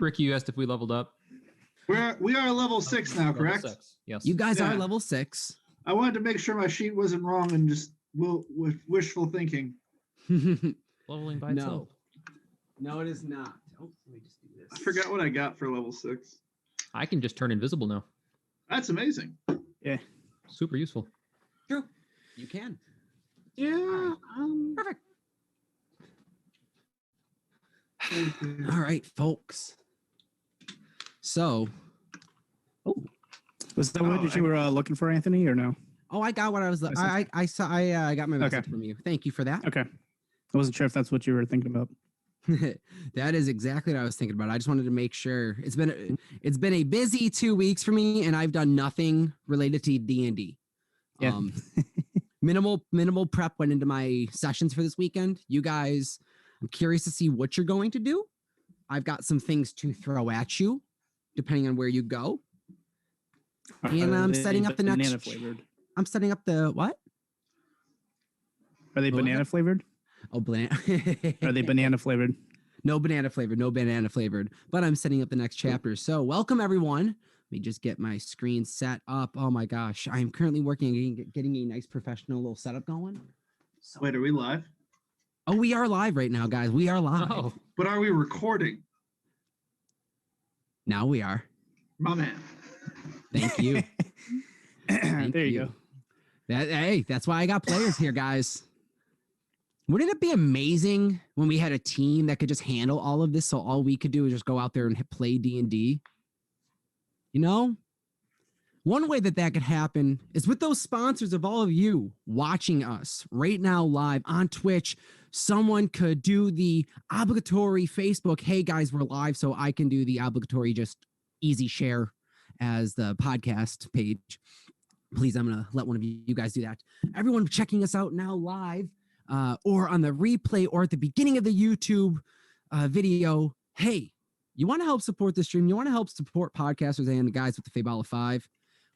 Ricky, you asked if we leveled up. We are level 6 now, correct? Level 6. Yes. You guys are level 6. I wanted to make sure my sheet wasn't wrong and just wishful thinking. Leveling by itself. No, it is not. Oh, let me just do this. I forgot what I got for level 6. I can just turn invisible now. That's amazing. Yeah. Super useful. True. You can. Yeah. Perfect. All right, folks. So, was that what you were looking for, Anthony, or no? Oh, I got what I was. I got my message from you. Thank you for that. Okay. I wasn't sure if that's what you were thinking about. That is exactly what I was thinking about. I just wanted to make sure. It's been a busy 2 weeks for me, and I've done nothing related to D&D. Yeah. Minimal prep went into my sessions for this weekend. You guys, I'm curious to see what you're going to do. I've got some things to throw at you, depending on where you go. And I'm setting up the next. Banana flavored. I'm setting up the what? Are they banana flavored? Oh, banana. Are they banana flavored? No banana flavored. But I'm setting up the next chapter. So welcome everyone. Let me just get my screen set up. Oh my gosh, I am currently working on getting a nice professional little setup going. So, wait, are we live? Oh, we are live right now, guys. We are live. Oh. But are we recording? Now we are. My man. Thank you. There you go. That's why I got players here, guys. Wouldn't it be amazing when we had a team that could just handle all of this, so all we could do is just go out there and play D&D? You know? One way that could happen is with those sponsors of all of you watching us right now live on Twitch. Someone could do the obligatory Facebook, hey guys, we're live, so I can do the obligatory just easy share as the podcast page. Please, I'm going to let one of you guys do that. Everyone checking us out now live or on the replay or at the beginning of the YouTube video, hey, you want to help support the stream? You want to help support podcasters and the guys with the Faybala 5?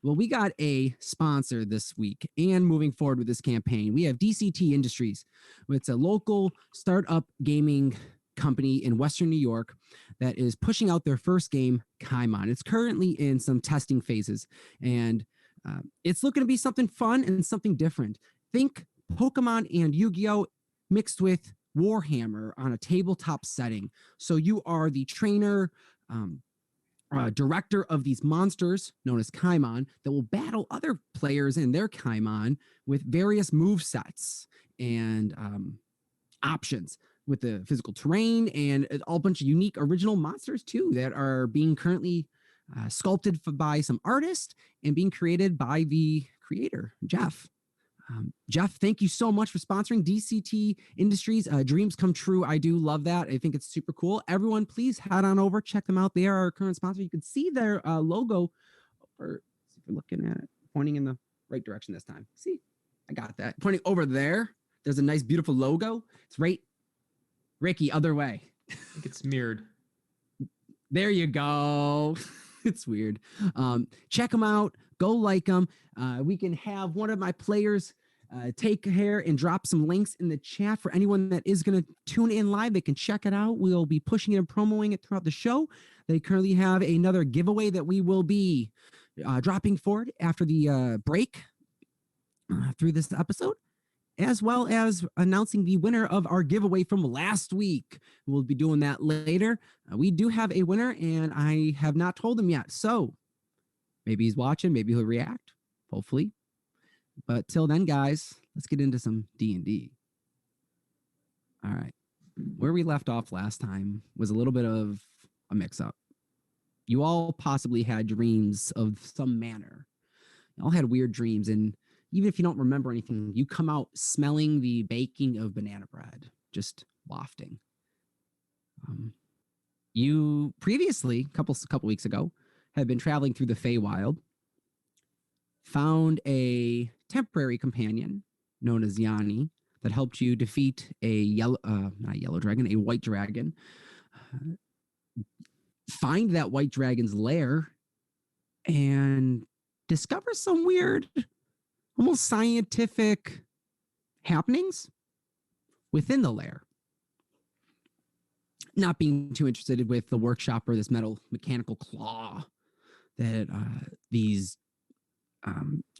Well, we got a sponsor this week and moving forward with this campaign. We have DCT Industries. It's a local startup gaming company in Western New York that is pushing out their first game, KaiMon. It's currently in some testing phases, and it's looking to be something fun and something different. Think Pokemon and Yu-Gi-Oh! Mixed with Warhammer on a tabletop setting. So you are the trainer, director of these monsters known as KaiMon that will battle other players in their KaiMon with various move sets and options with the physical terrain and a whole bunch of unique original monsters too that are being currently sculpted by some artists and being created by the creator, Jeff. Jeff, thank you so much for sponsoring DCT Industries. Dreams come true. I do love that. I think it's super cool. Everyone, please head on over, check them out. They are our current sponsor. You can see their logo, or if you're looking at it, pointing in the right direction this time. See, I got that. Pointing over there, there's a nice, beautiful logo. It's right, Ricky, other way. I think it's mirrored. There you go. It's weird. Check them out. Go like them. We can have one of my players take care and drop some links in the chat for anyone that is going to tune in live. They can check it out. We'll be pushing it and promoting it throughout the show. They currently have another giveaway that we will be dropping forward after the break through this episode, as well as announcing the winner of our giveaway from last week. We'll be doing that later. We do have a winner, and I have not told him yet. So maybe he's watching. Maybe he'll react, hopefully. But till then, guys, let's get into some D&D. All right. Where we left off last time was a little bit of a mix-up. You all possibly had dreams of some manner. You all had weird dreams, and even if you don't remember anything, you come out smelling the baking of banana bread, just wafting. You previously, a couple weeks ago, had been traveling through the Feywild, found a temporary companion known as Yanni that helped you defeat a white dragon. Find that white dragon's lair and discover some weird, almost scientific happenings within the lair. not being too interested with the workshop or this metal mechanical claw that these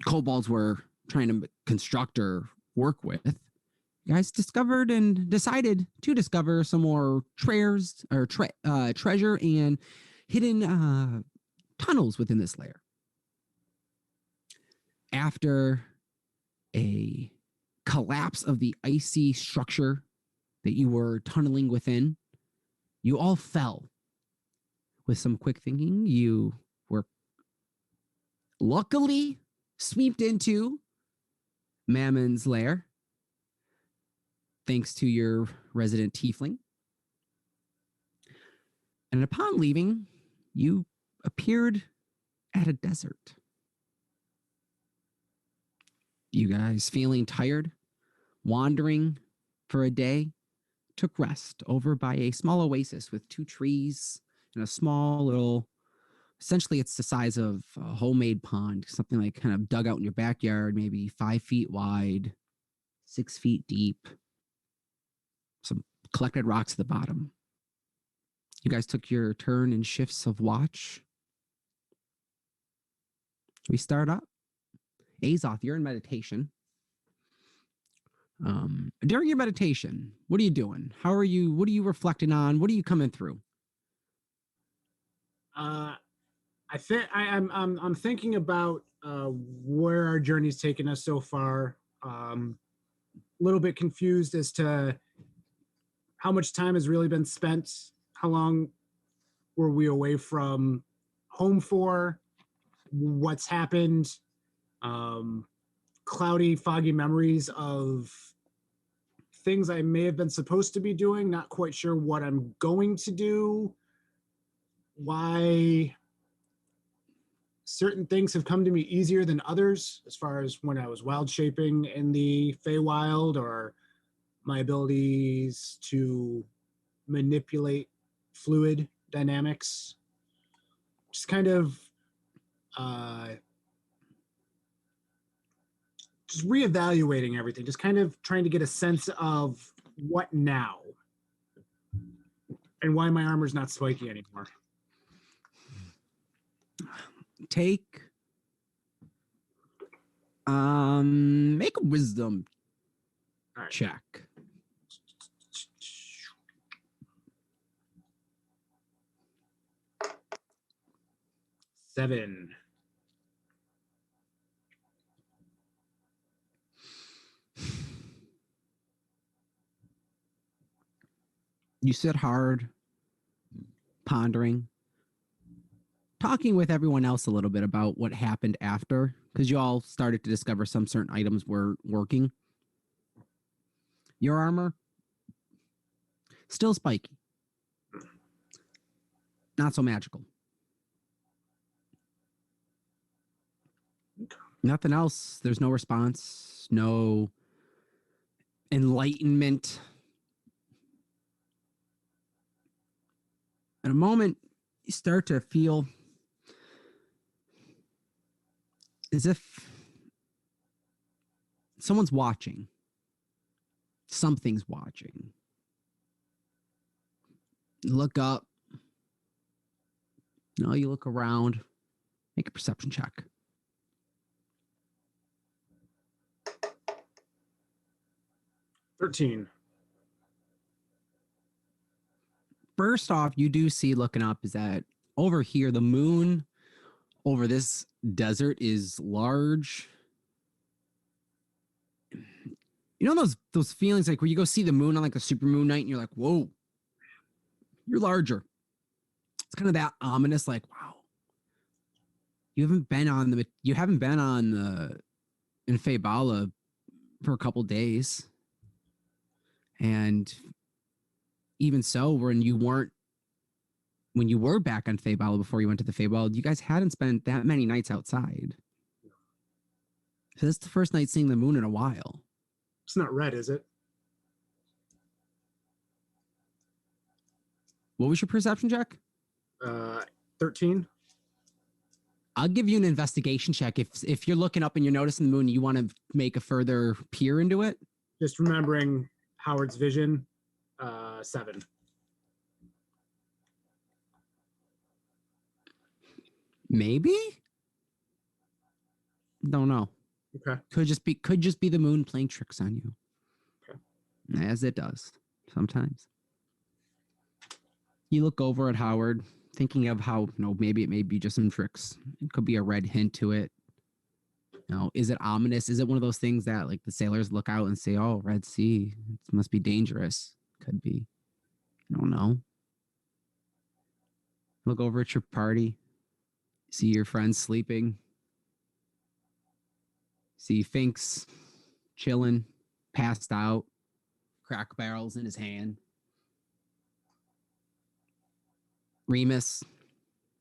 kobolds were trying to construct or work with, you guys discovered and decided to discover some more treasures or treasure and hidden tunnels within this lair. After a collapse of the icy structure that you were tunneling within, you all fell. With some quick thinking, you were luckily swept into Mammon's lair, thanks to your resident tiefling. And upon leaving, you appeared at a desert. You guys feeling tired, wandering for a day, took rest over by a small oasis with 2 trees and a small little, essentially it's the size of a homemade pond, something like kind of dug out in your backyard, maybe 5 feet wide, 6 feet deep, some collected rocks at the bottom. You guys took your turn in shifts of watch. We start up. Azoth, you're in meditation. During your meditation, what are you doing? How are you? What are you reflecting on? What are you coming through? I'm thinking about where our journey's taken us so far. A little bit confused as to how much time has really been spent. How long were we away from home for? What's happened? Cloudy, foggy memories of things I may have been supposed to be doing, not quite sure what I'm going to do, why certain things have come to me easier than others, as far as when I was wild shaping in the Feywild, or my abilities to manipulate fluid dynamics. Just kind of just reevaluating everything, just kind of trying to get a sense of what now and why my armor's not spiky anymore. Take make a wisdom check. Seven. You sit hard, pondering, talking with everyone else a little bit about what happened after, because you all started to discover some certain items were working. Your armor, still spiky. Not so magical. Nothing else. There's no response, no enlightenment. In a moment, you start to feel as if someone's watching. Something's watching. You look up. No, you look around. Make a perception check. $13. First off, you do see looking up is that over here, the moon over this desert is large. You know those feelings like where you go see the moon on like a super moon night and you're like, whoa, you're larger. It's kind of that ominous, like, wow. You haven't been on in Faybala for a couple days. And even so, when you were back on Faybala before you went to the Faybala, you guys hadn't spent that many nights outside. So this is the first night seeing the moon in a while. It's not red, is it? What was your perception check? 13. I'll give you an investigation check. If you're looking up and you're noticing the moon, you want to make a further peer into it. Just remembering Howard's vision. 7. Maybe? Don't know. Okay. Could just be the moon playing tricks on you. Okay. As it does sometimes. You look over at Howard, thinking of how, maybe it may be just some tricks. It could be a red hint to it. Is it ominous? Is it one of those things that like the sailors look out and say, "Oh, Red Sea, it must be dangerous"? Could be. I don't know. Look over at your party. See your friends sleeping. See Finks chilling, passed out, crack barrels in his hand. Remus,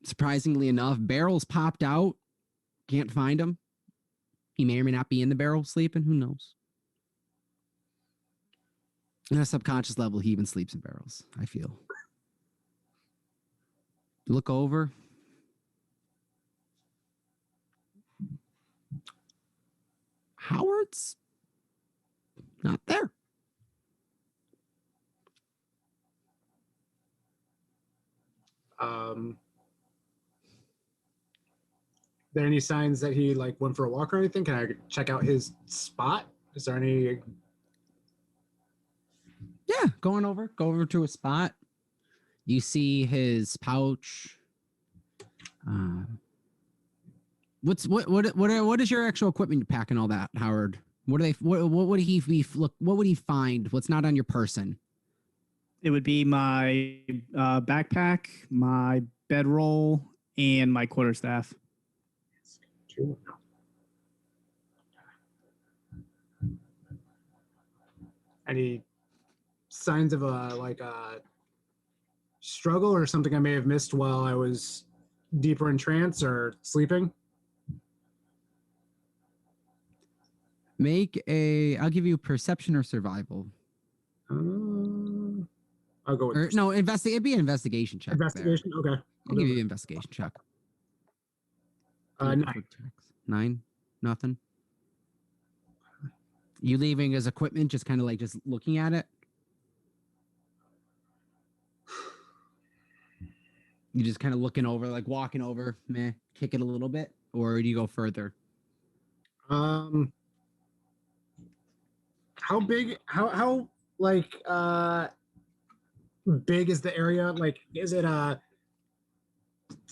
surprisingly enough, barrels popped out. Can't find him. He may or may not be in the barrel sleeping. Who knows? On a subconscious level, he even sleeps in barrels, I feel. Look over. Howard's not there. There any signs that he like went for a walk or anything? Can I check out his spot? Is there any? Yeah, go over to a spot. You see his pouch. What is your actual equipment you pack and all that, Howard? What would he find? What's not on your person? It would be my backpack, my bedroll, and my quarterstaff. Any signs of a struggle or something I may have missed while I was deeper in trance or sleeping? I'll give you perception or survival. I'll go with it'd be an investigation check. Investigation. There. Okay. I'll give you an investigation check. 9. 9. Nothing. You leaving his equipment, just kind of like just looking at it. You just kind of looking over, like walking over, kick it a little bit, or do you go further? How big? How like big is the area? Like, is it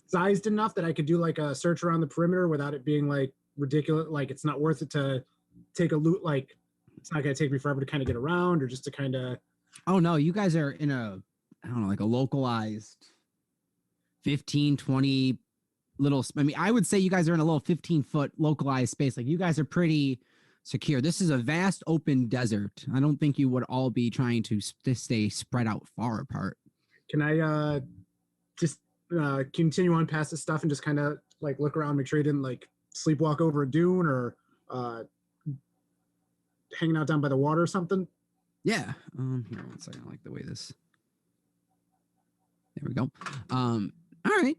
sized enough that I could do like a search around the perimeter without it being like ridiculous? Like, it's not worth it to take a loot. Like, it's not gonna take me forever to kind of get around, or just to kind of. Oh no, you guys are in a, I don't know, like a localized 15, 20 little. I mean, I would say you guys are in a little 15-foot localized space. Like, you guys are pretty secure. This is a vast open desert. I don't think you would all be trying to stay spread out far apart. Can I just continue on past this stuff and just kind of like look around, make sure you didn't like sleepwalk over a dune or hanging out down by the water or something? Yeah. Here, one second. I like the way this. There we go. All right.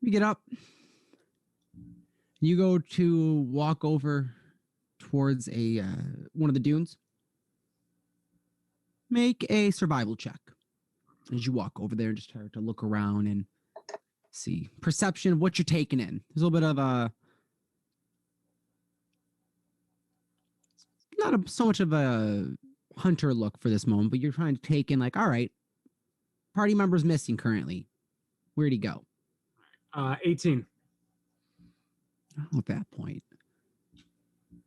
We get up. You go to walk over towards a one of the dunes. Make a survival check as you walk over there and just start to look around and see perception of what you're taking in. There's a little bit of a so much of a hunter look for this moment, but you're trying to take in like, all right, party members missing currently. Where'd he go? 18. At that point,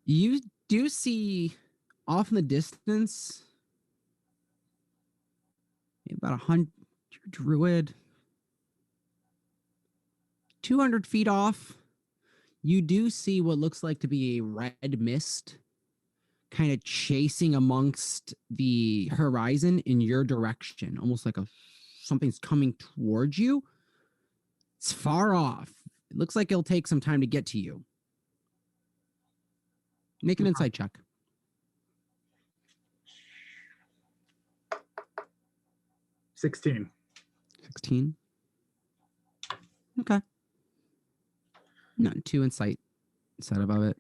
you do see off in the distance about 100 druid, 200 feet off. You do see what looks like to be a red mist kind of chasing amongst the horizon in your direction, almost like something's coming towards you. It's far off. It looks like it'll take some time to get to you. Make an insight check. 16. 16. Okay. Nothing too insight above it.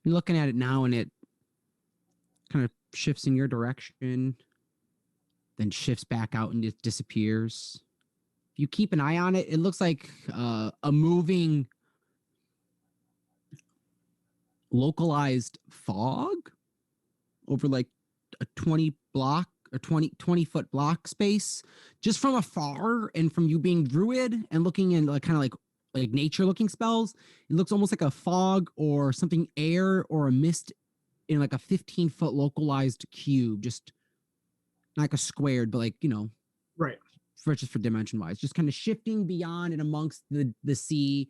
You're looking at it now and it kind of shifts in your direction, then shifts back out and it disappears. you keep an eye on it, it looks like a moving localized fog over like a 20 block or 20 foot block space just from afar, and from you being druid and looking in like kind of like nature looking spells, it looks almost like a fog or something air or a mist in like a 15-foot localized cube, just not like a squared, but like, Right. just for dimension wise, just kind of shifting beyond and amongst the sea,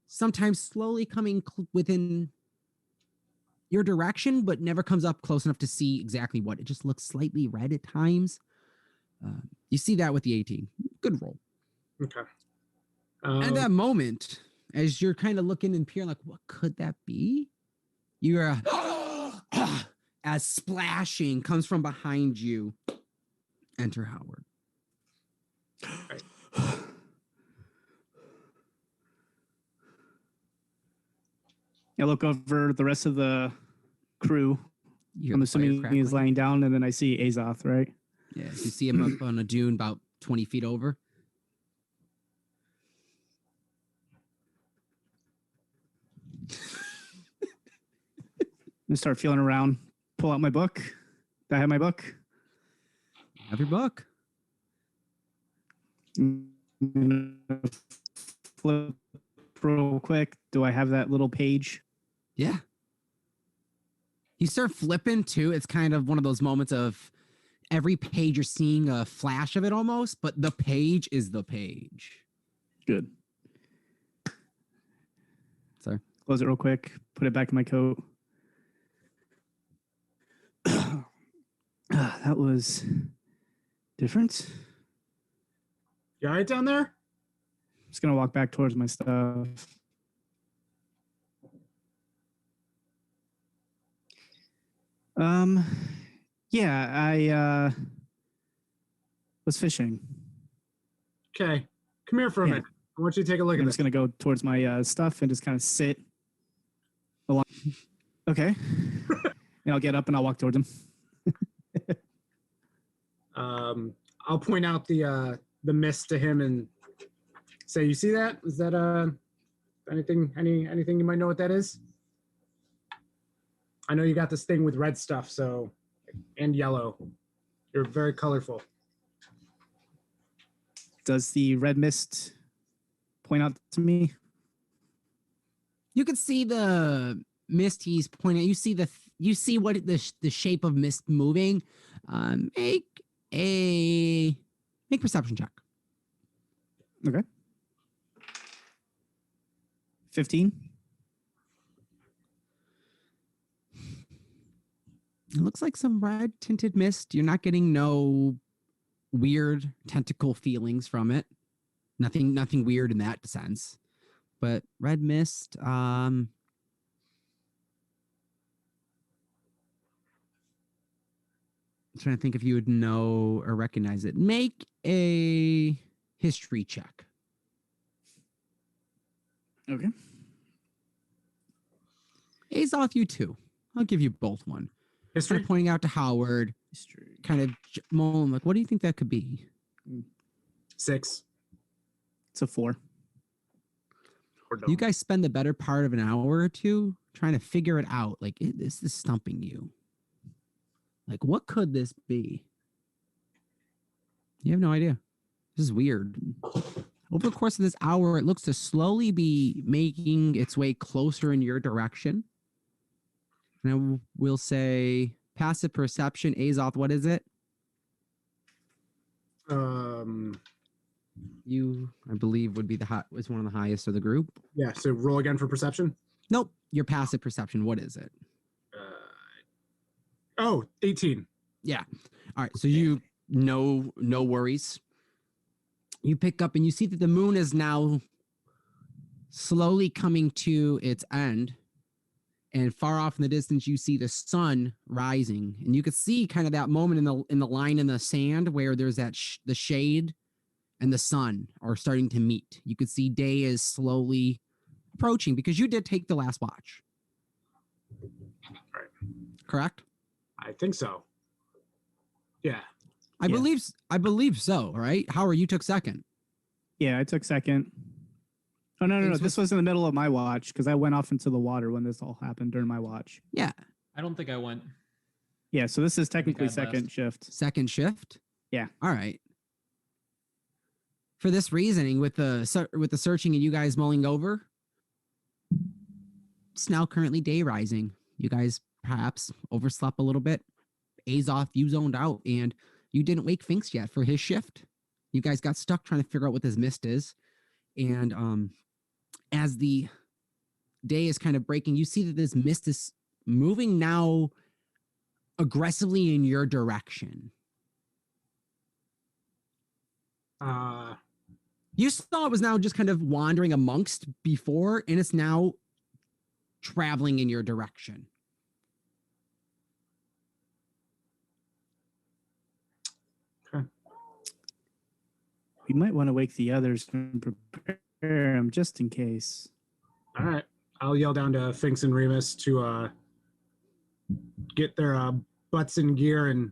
sometimes slowly coming within your direction, but never comes up close enough to see exactly what. It just looks slightly red at times. You see that with the 18. Good roll. Okay. At that moment, as you're kind of looking and peering, like, what could that be? You're as splashing comes from behind you. Enter Howard. I look over the rest of the crew. You hear I'm the fire assuming he's crackling. laying down, and then I see Azoth, right? Yeah, you see him up on a dune about 20 feet over. I start feeling around, pull out my book. Do I have my book? Have your book. I'm gonna flip real quick. Do I have that little page? Yeah. You start flipping too. It's kind of one of those moments of every page you're seeing a flash of it almost, but the page is the page. Good. Sorry. Close it real quick. Put it back in my coat. That was different. You all right down there? Just gonna walk back towards my stuff. Yeah, I was fishing. Okay. Come here for a Yeah. minute. I want you to take a look I'm at just this. gonna go towards my stuff and just kind of sit along. Okay. And I'll get up and I'll walk towards him. I'll point out the mist to him and say, "You see that? Is that anything you might know what that is?" I know you got this thing with red stuff, so, and yellow. You're very colorful. Does the red mist point out to me? You can see the mist he's pointing at. You see what the shape of mist moving. Make perception check. Okay. 15. It looks like some red tinted mist. You're not getting no weird tentacle feelings from it. Nothing weird in that sense. But red mist, I'm trying to think if you would know or recognize it. Make a history check. Okay. Azoth, you too. I'll give you both one. Kind History? of pointing out to Howard, History. kind of mulling, like, what do you think that could be? 6. It's a 4. Or no. You guys spend the better part of an hour or two trying to figure it out. Like, this is stumping you. Like, what could this be? You have no idea. This is weird. Over the course of this hour, it looks to slowly be making its way closer in your direction. And I will say passive perception. Azoth, what is it? You, I believe, would be was one of the highest of the group. Yeah, so roll again for perception. Nope. Your passive perception. What is it? 18. Yeah. All right. So you no worries. You pick up and you see that the moon is now slowly coming to its end. And far off in the distance, you see the sun rising. And you could see kind of that moment in the line in the sand where there's that the shade and the sun are starting to meet. You could see day is slowly approaching because you did take the last watch. Right. Correct? I think so. Yeah. I believe so, right? Howard, you took second. Yeah, I took second. Oh, no. Thanks, This was in the middle of my watch because I went off into the water when this all happened during my watch. Yeah. I don't think I went. Yeah, so this is technically I'm second last. shift. Second shift. Yeah. All right. For this reasoning, with the searching and you guys mulling over, it's now currently day rising. You guys perhaps overslept a little bit. Azoth, you zoned out, and you didn't wake Finks yet for his shift. You guys got stuck trying to figure out what this mist is, and as the day is kind of breaking, you see that this mist is moving now aggressively in your direction. You saw it was now just kind of wandering amongst before, and it's now traveling in your direction. We might want to wake the others and prepare them just in case. All right. I'll yell down to Finks and Remus to get their butts in gear, and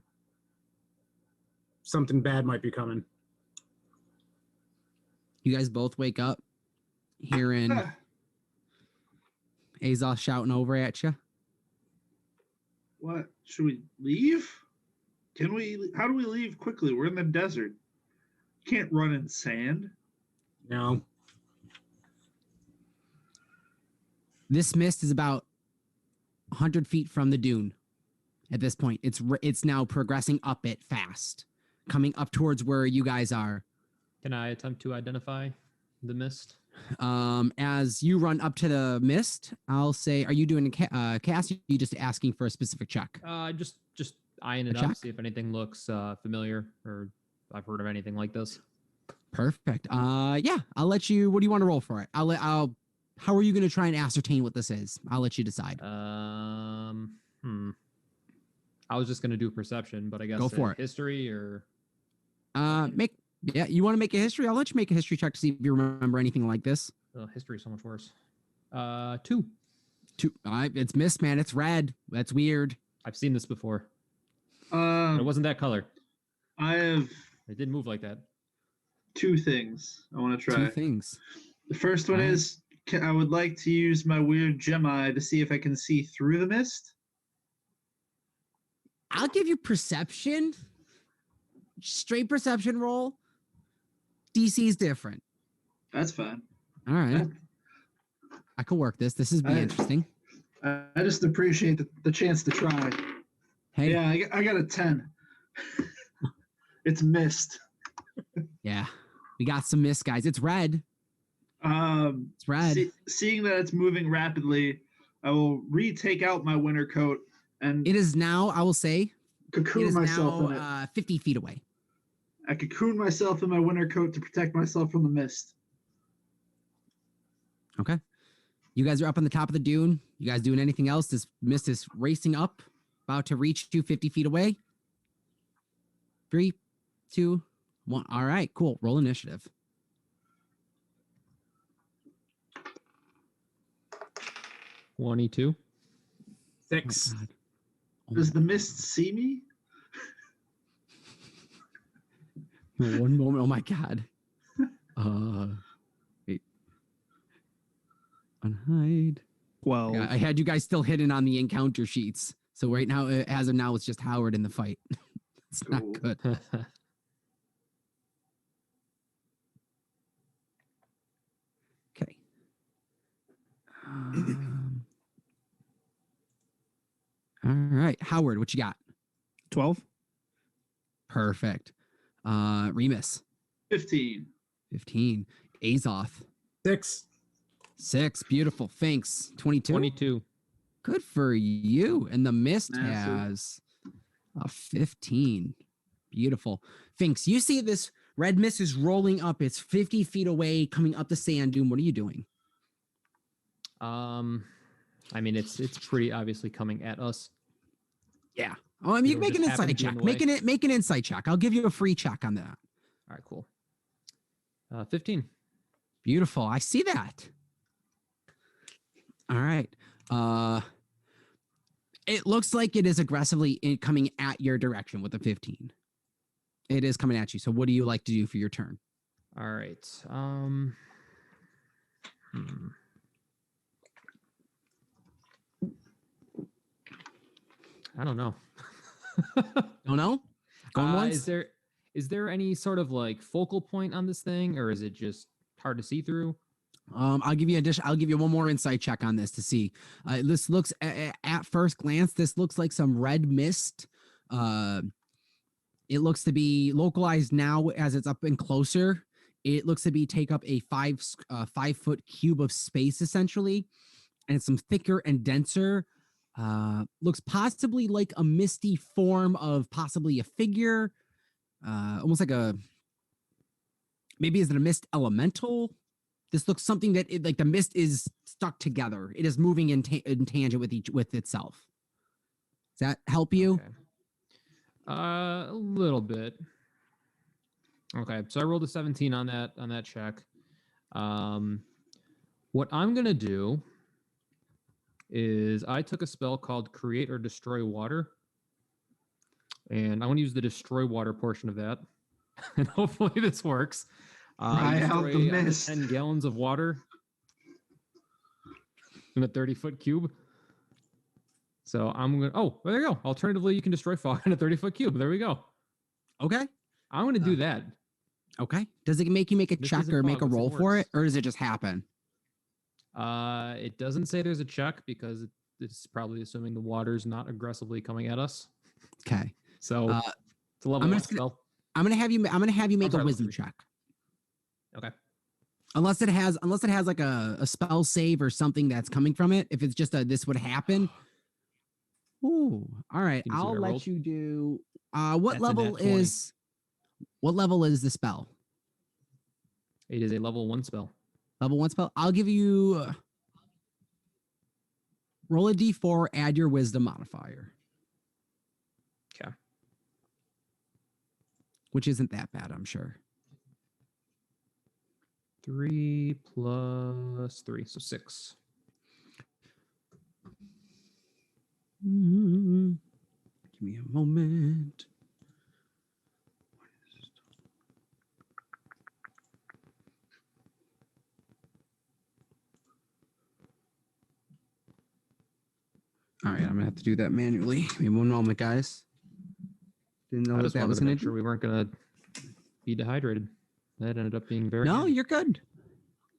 something bad might be coming. You guys both wake up hearing Azoth shouting over at you. What? Should we leave? Can we? How do we leave quickly? We're in the desert. You can't run in sand. No. This mist is about 100 feet from the dune at this point. It's now progressing up it fast, coming up towards where you guys are. Can I attempt to identify the mist? As you run up to the mist, I'll say, are you doing a cast? Or are you just asking for a specific check? Just eyeing it A up, check? see if anything looks familiar or I've heard of anything like this. Perfect. Yeah, I'll let you. What do you want to roll for it? How are you going to try and ascertain what this is? I'll let you decide. I was just gonna do perception, but I guess Go for it. history or You want to make a history? I'll let you make a history check to see if you remember anything like this. history is so much worse. 2. It's mist, man. It's red. That's weird. I've seen this before. It wasn't that color. I have It didn't move like that. 2 things I want to try. 2 things. The first one Alright. is I would like to use my weird gem eye to see if I can see through the mist. I'll give you perception. Straight perception roll. DC is different. That's fine. All right. I can work this. This is be I- interesting. I just appreciate the chance to try. Hey, Yeah, I got a 10. It's mist. yeah. We got some mist, guys. It's red. It's red. Seeing that it's moving rapidly, I will retake out my winter coat and It is now, I will say, it cocoon is myself in it. now 50 feet away. I cocoon myself in my winter coat to protect myself from the mist. Okay. You guys are up on the top of the dune. You guys doing anything else? This mist is racing up, about to reach you 50 feet away. 3, 2, 1. All right, cool. Roll initiative. – 22. 6. God. Oh Does my the mist see me? God. One moment. Oh my God. Wait. Unhide. 12. Yeah, I had you guys still hidden on the encounter sheets. So right now, as of now, it's just Howard in the fight. It's not Cool. good. Okay. All right, Howard, what you got? 12. Perfect. Remus, 15. 15. Azoth, 6. 6. Beautiful. Finks, 22. 22. Good for you. And the mist Massive. has a 15. Beautiful. Finks, you see this red mist is rolling up. It's 50 feet away, coming up the sand dune. What are you doing? I mean, it's pretty obviously coming at us. Yeah. Oh, I mean, you It'll can make an just happen insight to be in check. the way. Make an insight check. I'll give you a free check on that. All right, cool. 15. Beautiful. I see that. All right. It looks like it is aggressively coming at your direction with a 15. It is coming at you. So what do you like to do for your turn? All right. I don't know. Don't know. Going once. Is there any sort of like focal point on this thing, or is it just hard to see through? I'll give you one more insight check on this to see. This looks at first glance, this looks like some red mist. It looks to be localized now as it's up and closer. It looks to be take up a 5-foot cube of space essentially, and it's some thicker and denser. Looks possibly like a misty form of possibly a figure, almost like maybe is it a mist elemental? This looks something that like the mist is stuck together. It is moving in tangent with itself. Does that help you? Okay. A little bit. Okay, so I rolled a 17 on that check. What I'm gonna do is I took a spell called Create or Destroy Water, and I want to use the Destroy Water portion of that, and hopefully this works. Cry out the destroy, mist. 10 gallons of water in a 30-foot cube. So I'm gonna. Oh, there you go. Alternatively, you can destroy fog in a 30-foot cube. There we go. Okay. I'm gonna do that. Okay. Does it make you make a This check isn't or make a fog, this roll thing for works. it, or does it just happen? It doesn't say there's a check because it's probably assuming the water's not aggressively coming at us. Okay. So it's a level I'm one just gonna- spell. I'm gonna have you make sorry, a wisdom level check. Okay. Unless it has like a spell save or something that's coming from it. If it's just this would happen. Ooh. All right. Can you see I'll what I let rolled? you do That's what a level nat 20. what level is the spell? It is a level 1 spell. Level 1 spell. I'll give you roll a d4, add your wisdom modifier. Okay. Which isn't that bad, I'm sure. 3 plus 3, so 6. Give me a moment. All right, I'm gonna have to do that manually. Give me one moment, guys. Didn't know I what just that wanted was to gonna make sure do. we weren't gonna be dehydrated. That ended up being very. No, handy. you're good.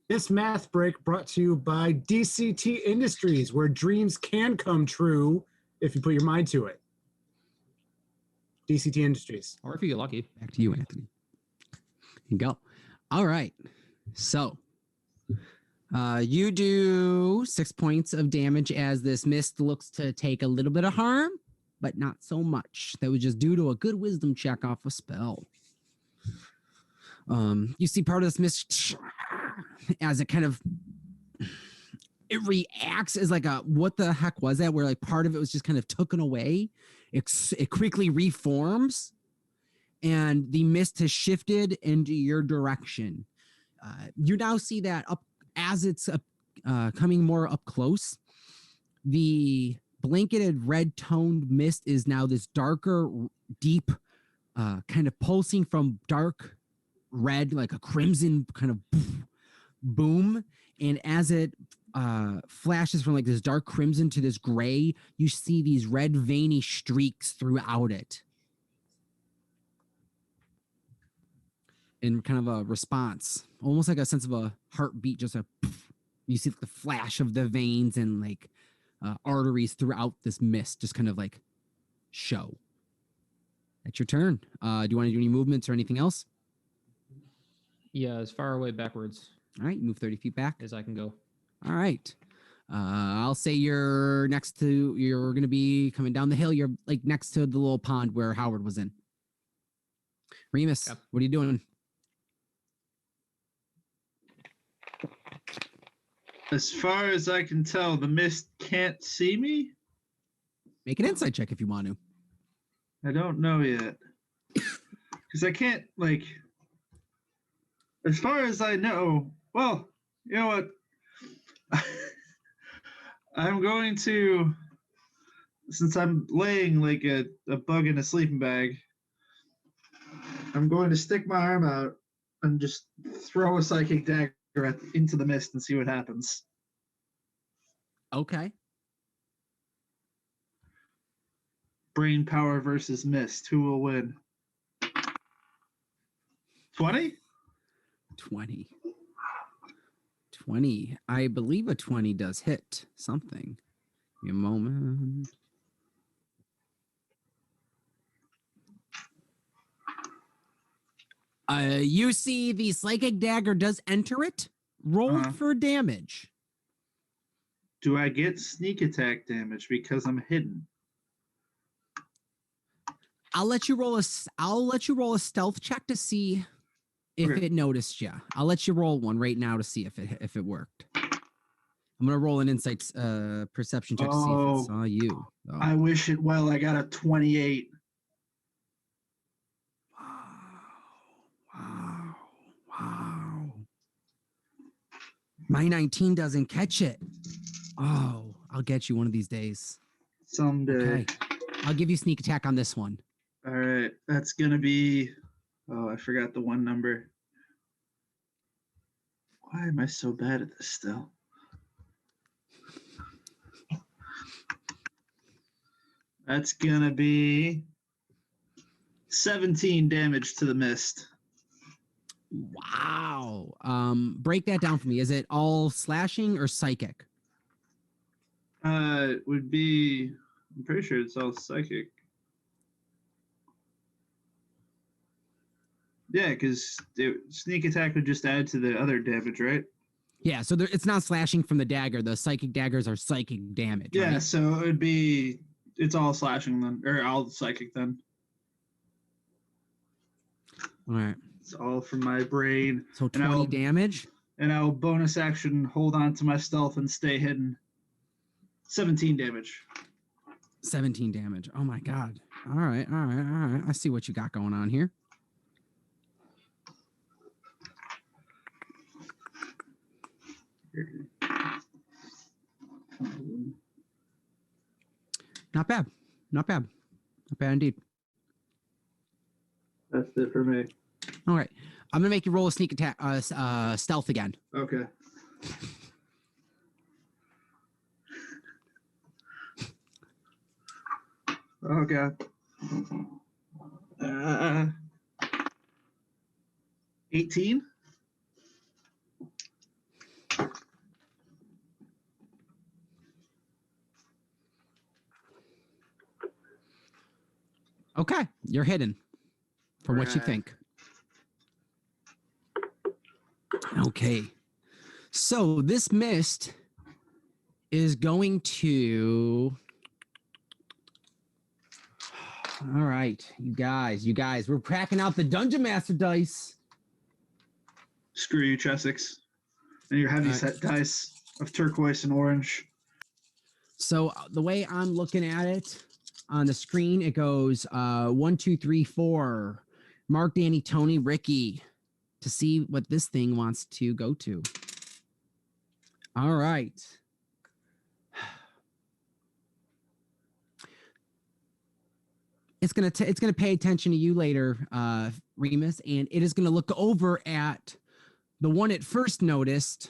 This math break brought to you by DCT Industries, where dreams can come true if you put your mind to it. DCT Industries. Or if you get lucky. Back to you, Anthony. You go. All right. So you do 6 points of damage as this mist looks to take a little bit of harm, but not so much. That was just due to a good wisdom check off a spell. You see part of this mist as it kind of it reacts as like a what the heck was that? Where like part of it was just kind of taken away. It quickly reforms, and the mist has shifted into your direction. You now see that up as it's coming more up close. The blanketed red toned mist is now this darker, deep, kind of pulsing from dark red, like a crimson kind of boom. And as it flashes from like this dark crimson to this gray, you see these red veiny streaks throughout it. In kind of a response, almost like a sense of a heartbeat, just you see the flash of the veins and like arteries throughout this mist just kind of like show. That's your turn. Do you want to do any movements or anything else? Yeah, as far away backwards All right, you move 30 feet back. as I can go. All right. I'll say you're going to be coming down the hill. You're like next to the little pond where Howard was in. Remus, Yep. What are you doing? As far as I can tell, the mist can't see me. Make an insight check if you want to. I don't know yet. Because I can't, like, as far as I know, well, you know what? I'm going to, since I'm laying like a bug in a sleeping bag, I'm going to stick my arm out and just throw a psychic dagger into the mist and see what happens. Okay. Brain power versus mist. Who will win? 20? 20. 20. I believe a 20 does hit something. Give me a moment. You see the psychic dagger does enter it. Roll for damage. Do I get sneak attack damage because I'm hidden? I'll let you roll a stealth check to see if Okay. it noticed you. I'll let you roll one right now to see if it worked. I'm gonna roll an insight perception check to see if it saw you. Oh. I wish it well. I got a 28. Wow. My 19 doesn't catch it. Oh, I'll get you one of these days. Someday. Okay. I'll give you sneak attack on this one. All right. That's going to be. Oh, I forgot the one number. Why am I so bad at this still? That's going to be 17 damage to the mist. Wow. Break that down for me. Is it all slashing or psychic? It would be. I'm pretty sure it's all psychic. Yeah, because sneak attack would just add to the other damage, right? Yeah, so it's not slashing from the dagger. The psychic daggers are psychic damage. Yeah, right? so it would be. It's all slashing then, or all psychic then. All right. It's all from my brain. So 20 damage. And I'll bonus action hold on to my stealth and stay hidden. 17 damage. 17 damage. Oh my god. All right. I see what you got going on here. Not bad. Not bad indeed. That's it for me. All right. I'm gonna make you roll a sneak attack, stealth again. Okay. Oh god. 18. Okay, you're hidden from what you Right. think. Okay. So this mist is going to. All right, you guys, we're cracking out the Dungeon Master dice. Screw you, Chessex. And your heavy set dice of turquoise and orange. So the way I'm looking at it on the screen, it goes 1, 2, 3, 4. Mark, Danny, Tony, Ricky, to see what this thing wants to go to. All right. It's gonna pay attention to you later, Remus, and it is gonna look over at the one it first noticed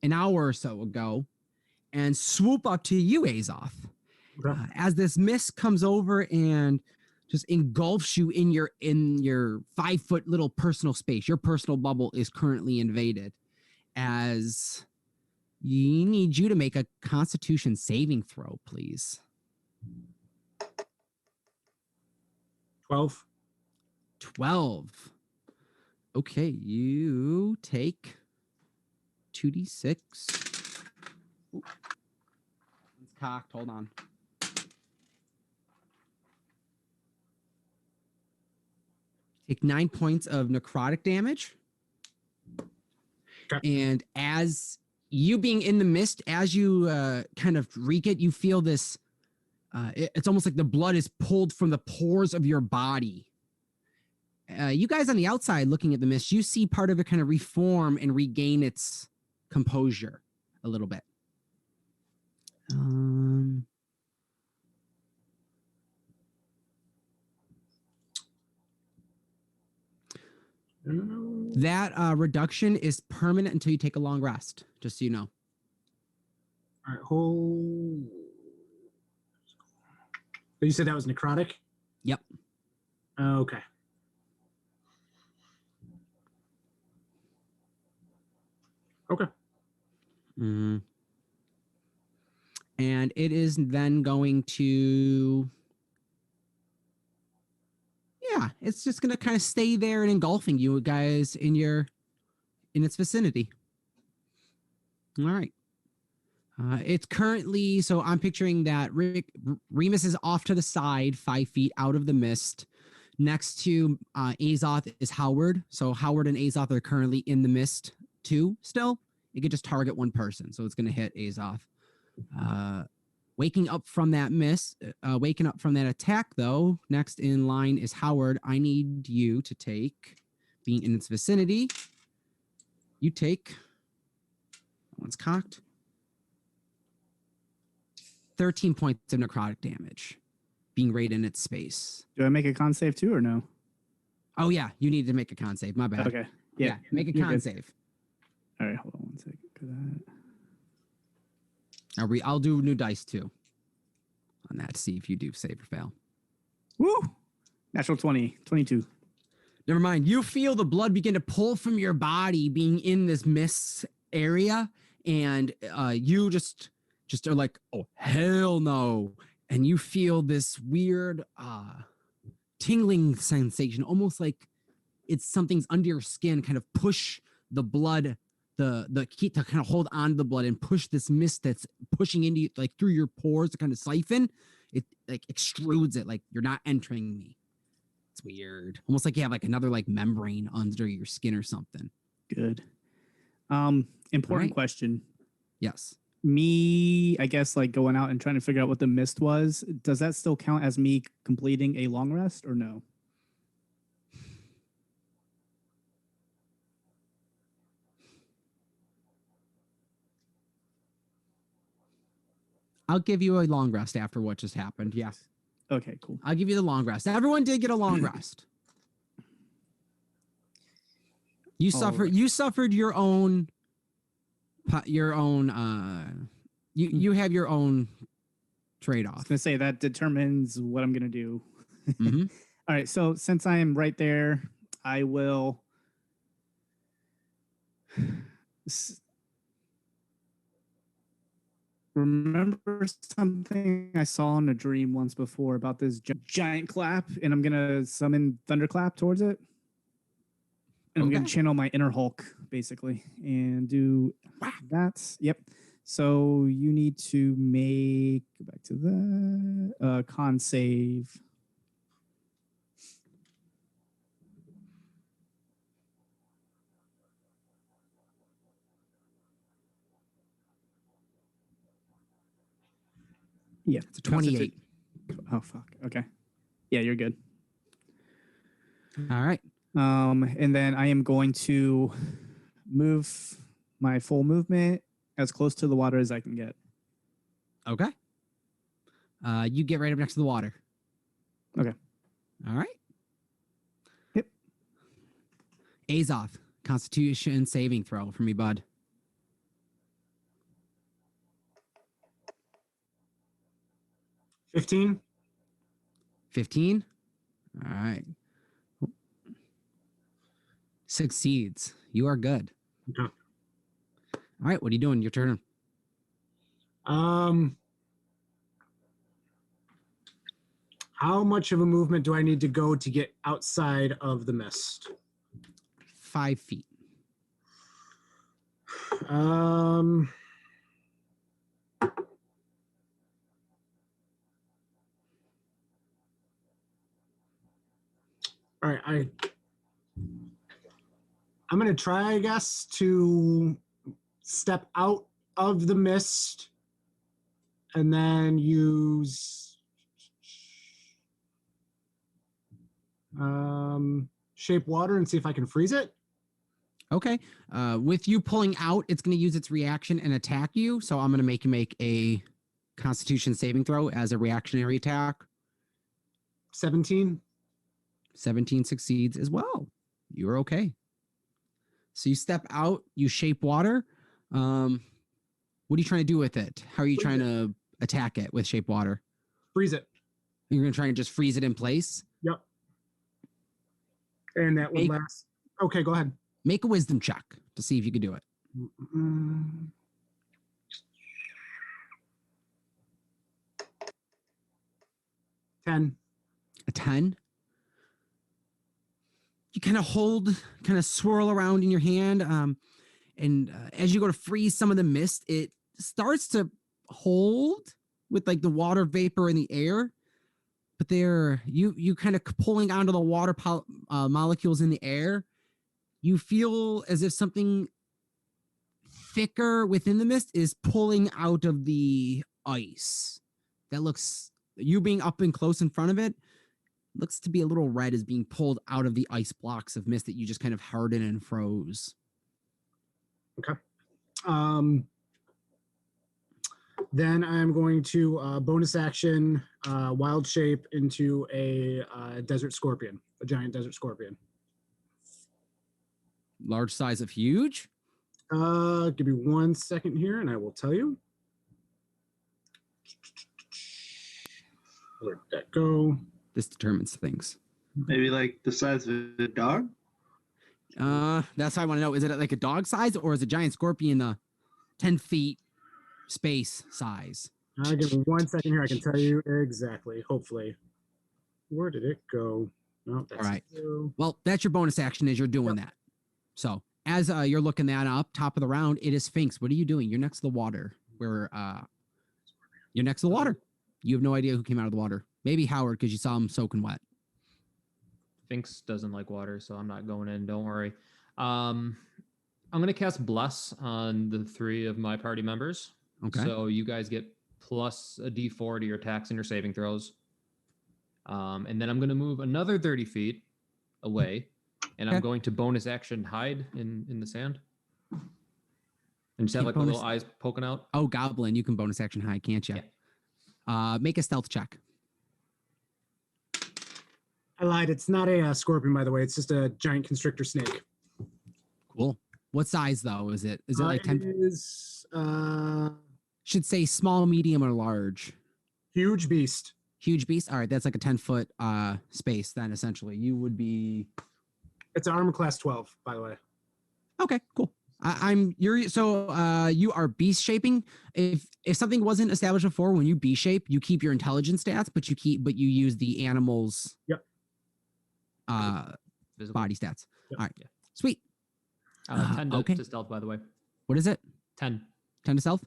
an hour or so ago, and swoop up to you, Azoth. Okay. As this mist comes over and just engulfs you in your 5-foot little personal space. Your personal bubble is currently invaded. As you need you to make a Constitution saving throw, please. 12. 12. Okay, you take 2d6. Ooh. It's cocked. Hold on. Take 9 points of necrotic damage. Okay. And as you being in the mist, as you kind of reek it, you feel this. It's almost like the blood is pulled from the pores of your body. You guys on the outside looking at the mist, you see part of it kind of reform and regain its composure a little bit. That reduction is permanent until you take a long rest, just so you know. All right, hold. You said that was necrotic? Yep. Okay. Okay. Mm-hmm. And it is then going to, yeah, it's just going to kind of stay there and engulfing you guys in its vicinity. All right. It's currently, so I'm picturing that Remus is off to the side, 5 feet out of the mist. Next to Azoth is Howard. So Howard and Azoth are currently in the mist too still. It could just target one person, so it's going to hit Azoth. Waking up from that waking up from that attack, though, next in line is Howard. I need you to take, being in its vicinity, you take, one's cocked, 13 points of necrotic damage, being right in its space. Do I make a con save too or no? Oh, yeah, you need to make a con save. My bad. Okay. Yeah. Make a you're con good. save. All right, hold on one second for that. I'll do new dice too on that to see if you do save or fail. Woo! Natural 20, 22. Never mind. You feel the blood begin to pull from your body being in this mist area, and you just are like, oh, hell no. And you feel this weird tingling sensation, almost like it's something's under your skin, kind of push the blood, the key to kind of hold on to the blood and push this mist that's pushing into you, like through your pores to kind of siphon. It like extrudes it, like you're not entering me. It's weird. Almost like you have like another like membrane under your skin or something. Good. Important Right. question. Yes. Me, I guess, like going out and trying to figure out what the mist was. Does that still count as me completing a long rest or no? I'll give you a long rest after what just happened. Yeah. Okay, cool. I'll give you the long rest. Everyone did get a long rest. You All suffered. right. You suffered your own. You have your own trade I was off. gonna say that determines what I'm gonna do. Mhm. All right, so since I am right there, I will remember something I saw in a dream once before about this giant clap, and I'm gonna summon Thunderclap towards it. And I'm gonna Okay. channel my inner Hulk basically and do that. Yep. So you need to go back to the con save. Yeah, It's a 28. Oh fuck. Okay. Yeah, you're good. All right. And then I am going to move my full movement as close to the water as I can get. Okay. You get right up next to the water. Okay. All right. Yep. Azoth, Constitution saving throw for me, bud. 15. 15. All right. Succeeds. You are good. Okay. All right. What are you doing? Your turn. How much of a movement do I need to go to get outside of the mist? 5 feet. All right, I'm gonna try, I guess, to step out of the mist and then use shape water and see if I can freeze it. Okay. With you pulling out, it's going to use its reaction and attack you. So I'm going to make you make a Constitution saving throw as a reactionary attack. 17. 17 succeeds as well. You're okay. So you step out, you shape water. What are you trying to do with it? How are you trying to attack it with shape water? Freeze it. You're going to try and just freeze it in place? Yep. And that would last. Okay, go ahead. Make a wisdom check to see if you could do it. 10. A 10? You kind of swirl around in your hand. And as you go to freeze some of the mist, it starts to hold with like the water vapor in the air. But you kind of pulling onto the water molecules in the air. You feel as if something thicker within the mist is pulling out of the ice. That looks, you being up and close in front of it, looks to be a little red, is being pulled out of the ice blocks of mist that you just kind of hardened and froze. Okay. Then I'm going to bonus action wild shape into a desert scorpion, a giant desert scorpion. Large size of huge? Give me 1 second here and I will tell you. Where'd that go? This determines things. Maybe like the size of a dog? That's how I want to know. Is it like a dog size or is a giant scorpion 10 feet space size? Give me 1 second here. I can tell you exactly, hopefully. Where did it go? No, that's all right. Well, that's your bonus action as you're doing that. So as you're looking that up, top of the round, it is Sphinx. What are you doing? You're next to the water. You're next to the water. You have no idea who came out of the water. Maybe Howard, because you saw him soaking wet. Sphinx doesn't like water, so I'm not going in. Don't worry. I'm going to cast Bless on the 3 of my party members. Okay. So you guys get plus a d4 to your attacks and your saving throws. And then I'm going to move another 30 feet away, and I'm going to bonus action hide in the sand. And just have like the little eyes poking out. Oh, Goblin, you can bonus action hide, can't you? Yeah. Make a stealth check. I lied. It's not a scorpion, by the way. It's just a giant constrictor snake. Cool. What size though? Is it like 10? It is Should say small, medium, or large. huge beast. Huge beast. All right, that's like a 10-foot space. Then essentially, you would be. It's an armor class 12, by the way. Okay, cool. You are beast shaping. If something wasn't established before, when you beast shape, you keep your intelligence stats, but you use the animal's body stats. Yep. All right, sweet. 10 to stealth, by the way. What is it? 10. 10 to stealth.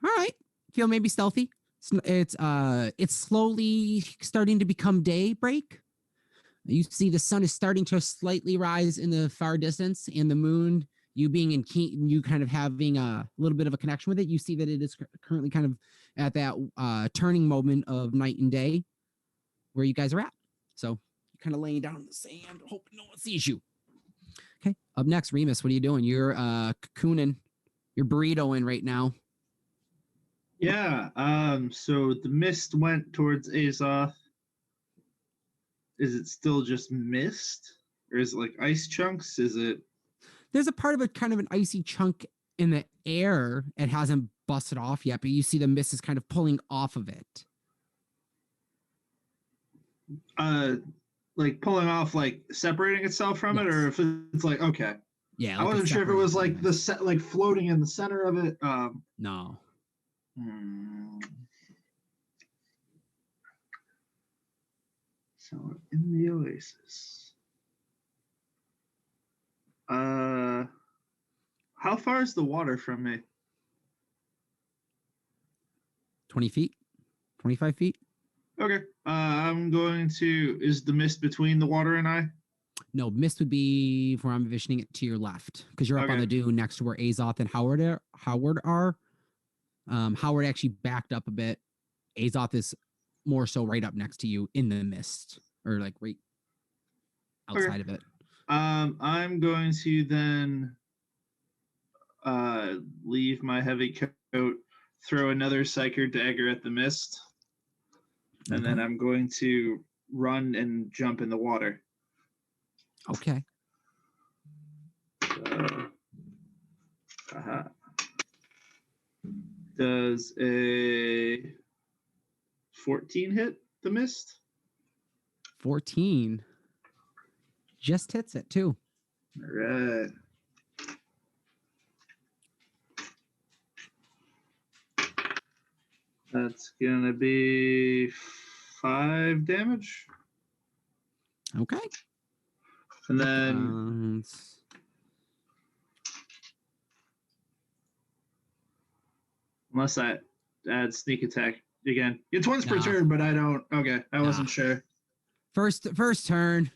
All right, feel maybe stealthy. It's slowly starting to become daybreak. You see the sun is starting to slightly rise in the far distance, and the moon, you being in you kind of having a little bit of a connection with it. You see that it is currently kind of at that turning moment of night and day where you guys are at. So you're kind of laying down in the sand, hoping no one sees you. Okay, up next, Remus, what are you doing? You're cocooning, you're burritoing right now. Yeah. So the mist went towards Azoth. Is it still just mist, or is it like ice chunks? Is it? There's a part of it, kind of an icy chunk in the air. It hasn't busted off yet, but you see the mist is kind of pulling off of it. Like pulling off, like separating itself from it, or if it's like okay. Yeah, I wasn't sure if it was like the like floating in the center of it. No. So in the oasis. How far is the water from me? 20 feet? 25 feet? Okay. I'm going to. Is the mist between the water and I? No, mist would be where I'm envisioning it to your left, because you're up on the dune next to where Azoth and Howard are. Howard actually backed up a bit. Azoth is more so right up next to you in the mist, or like right outside of it. I'm going to then leave my heavy coat, throw another Psyker dagger at the mist, and then I'm going to run and jump in the water. Okay. Aha. Does a 14 hit the mist? 14 just hits it too. All right. That's gonna be 5 damage. Okay. And then unless I add sneak attack again. It's once per Nah. turn, but I don't. Okay, I wasn't Nah. sure. First turn.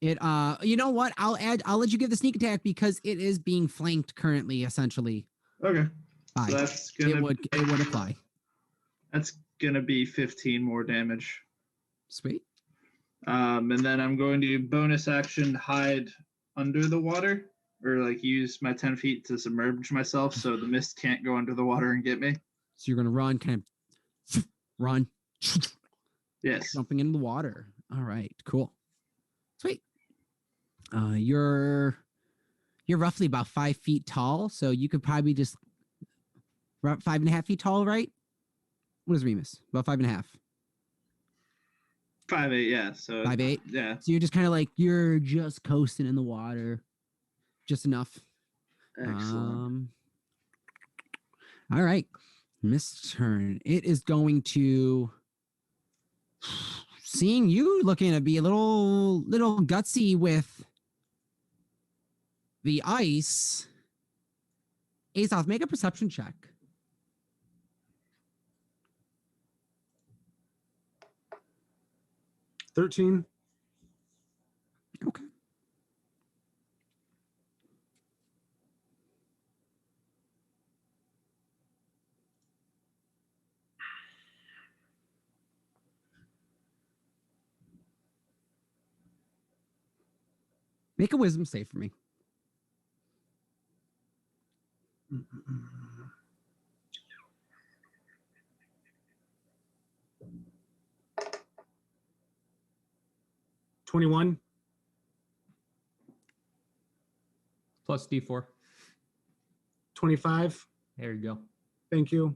It you know what? I'll let you give the sneak attack because it is being flanked currently, essentially. Okay. Bye. So that's gonna It would apply. That's gonna be 15 more damage. Sweet. And then I'm going to bonus action hide under the water, or like use my 10 feet to submerge myself so the mist can't go under the water and get me. So you're gonna run, kind of run, Yes. jumping into the water. All right, cool. Sweet. You're roughly about 5 feet tall, so you could probably just 5.5 feet tall, right? What is Remus? About 5.5. 5'8", yeah. So 5'8". yeah. So you're just kind of like you're just coasting in the water, just enough. Excellent. All right, Mist's turn. It is going to, seeing you looking to be a little gutsy with the ice. Azoth, make a perception check. $13. Okay. Make a wisdom save for me. Mm-mm. 21. Plus D4. 25. There you go. Thank you.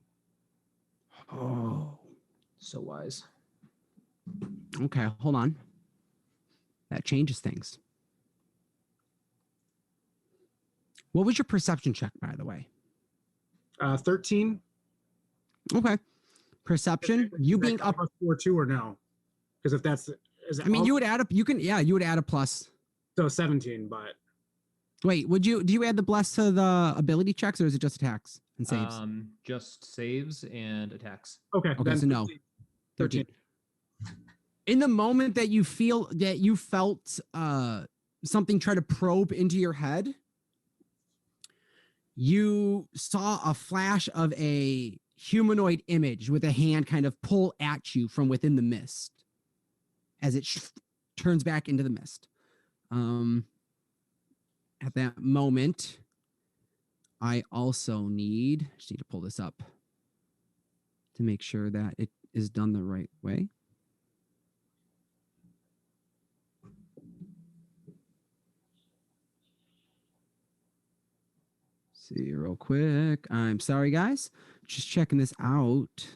Oh. So wise. Okay, hold on. That changes things. What was your perception check, by the way? 13. Okay. Perception, you Is that being up. plus 4 2 or no? Because if that's, is it I mean, all- you would add up. You would add a plus. so 17, but Wait, do you add the bless to the ability checks or is it just attacks and saves? Just saves and attacks. okay. Okay, then so no. 13. In the moment that you felt something try to probe into your head, you saw a flash of a humanoid image with a hand kind of pull at you from within the mist as it turns back into the mist. At that moment, I also just need to pull this up to make sure that it is done the right way. See real quick. I'm sorry, guys. Just checking this out.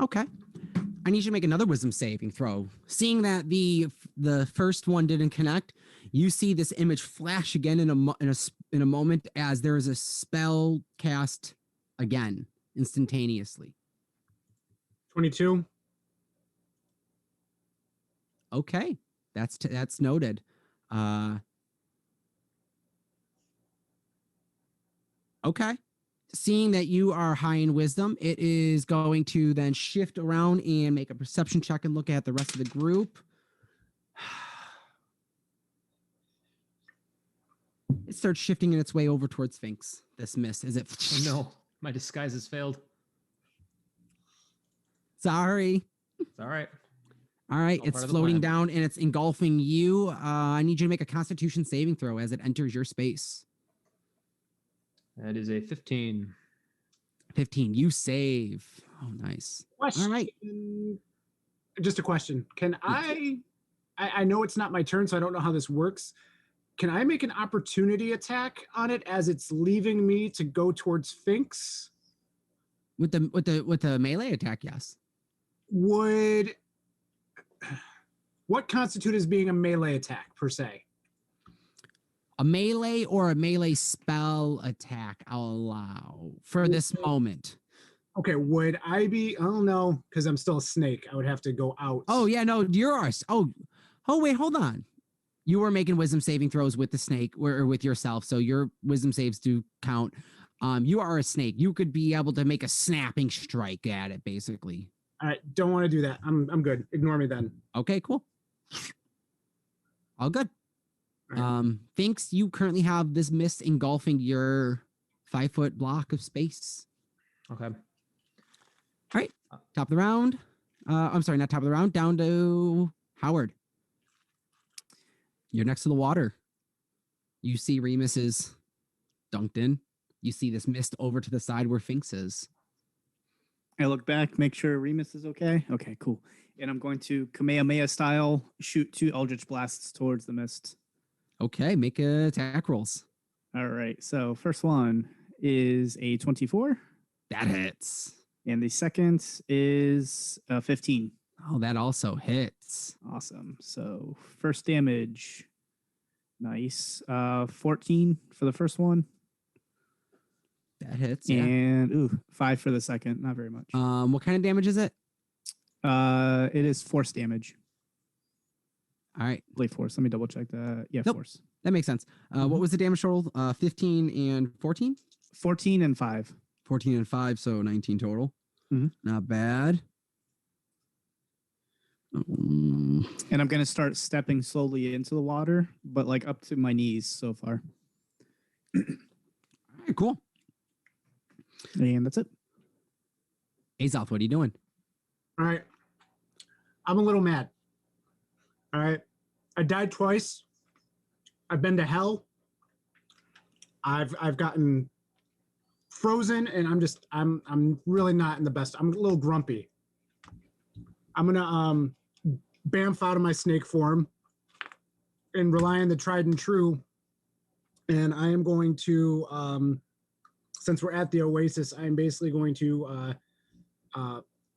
Okay. I need you to make another wisdom saving throw. Seeing that the first one didn't connect, you see this image flash again in a moment as there is a spell cast again instantaneously. 22. Okay, that's noted. Okay. Seeing that you are high in wisdom, it is going to then shift around and make a perception check and look at the rest of the group. It starts shifting in its way over towards Sphinx, this mist, as it... Oh no, my disguise has failed. Sorry. It's all right. All right, All it's part of the floating plan. down and it's engulfing you. I need you to make a Constitution saving throw as it enters your space. That is a 15. 15. You save. Oh, nice. Question. All right. Just a question. Can I know it's not my turn, so I don't know how this works. Can I make an opportunity attack on it as it's leaving me to go towards Finks? With the melee attack, yes. What constitutes as being a melee attack per se? A melee or a melee spell attack I'll allow for this moment. Okay, would I be? I don't know, because I'm still a snake. I would have to go out. Oh, yeah, no, you're ours. Oh, wait, hold on. You were making wisdom saving throws with the snake or with yourself, so your wisdom saves do count. You are a snake. You could be able to make a snapping strike at it, basically. All right, don't want to do that. I'm good. Ignore me then. Okay, cool. All good. All right. Finks, you currently have this mist engulfing your 5-foot block of space. Okay. All right. Top of the round. I'm sorry, not top of the round. Down to Howard. You're next to the water. You see Remus is dunked in. You see this mist over to the side where Finks is. I look back, make sure Remus is okay. Okay, cool. And I'm going to Kamehameha style shoot 2 Eldritch Blasts towards the mist. Okay, make attack rolls. All right. So first one is a 24. That hits. And the second is 15. Oh, that also hits. Awesome. So first damage. Nice. 14 for the first one. That hits. Yeah. And 5 for the second. Not very much. What kind of damage is it? It is force damage. All right. I believe force. Let me double check that. Yeah, Nope. force. That makes sense. What was the damage total? 15 and 14? 14 and 5. 14 and 5, so 19 total. Mhm. Not bad. And I'm going to start stepping slowly into the water, but like up to my knees so far. All right, cool. And that's it. Azoth, what are you doing? All right. I'm a little mad. All right. I died twice. I've been to hell. I've gotten frozen, and I'm really not in the best. I'm a little grumpy. I'm gonna bamf out of my snake form and rely on the tried and true. And I am going to, since we're at the Oasis, I'm basically going to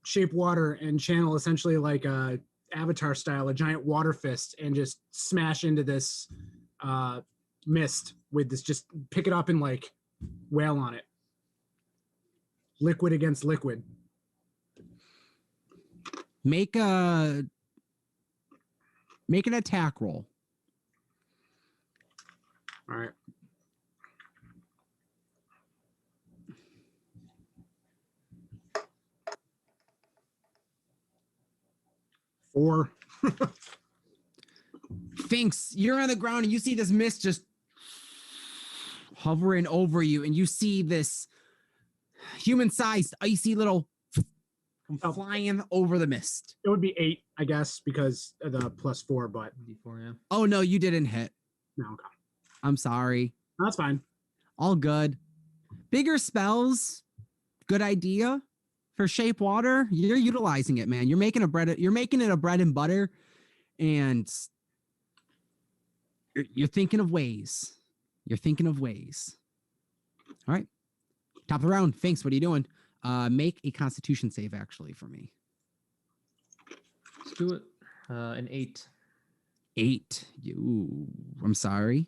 shape water and channel essentially like a Avatar style, a giant water fist, and just smash into this mist with this, just pick it up and like wail on it. Liquid against liquid. Make an attack roll. All right. Four. Finks, you're on the ground and you see this mist just hovering over you, and you see this human-sized icy little come flying over the mist. It would be 8, I guess, because of the +4, but D4, yeah. Oh no, you didn't hit. no, okay. I'm sorry. No, that's fine. All good. Bigger spells, good idea. For shape water, you're utilizing it, man. You're making it a bread and butter, and you're thinking of ways. You're thinking of ways. All right. Top of the round. Finks, what are you doing? Make a Constitution save, actually, for me. Let's do it. An 8. 8. I'm sorry.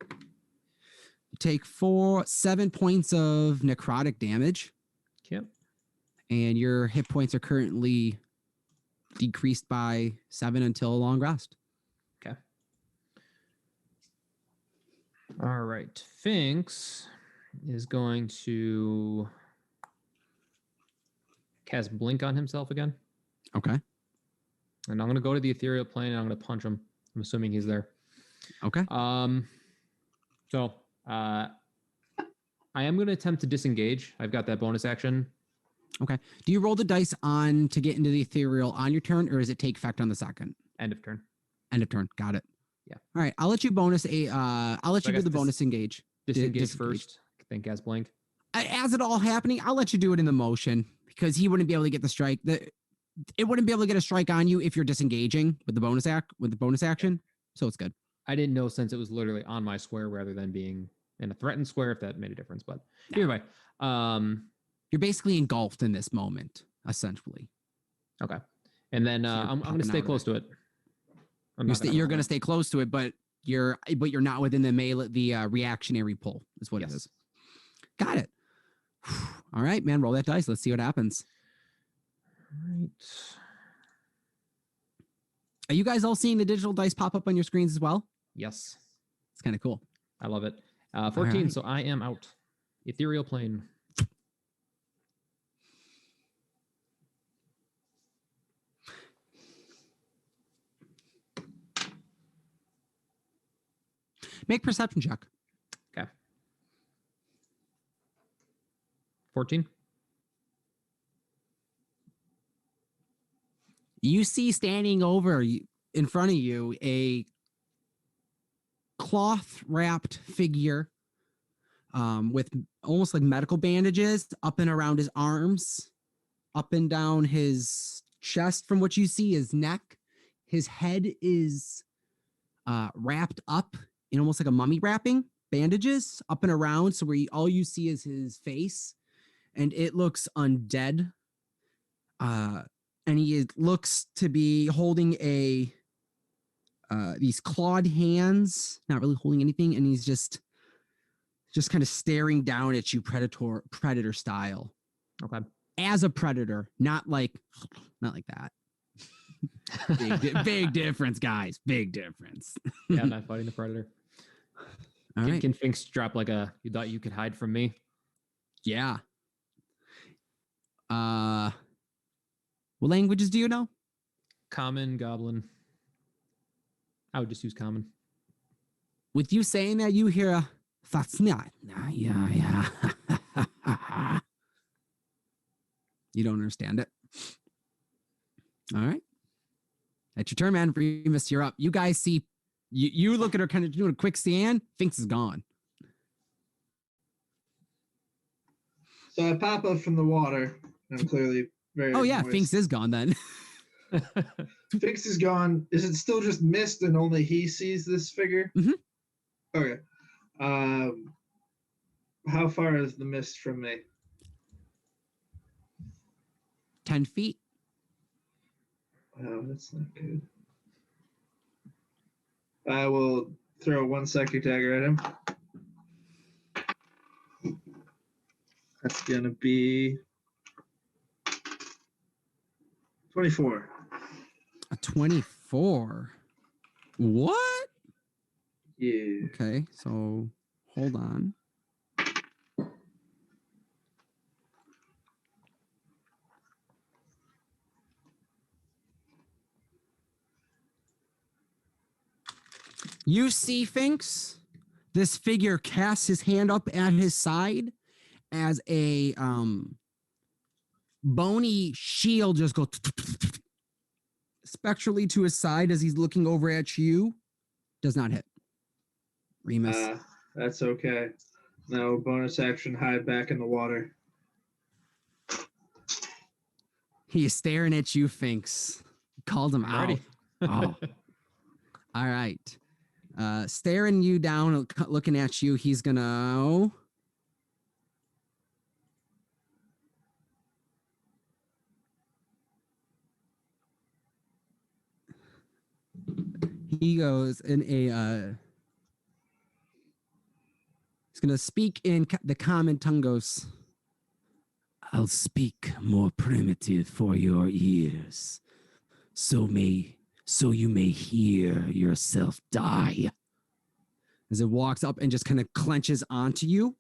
You take 7 points of necrotic damage. Yep. And your hit points are currently decreased by 7 until a long rest. Okay. All right. Finks is going to cast Blink on himself again. Okay. And I'm going to go to the ethereal plane and I'm going to punch him. I'm assuming he's there. Okay. So I am going to attempt to disengage. I've got that bonus action. Okay. Do you roll the dice on to get into the ethereal on your turn, or does it take effect on the second? End of turn. End of turn. Got it. Yeah. All right. I'll let you bonus I'll let So you I do the guess bonus engage. Disengage Disengage. first. Then cast Blink. as it all happening, I'll let you do it in the motion because he wouldn't be able to get the strike. It wouldn't be able to get a strike on you if you're disengaging with the bonus action. So it's good. I didn't know since it was literally on my square rather than being in a threatened square if that made a difference. But either way, you're basically engulfed in this moment, essentially. okay. And then So you're I'm going popping to stay out of close it. to it. You're going to stay close to it, but you're not within the melee, the reactionary pull is what it is. Got it. All right, man. Roll that dice. Let's see what happens. All right. Are you guys all seeing the digital dice pop up on your screens as well? Yes. It's kind of cool. I love it. 14, right. so I am out. Ethereal plane. Make perception check. Okay. 14. You see standing over in front of you a cloth wrapped figure with almost like medical bandages up and around his arms, up and down his chest. From what you see, his neck, his head is wrapped up in almost like a mummy wrapping, bandages up and around. So where all you see is his face, and it looks undead. And he looks to be holding these clawed hands, not really holding anything, and he's just kind of staring down at you, predator style. Okay. As a predator, not like that. Big difference, guys. Big difference. Yeah, I'm not fighting the predator. All right. Can Finks drop like you thought you could hide from me? Yeah. What languages do you know? Common, goblin. I would just use common. With you saying that, you hear a that's not. Yeah. You don't understand it. All right. That's your turn, man. Remus, you're up. You guys see, you look at her kind of doing a quick scan. Finks is gone. So I pop up from the water. I'm clearly very. Oh, yeah. moist. Finks is gone then. Finks is gone. Is it still just mist and only he sees this figure? Mhm. Okay. How far is the mist from me? 10 feet. Oh, that's not good. I will throw one psychic dagger at him. That's gonna be 24. A 24. What? Yeah. Okay, so hold on. You see, Finks, this figure casts his hand up at his side as a bony shield just goes spectrally to his side as he's looking over at you. Does not hit. Remus. That's okay. No bonus action, hide back in the water. He is staring at you, Finks. Called him out. Ready. Oh. All right. Staring you down, looking at you, he's gonna. He goes in a. He's gonna speak in the common tongue. Goes. I'll speak more primitive for your ears, so you may hear yourself die. As it walks up and just kind of clenches onto you.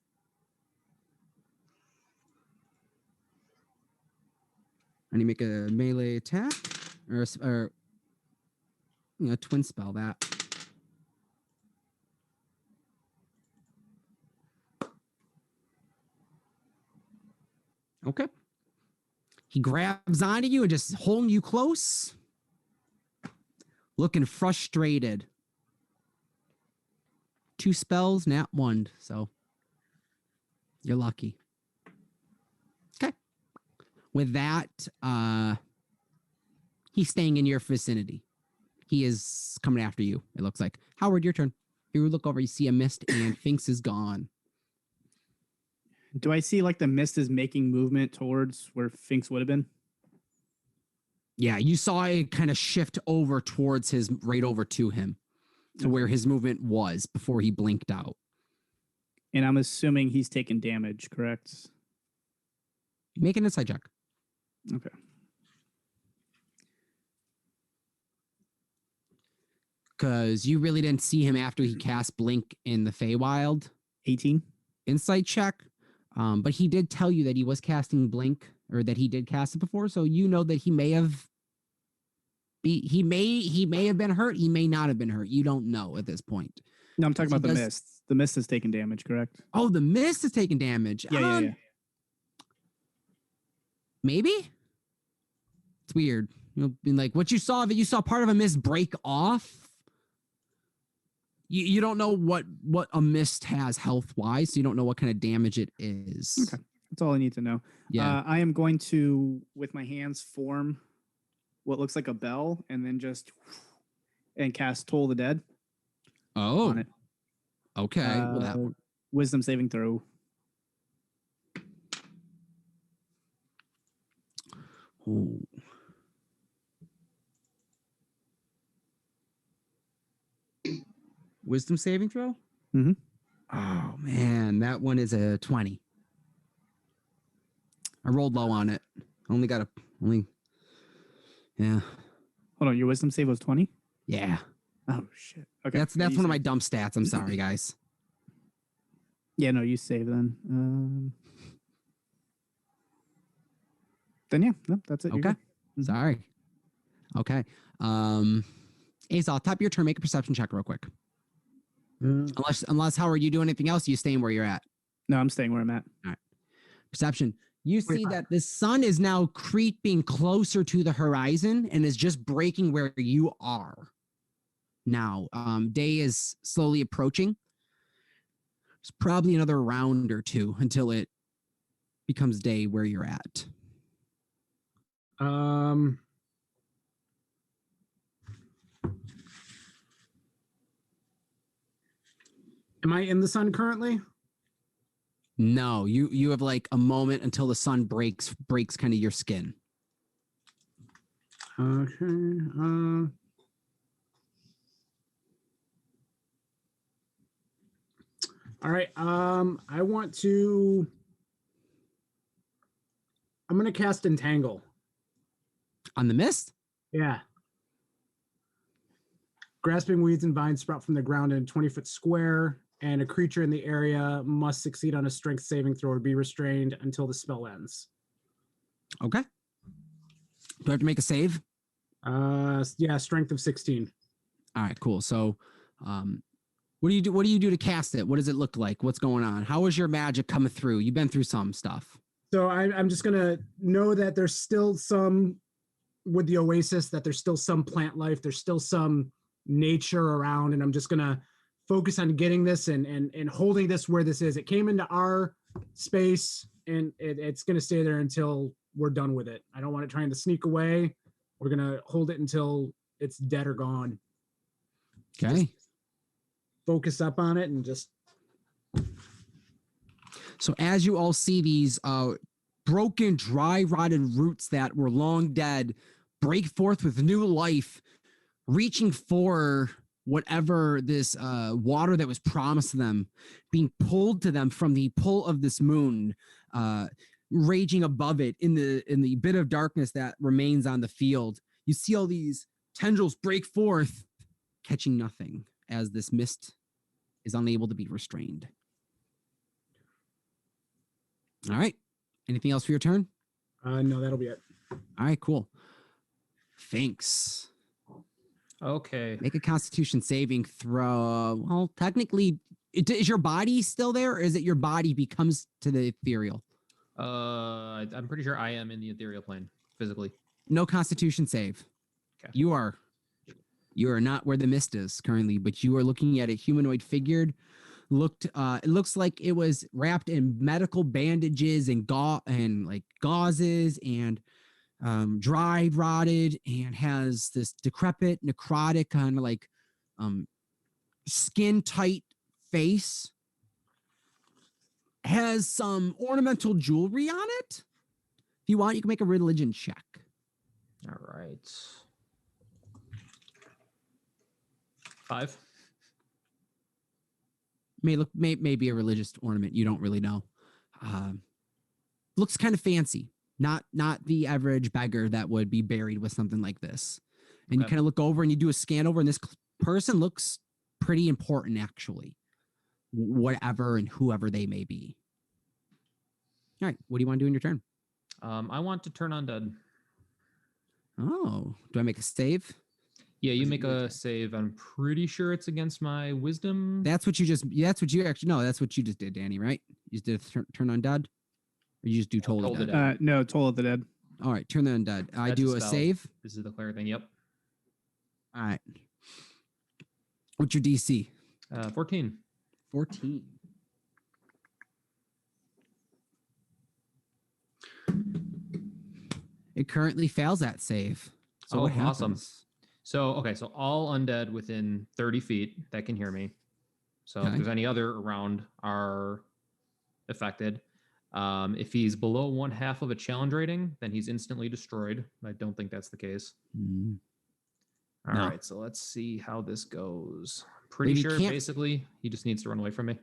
And you make a melee attack or twin spell that. Okay. He grabs onto you and just holding you close. Looking frustrated. 2 spells, nat 1. So you're lucky. with that, he's staying in your vicinity. He is coming after you, it looks like. Howard, your turn. You look over, you see a mist, and Finks is gone. Do I see like the mist is making movement towards where Finks would have been? Yeah, you saw it kind of shift over towards right over to him, to where his movement was before he blinked out. And I'm assuming he's taken damage, correct? Make an insight check. Okay. Because you really didn't see him after he cast Blink in the Feywild. 18. Insight check. But he did tell you that he was casting Blink, or that he did cast it before, so you know that he may have been hurt, he may not have been hurt. You don't know at this point. No, I'm talking about the mist. The mist has taken damage, correct? Oh, the mist is taking damage. Yeah. Maybe? It's weird. Like what you saw of it, you saw part of a mist break off. You don't know what a mist has health-wise, so you don't know what kind of damage it is. Okay. That's all I need to know. Yeah. I am going to, with my hands, form what looks like a bell and then just and cast Toll the Dead Oh. on it. Okay. Well, that Wisdom saving throw. Ooh. Wisdom saving throw? Mm-hmm. Oh, man. That one is a 20. I rolled low on it. Yeah. Hold on, your wisdom save was 20? Yeah. Oh shit. Okay. That's one of my dumb stats. I'm sorry, guys. Yeah, no, you save then. Then yeah, no, that's it. Okay. Sorry. Okay. Azoth, top of your turn, make a perception check real quick. Unless Howard, you do anything else, you staying where you're at. No, I'm staying where I'm at. All right. Perception. You see that the sun is now creeping closer to the horizon and is just breaking where you are. Now, day is slowly approaching. It's probably another round or two until it becomes day where you're at. Am I in the sun currently? No, you have like a moment until the sun breaks kind of your skin. Okay. All right. I'm gonna cast Entangle. On the mist? Yeah. Grasping weeds and vines sprout from the ground in a 20-foot square, and a creature in the area must succeed on a strength saving throw or be restrained until the spell ends. Okay. Do I have to make a save? Yeah, strength of 16. All right, cool. So, what do you do? What do you do to cast it? What does it look like? What's going on? How is your magic coming through? You've been through some stuff. So I'm just gonna know that there's still some, with the oasis, that there's still some plant life. There's still some nature around, and I'm just gonna focus on getting this and holding this where this is. It came into our space, and it's gonna stay there until we're done with it. I don't want it trying to sneak away. We're gonna hold it until it's dead or gone. Okay. Just focus up on it and just. So as you all see these broken, dry, rotted roots that were long dead break forth with new life, reaching for whatever this water that was promised to them, being pulled to them from the pull of this moon, raging above it in the bit of darkness that remains on the field. You see all these tendrils break forth, catching nothing as this mist is unable to be restrained. All right. Anything else for your turn? No, that'll be it. All right, cool. Thanks. Okay. Make a Constitution saving throw. Well, technically, is your body still there, or is it your body becomes to the ethereal? I'm pretty sure I am in the ethereal plane physically. No Constitution save. Okay. You are not where the mist is currently, but you are looking at a humanoid figure It looks like it was wrapped in medical bandages and like gauzes and dried, rotted, and has this decrepit, necrotic kind of like skin tight face. Has some ornamental jewelry on it. If you want, you can make a religion check. All right. 5. May be a religious ornament. You don't really know. Looks kind of fancy. Not the average beggar that would be buried with something like this. And you Okay. kind of look over and you do a scan over, and this person looks pretty important, actually. Whatever and whoever they may be. All right. What do you want to do in your turn? I want to turn undead. Oh, do I make a save? Yeah, you Is it make your a turn? save. I'm pretty sure it's against my wisdom. That's what you just did, Danny, right? You just did turn undead? Or you just do Toll Toll the the Dead? Dead. No, Toll of the Dead. All right, turn the undead. I That's do a a spell. save. This is the cleric thing. Yep. All right. What's your DC? 14. 14. It currently fails that save. So Oh, what awesome. happens? So, okay, so all undead within 30 feet that can hear me. So if Okay. there's any other around are affected. If he's below 1/2 of a challenge rating, then he's instantly destroyed. I don't think that's the case. Mm. All No. right, so let's see how this goes. Pretty Maybe sure, can't- basically, he just needs to run away from me.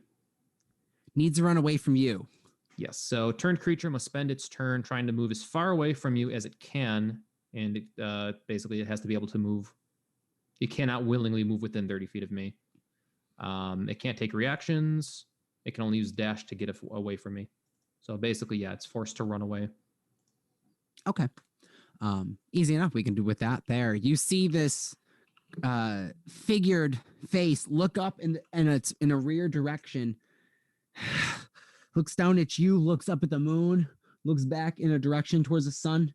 Needs to run away from you. Yes, so turned creature must spend its turn trying to move as far away from you as it can, and basically it has to be able to move. It cannot willingly move within 30 feet of me. It can't take reactions. It can only use dash to get away from me. So basically, yeah, it's forced to run away. Okay. Easy enough. We can do with that there. You see this figured face look up and it's in a rear direction. Looks down at you, looks up at the moon, looks back in a direction towards the sun.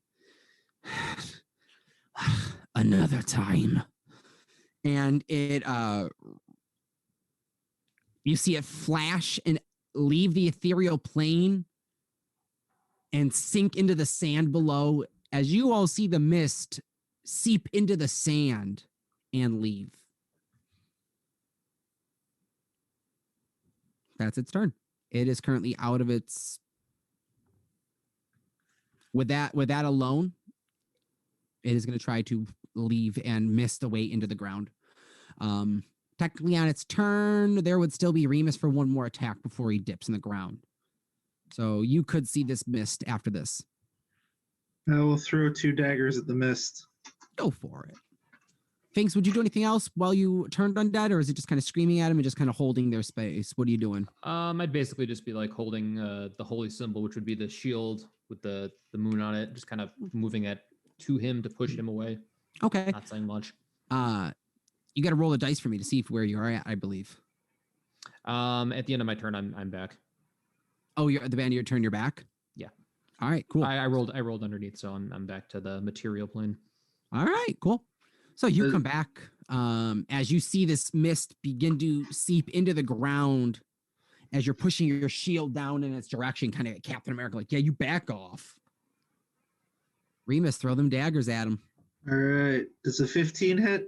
Another time. And it you see it flash and leave the ethereal plane and sink into the sand below as you all see the mist seep into the sand and leave. That's its turn. It is currently out of its. With that alone, it is going to try to leave and mist away into the ground. Technically, on its turn, there would still be Remus for one more attack before he dips in the ground. So you could see this mist after this. I will throw 2 daggers at the mist. Go for it. Finks, would you do anything else while you turned undead, or is it just kind of screaming at him and just kind of holding their space? What are you doing? I'd basically just be like holding the holy symbol, which would be the shield with the moon on it, just kind of moving it to him to push him away. Okay. Not saying much. You got to roll the dice for me to see where you are at, I believe. At the end of my turn, I'm back. Oh, you're at the end of your turn, you're back? Yeah. All right, cool. I rolled underneath, so I'm back to the material plane. All right, cool. So you come back as you see this mist begin to seep into the ground as you're pushing your shield down in its direction, kind of Captain America, like, yeah, you back off. Remus, throw them daggers at him. All right. Does a 15 hit?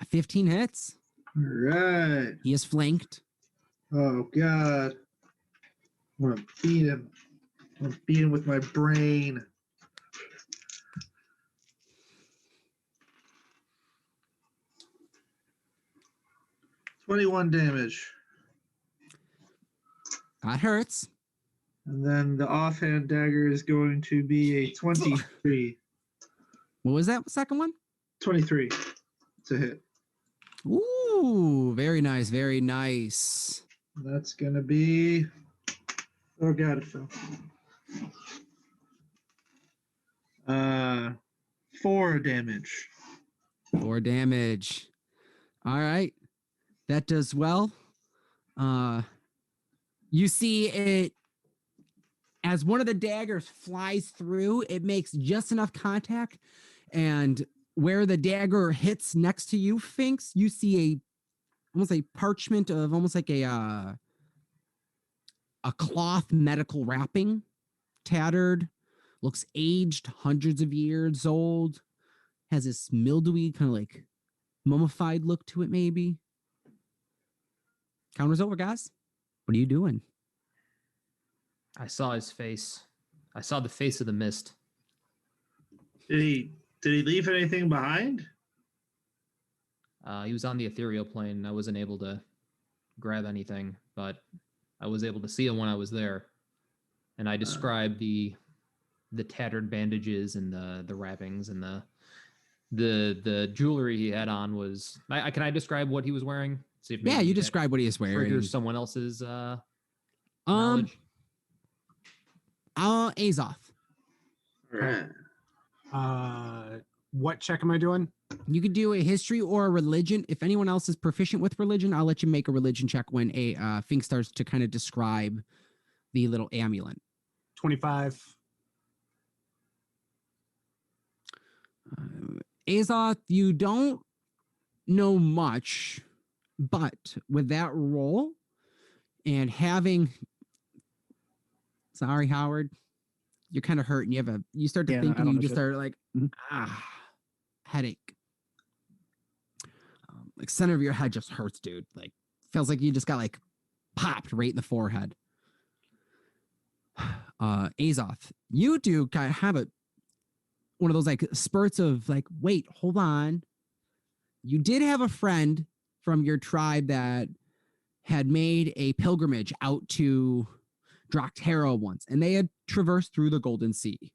15 hits. All right. He is flanked. Oh, God. I'm going to beat him. I'm going to beat him with my brain. $21 damage. That hurts. And then the offhand dagger is going to be a 23. What was that second one? 23 to hit. Ooh, very nice, very nice. That's going to be. Oh, God, it fell. 4 damage. 4 damage. All right. That does well. You see it as one of the daggers flies through, it makes just enough contact, and where the dagger hits next to you, Finks, you see almost a parchment of almost like a a cloth medical wrapping, tattered, looks aged, hundreds of years old, has this mildewy kind of like mummified look to it, maybe. Counter's over, guys. What are you doing? I saw his face. I saw the face of the mist. Did he leave anything behind? He was on the ethereal plane. I wasn't able to grab anything, but I was able to see him when I was there. And I described the tattered bandages and the wrappings and the jewelry he had on was. Can I describe what he was wearing? See if Yeah, maybe you that describe what he is wearing. triggers someone else's knowledge. Azoth. All right. What check am I doing? You could do a history or a religion. If anyone else is proficient with religion, I'll let you make a religion check when a Fink starts to kind of describe the little amulet. 25. Azoth, you don't know much, but with that roll and having, sorry, Howard, you're kind of hurt and you start to Yeah, think I and don't you know just shit. start like, headache. Like center of your head just hurts, dude. Like feels like you just got like popped right in the forehead. Azoth, you do kind of have one of those like spurts of like, wait, hold on. You did have a friend from your tribe that had made a pilgrimage out to Drakterra once, and they had traversed through the Golden Sea.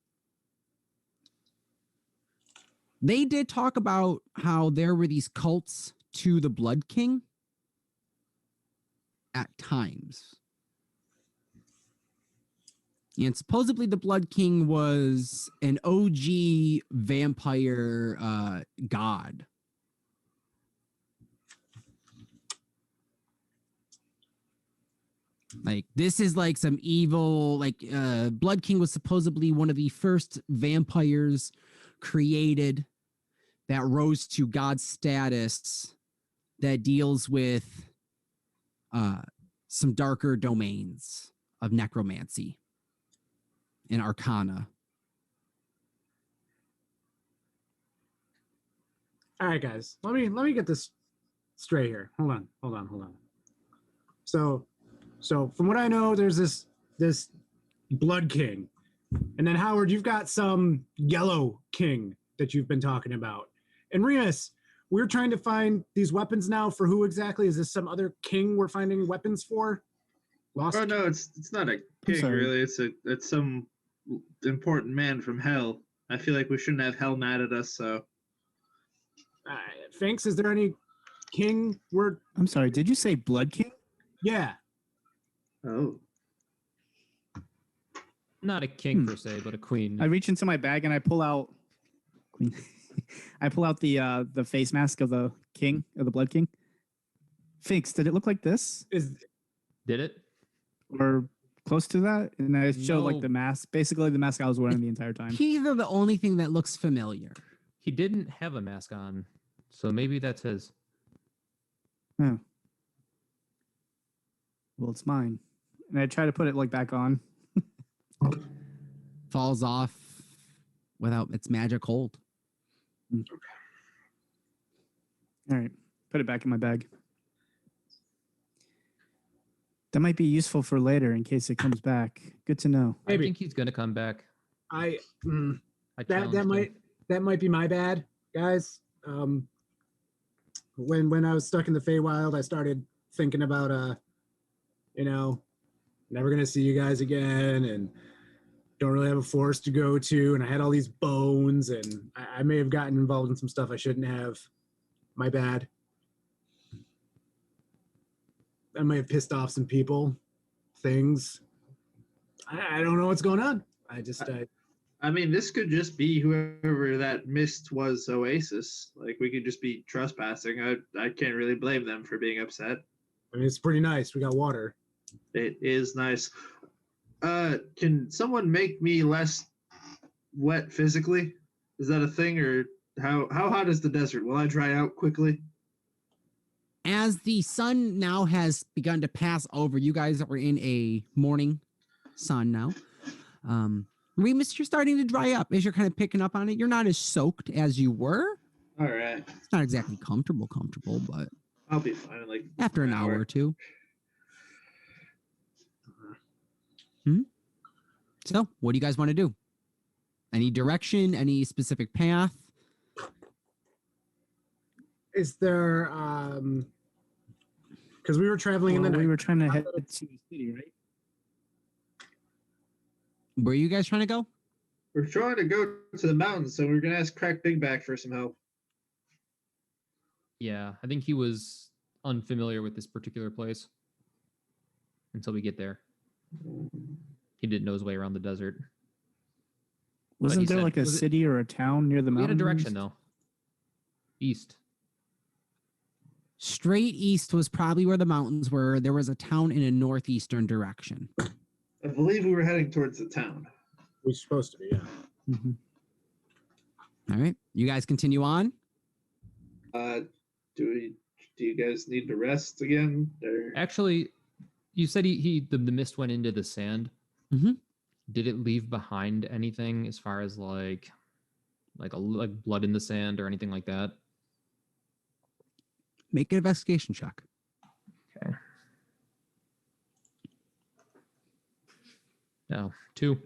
They did talk about how there were these cults to the Blood King at times. And supposedly the Blood King was an OG vampire god. Like this is like some evil, like Blood King was supposedly one of the first vampires created that rose to god status that deals with some darker domains of necromancy and arcana. All right, guys. Let me get this straight here. Hold on. So from what I know, there's this Blood King, and then Howard, you've got some Yellow King that you've been talking about, and Remus, we're trying to find these weapons now for who exactly? Is this some other king we're finding weapons for? Lost. Oh no, it's not a king sorry. really. It's some important man from hell. I feel like we shouldn't have hell mad at us. So Finks, is there any king word? I'm sorry. Did you say Blood King? Yeah. oh, Not a king per se, but a queen. I reach into my bag and I pull out. I pull out the face mask of the king, of the Blood King. Finks, did it look like this Did it? or close to that? And I show like No. the mask, basically the mask I was wearing the entire time. He's the only thing that looks familiar. He didn't have a mask on, so maybe that's his. Oh. Well, it's mine. And I try to put it like back on. Falls off without its magic hold. All right. Put it back in my bag. That might be useful for later in case it comes back. Good to know. I Maybe. think he's gonna come back. I I that challenged him. might be my bad, guys. When I was stuck in the Feywild, I started thinking about never gonna see you guys again, and don't really have a forest to go to, and I had all these bones, and I may have gotten involved in some stuff I shouldn't have. My bad. I may have pissed off some people, things. I don't know what's going on. I mean, this could just be whoever that mist was. Oasis. Like we could just be trespassing. I can't really blame them for being upset. I mean, it's pretty nice. We got water. It is nice. Can someone make me less wet physically? Is that a thing, or how hot is the desert? Will I dry out quickly? as the sun now has begun to pass over, you guys are in a morning sun now. Remus, you're starting to dry up as you're kind of picking up on it. You're not as soaked as you were. All right. It's not exactly comfortable, but I'll be fine. Like after an hour or two. So, what do you guys want to do? Any direction? Any specific path? Is there because we were traveling in the night. We were trying to head to the city, right? Where are you guys trying to go? We're trying to go to the mountains, so we're gonna ask Crack Big Back for some help. Yeah, I think he was unfamiliar with this particular place until we get there. He didn't know his way around the desert. Wasn't there said- like a was it- city or a town near the We had a mountains? direction though. East. Straight east was probably where the mountains were. There was a town in a northeastern direction. I believe we were heading towards the town. We're supposed to be, yeah. Mhm. All right. You guys continue on. Do you guys need to rest again? Or... Actually, you said the mist went into the sand. Mhm. Did it leave behind anything as far as like blood in the sand or anything like that? Make an investigation check. Okay. No, 2.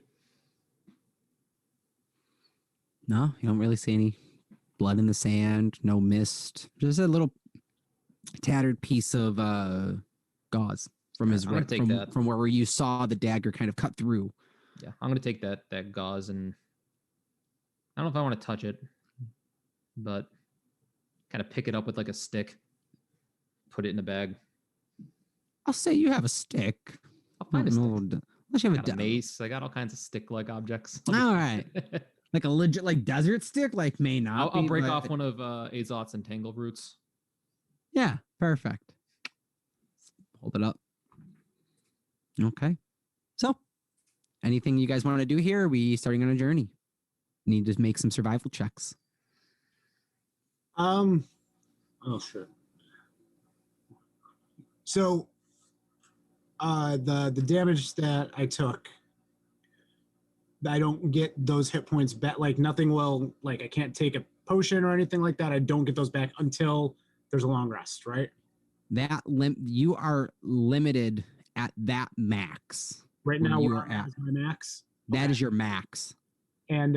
No, you don't really see any blood in the sand, no mist. Just a little tattered piece of gauze from his I'm gonna wrist, take that. from where you saw the dagger kind of cut through. Yeah, I'm gonna take that gauze and I don't know if I want to touch it, but kind of pick it up with like a stick, put it in a bag. I'll say you have a stick. I'll find a stick. Unless you have I got a mace. I got all kinds of stick-like objects. All right. Like a legit like desert stick, like may not. I'll be, break but- off one of Azoth's entangle roots. Yeah, perfect. Hold it up. Okay. So, anything you guys want to do here? Are we starting on a journey? Need to make some survival checks. Oh shit. So the damage that I took, I don't get those hit points back. Like nothing will, like I can't take a potion or anything like that. I don't get those back until there's a long rest, right? You are limited at that max. Right Where now you where are I'm at. is my max. That Okay. is your max. And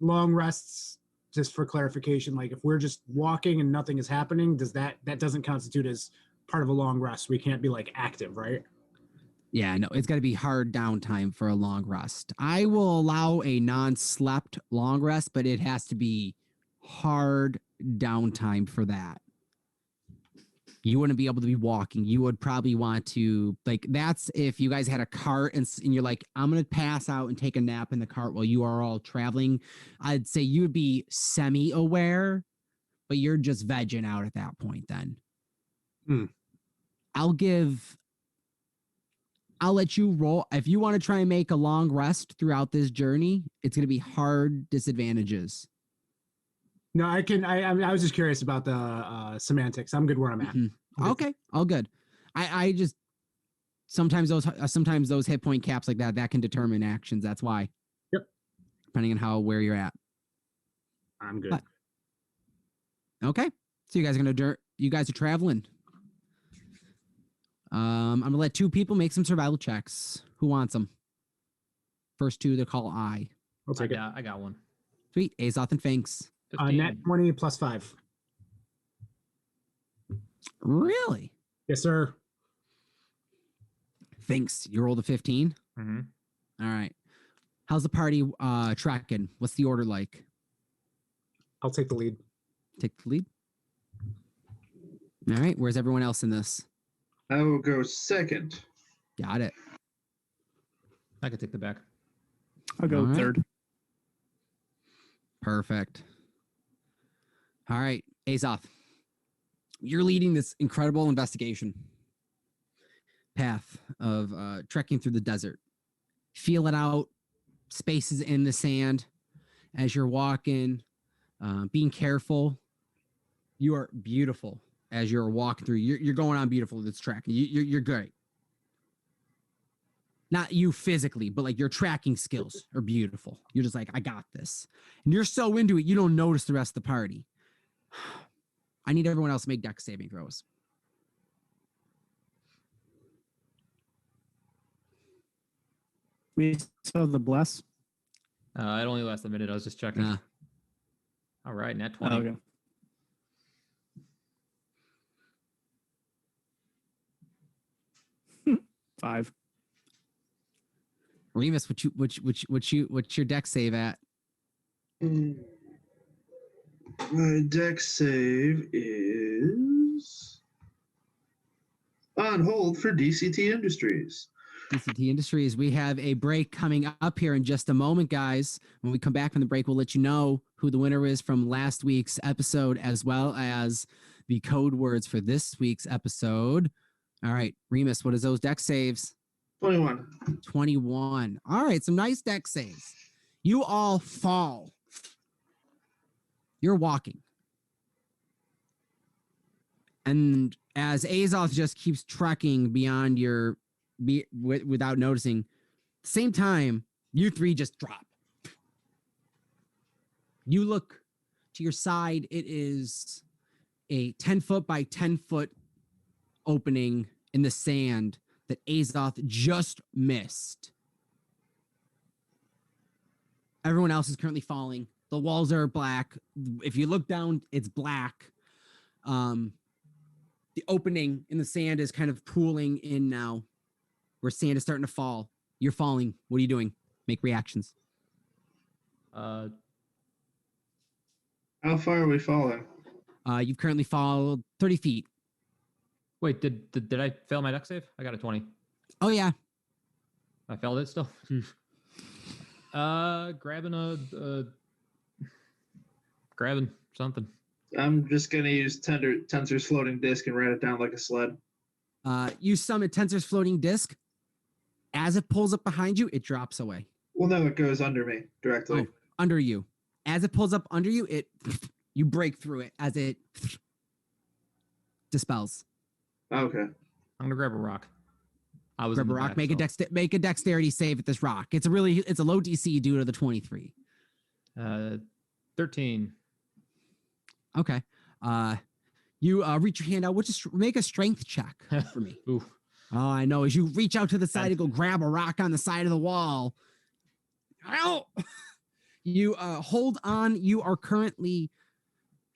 long rests, just for clarification, like if we're just walking and nothing is happening, that doesn't constitute as part of a long rest? We can't be like active, right? Yeah, no, it's got to be hard downtime for a long rest. I will allow a non-slept long rest, but it has to be hard downtime for that. You wouldn't be able to be walking. You would probably want to, like, that's if you guys had a cart and you're like, I'm going to pass out and take a nap in the cart while you are all traveling. I'd say you would be semi-aware, but you're just vegging out at that point then. I'll let you roll. If you want to try and make a long rest throughout this journey, it's going to be hard disadvantages. No, I can. I was just curious about the semantics. I'm good where I'm at. Mhm. Okay, all good. I just sometimes those hit point caps like that can determine actions. That's why. Yep. Depending on where you're at. I'm good. But- Okay, so you guys are traveling. I'm gonna let 2 people make some survival checks. Who wants them? First 2 to call I. I'll take it. I got one. Sweet, Azoth and Finks. 15. Net 20 plus 5. Really? Yes, sir. Finks, you rolled a 15. Mhm. All right. How's the party tracking? What's the order like? I'll take the lead. Take the lead. All right. Where's everyone else in this? I will go second. Got it. I could take the back. I'll go All right. third. Perfect. All right, Azoth, you're leading this incredible investigation path of trekking through the desert. Feel it out, spaces in the sand as you're walking, being careful. You are beautiful, as you're walking through. You're going on beautiful this track. You're great. Not you physically, but like your tracking skills are beautiful. You're just like, I got this. And you're so into it, you don't notice the rest of the party. I need everyone else to make dex saving throws. We saw the bless. It only lasts a minute. I was just checking. All right, net 20. Okay. Five. Remus, what's your dex save at? My dex save is on hold for DCT Industries. DCT Industries. We have a break coming up here in just a moment, guys. When we come back from the break, we'll let you know who the winner is from last week's episode, as well as the code words for this week's episode. All right, Remus, what is those dex saves? 21. 21. All right, some nice dex saves. You all fall. You're walking. And as Azoth just keeps trekking beyond your without noticing, same time, you three just drop. You look to your side. It is a 10-foot by 10-foot opening in the sand that Azoth just missed. Everyone else is currently falling. The walls are black. If you look down, it's black. The opening in the sand is kind of pooling in now, where sand is starting to fall. You're falling. What are you doing? Make reactions. How far are we falling? You've currently fallen 30 feet. Wait, did I fail my dex save? I got a 20. Oh, yeah. I failed it still. Grabbing something. I'm just going to use Tensor's floating disc and ride it down like a sled. You summon Tensor's floating disc. As it pulls up behind you, it drops away. Well, no, it goes under me directly. Oh, under you. As it pulls up under you, you break through it as it dispels. Okay. I'm gonna grab a rock. Grab a rock. Make a dexterity save at this rock. It's a low DC due to the 23. 13. Okay. You reach your hand out. Make a strength check for me. Ooh. Oh, I know. As you reach out to the side to go grab a rock on the side of the wall. Ow! You hold on. You are currently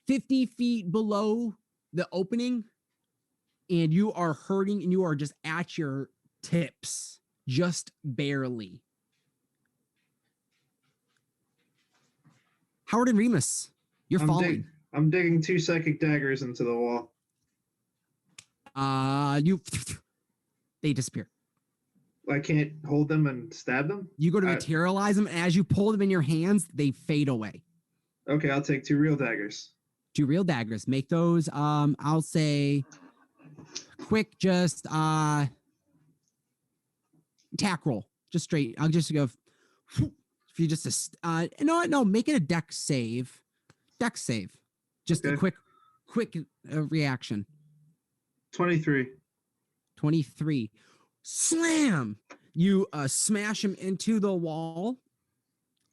50 feet below the opening, and you are hurting, and you are just at your tips, just barely. Howard and Remus, you're falling. I'm digging 2 psychic daggers into the wall. They disappear. I can't hold them and stab them? You go to materialize them, and as you pull them in your hands, they fade away. Okay, I'll take 2 real daggers. 2 real daggers. Make those, I'll say, quick, just attack roll. Just straight. I'll just go. If you just, no, make it a dex save. Dex save. Just okay. A quick reaction. 23. 23. Slam! You smash him into the wall,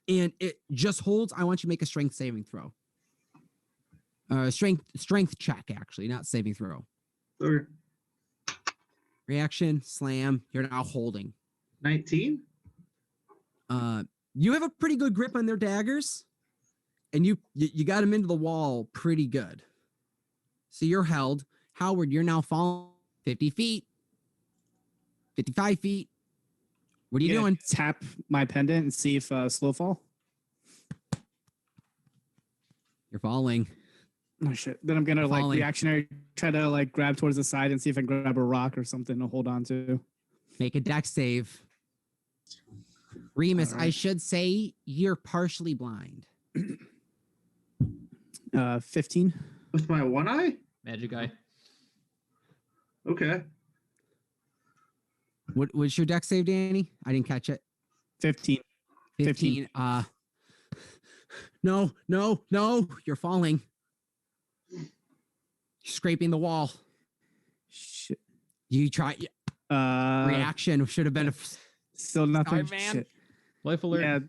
and it just holds. I want you to make a strength saving throw. Strength check, actually, not saving throw. Okay. Reaction, slam. You're now holding. 19? You have a pretty good grip on their daggers, and you got him into the wall pretty good. So you're held. Howard, you're now falling 50 feet. 55 feet. What are you doing? Tap my pendant and see if slow fall. You're falling. Oh shit. Then I'm gonna reactionary try to grab towards the side and see if I can grab a rock or something to hold on to. Make a dex save. Remus, right. I should say you're partially blind. 15. With my one eye? Magic eye. Okay. What's your dex save, Danny? I didn't catch it. 15. 15. No, you're falling. Scraping the wall. Shit. You try. Reaction should have been a. Still nothing. Sorry, man. Shit. Life alert. Yeah.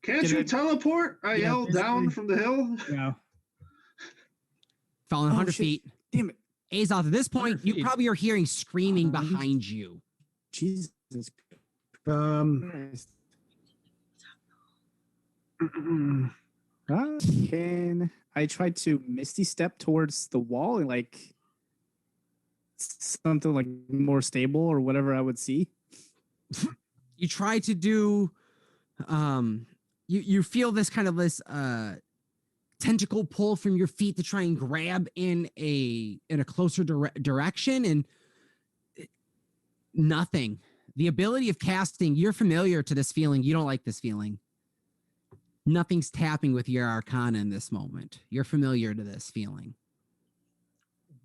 Can't Get you it. teleport? I Yeah, yelled down basically. from the hill. Yeah. Falling Oh, 100 shit. feet. Damn it. Azoth, at this point, 100 you feet. probably are hearing screaming behind you. Jesus. Um, Can I try to misty step towards the wall and like something like more stable or whatever I would see? You try to do you feel this kind of this tentacle pull from your feet to try and grab in a closer direction, and nothing. The ability of casting, you're familiar to this feeling. You don't like this feeling. Nothing's tapping with your arcana in this moment. You're familiar to this feeling.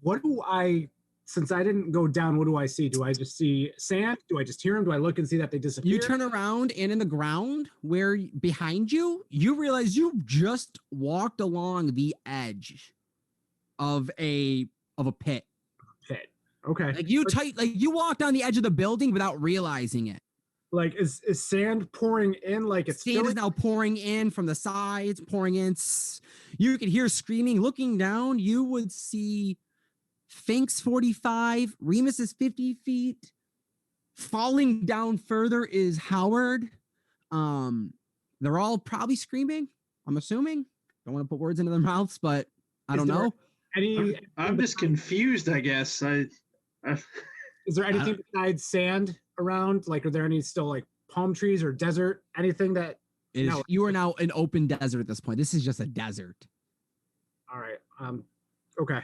what do I? Since I didn't go down, what do I see? Do I just see sand? Do I just hear them? Do I look and see that they disappear? You turn around, and in the ground where behind you, you realize you just walked along the edge of a pit. Pit. Okay. Like you walked on the edge of the building without realizing it. Like is sand pouring in? Like it's Sand is filling? now pouring in from the sides, pouring in. You could hear screaming. Looking down, you would see Fink's 45, Remus is 50 feet. Falling down further is Howard. They're all probably screaming, I'm assuming. Don't want to put words into their mouths, but I Is don't there know. I'm just confused, I guess. Is there anything besides sand around? Like, are there any still like palm trees or desert? Anything that? It is, No. you are now an open desert at this point. This is just a desert. All right. Okay.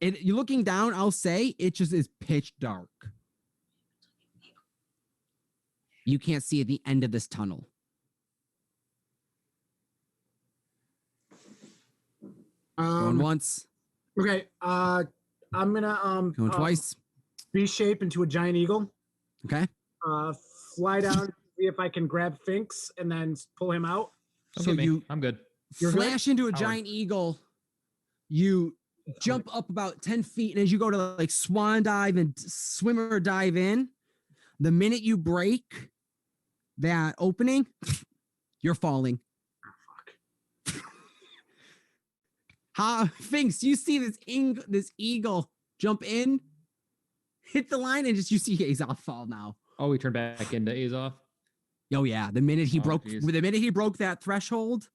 You looking down, I'll say it just is pitch dark. You can't see at the end of this tunnel. Going once, Okay. I'm gonna going twice. reshape into a giant eagle. Okay. Fly down, see if I can grab Finks, and then pull him out. Don't So get me. you I'm good. You're good? flash into a Howard. giant eagle. You jump up about 10 feet, and as you go to like swan dive and swimmer dive in, the minute you break that opening, you're falling. Finks, you see this eagle jump in, hit the line, and just you see Azoth fall now. Oh, we turn back into Azoth. Oh yeah, the minute he Oh, broke geez. the minute he broke that threshold,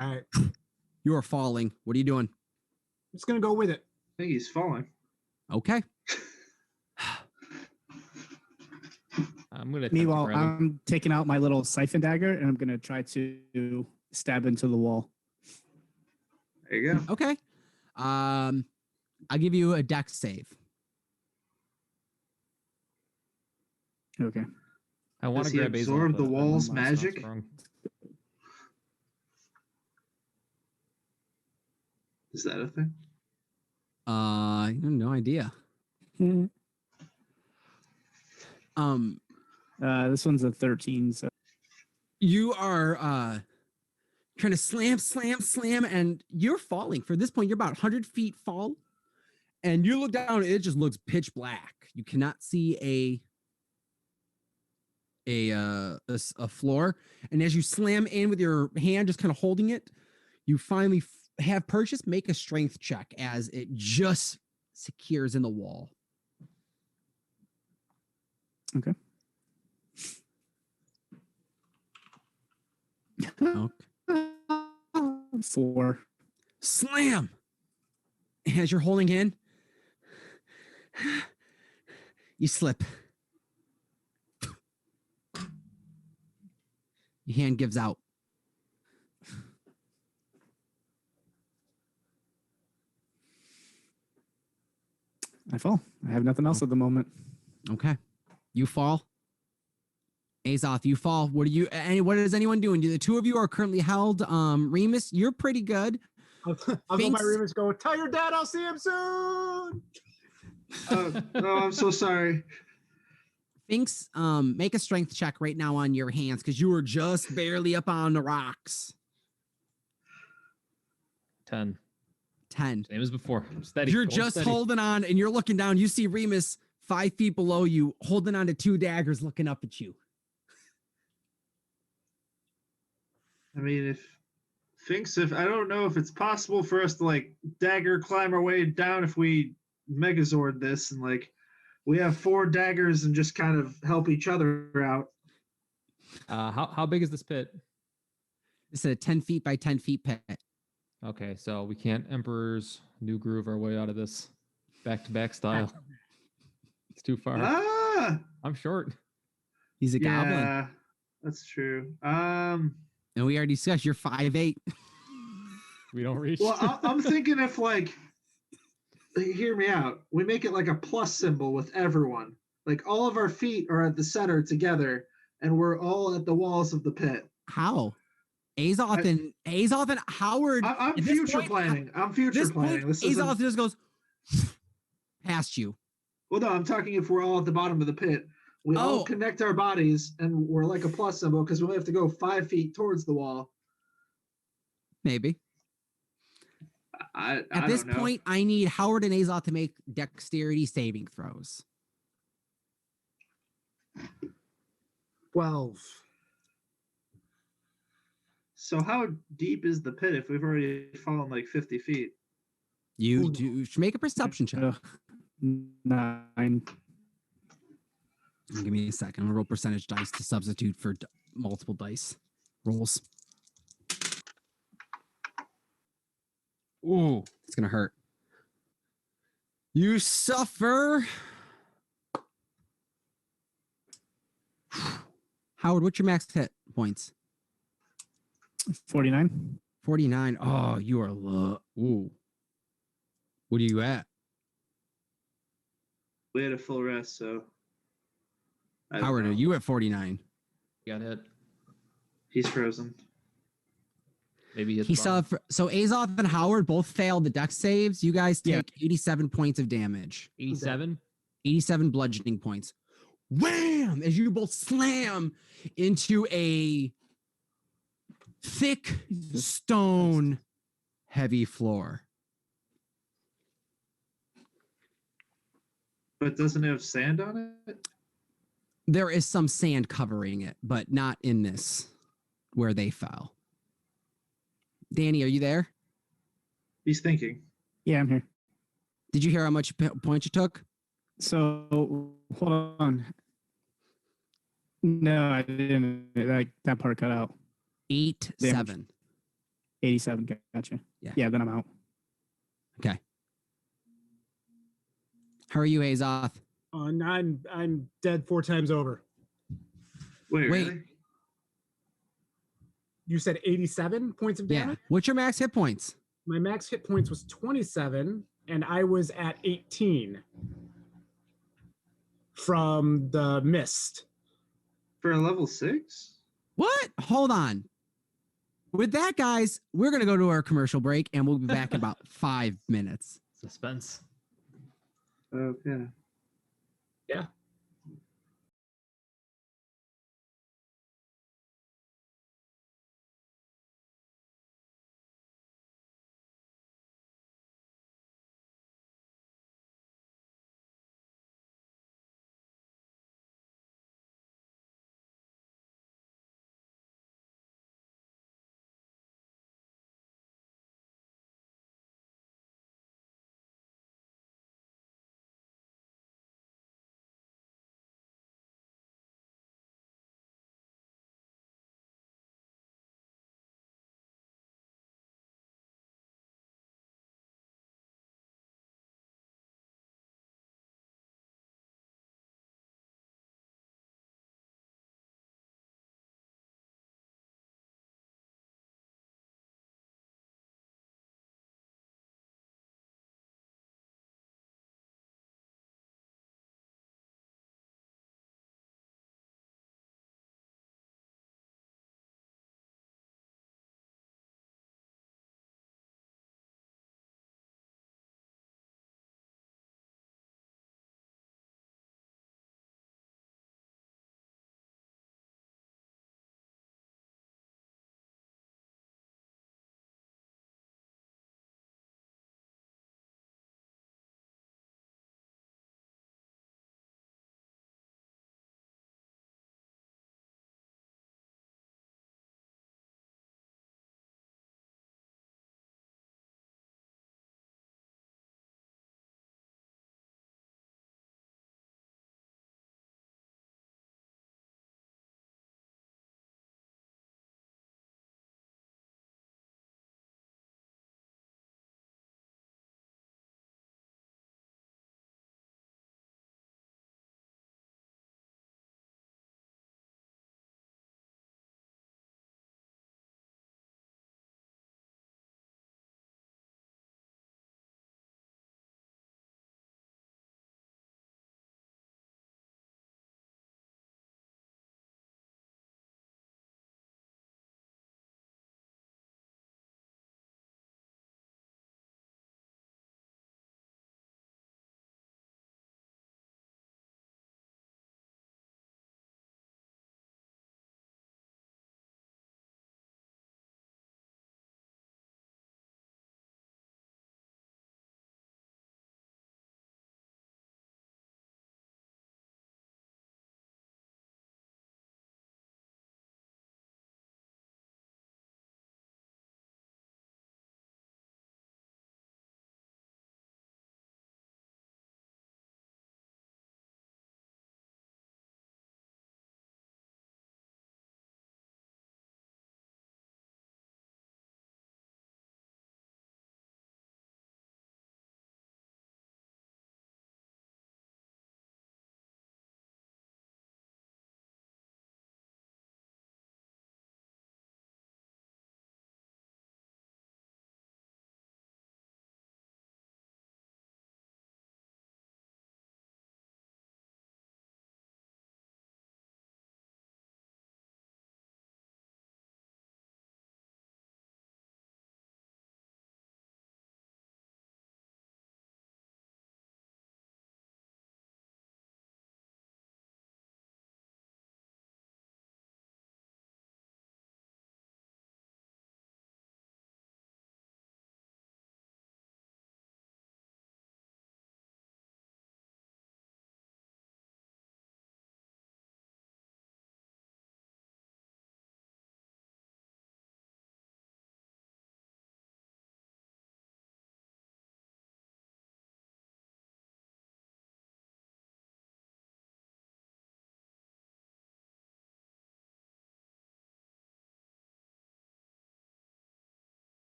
All right. you are falling. What are you doing? I'm just gonna go with it. I think he's falling. Okay. I'm gonna. attempt to Meanwhile, grab him. I'm taking out my little siphon dagger and I'm gonna try to stab into the wall. There you go. Okay. I'll give you a dex save. Okay. I want Does to he grab Azoth, absorb the but wall's my stuff's magic? wrong. Is that a thing? I have no idea. This one's a 13, so You are trying to slam, and you're falling. For this point, you're about 100 feet fall, and you look down, it just looks pitch black. You cannot see a floor, and as you slam in with your hand, just kind of holding it, you finally have purchase. Make a strength check as it just secures in the wall. okay. Okay. 4. Slam! As you're holding in, you slip. Your hand gives out. I fall. I have nothing else at the moment. Okay. You fall. Azoth, you fall. What is anyone doing? The two of you are currently held. Remus, you're pretty good. I'll go by Finks- Remus. Go tell your dad I'll see him soon. Oh, I'm so sorry. Finks, make a strength check right now on your hands because you were just barely up on the rocks. 10. 10. Same as before. Steady. You're hold just steady. holding on and you're looking down. You see Remus 5 feet below you, holding on to 2 daggers, looking up at you. I mean, if I don't know if it's possible for us to like dagger climb our way down if we Megazord this and like we have 4 daggers and just kind of help each other out. How big is this pit? It's a 10 feet by 10 feet pit. Okay, so we can't Emperor's New Groove our way out of this back-to-back style. It's too far. Ah, I'm short. He's a goblin. yeah, that's true. And we already discussed you're 5'8". We don't reach. Well, I'm thinking if like, hear me out. We make it like a plus symbol with everyone. Like all of our feet are at the center together, and we're all at the walls of the pit. How? Azoth and Howard. I'm at this future point, planning. I'm future This planning. point, This Azoth isn't. just goes past you. Well, no, I'm talking if we're all at the bottom of the pit. We all Oh. connect our bodies, and we're like a plus symbol because we only have to go 5 feet towards the wall. Maybe. I At this don't know. point, I need Howard and Azoth to make dexterity saving throws. 12. So how deep is the pit if we've already fallen like 50 feet? You should make a perception check. Ugh. 9. Give me a second. I'm gonna roll percentage dice to substitute for multiple dice rolls. Ooh, it's gonna hurt. You suffer. Howard, what's your max hit points? 49. 49. Oh, you are low. Ooh. What are you at? We had a full rest, so. I don't Howard, know. are you at 49? Got hit. He's frozen. Maybe He suffered. So Azoth and Howard both failed the dex saves. You guys Yeah. take 87 points of damage. 87. 87 bludgeoning points. Wham! As you both slam into a thick stone heavy floor. But doesn't it have sand on it? There is some sand covering it, but not in this where they fell. Danny, are you there? He's thinking. Yeah, I'm here. Did you hear how much points you took? So hold on. No, I didn't. That part cut out. 8, Damage. 7. 87. Gotcha. Yeah. Yeah, then I'm out. Okay. How are you, Azoth? I'm dead 4 times over. Wait. Wait. Really? You said 87 points of Yeah. damage? What's your max hit points? My max hit points was 27, and I was at 18 from the mist. For a level 6? What? Hold on. With that, guys, we're going to go to our commercial break and we'll be back in about 5 minutes. Suspense. Okay. Yeah.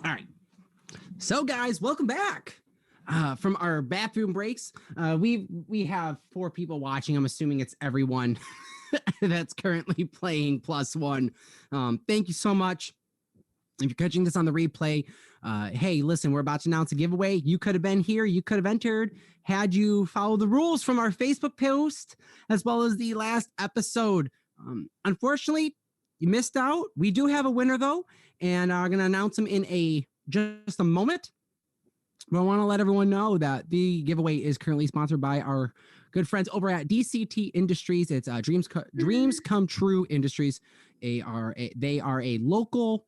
All right. So, guys, welcome back from our bathroom breaks. We have 4 people watching. I'm assuming it's everyone that's currently playing +1. Thank you so much. If you're catching this on the replay, hey, listen, we're about to announce a giveaway. You could have been here. You could have entered had you followed the rules from our Facebook post as well as the last episode. Unfortunately, you missed out. We do have a winner, though, and I'm going to announce him in just a moment. But I want to let everyone know that the giveaway is currently sponsored by our good friends over at DCT Industries. It's Dreams Come True Industries. They are a local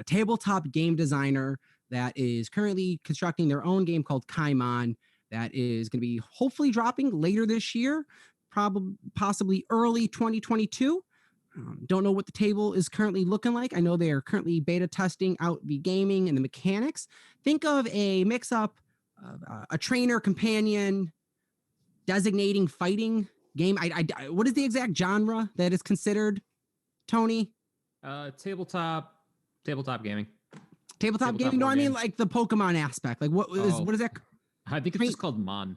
tabletop game designer that is currently constructing their own game called KaiMon that is going to be hopefully dropping later this year, possibly early 2022. Don't know what the table is currently looking like. I know they are currently beta testing out the gaming and the mechanics. Think of a mix-up of a trainer, companion, designating fighting game. What is the exact genre that is considered, Tony? Tabletop gaming. Tabletop gaming? No, I mean like the Pokemon aspect. Like what is that? I think it's just called Mon.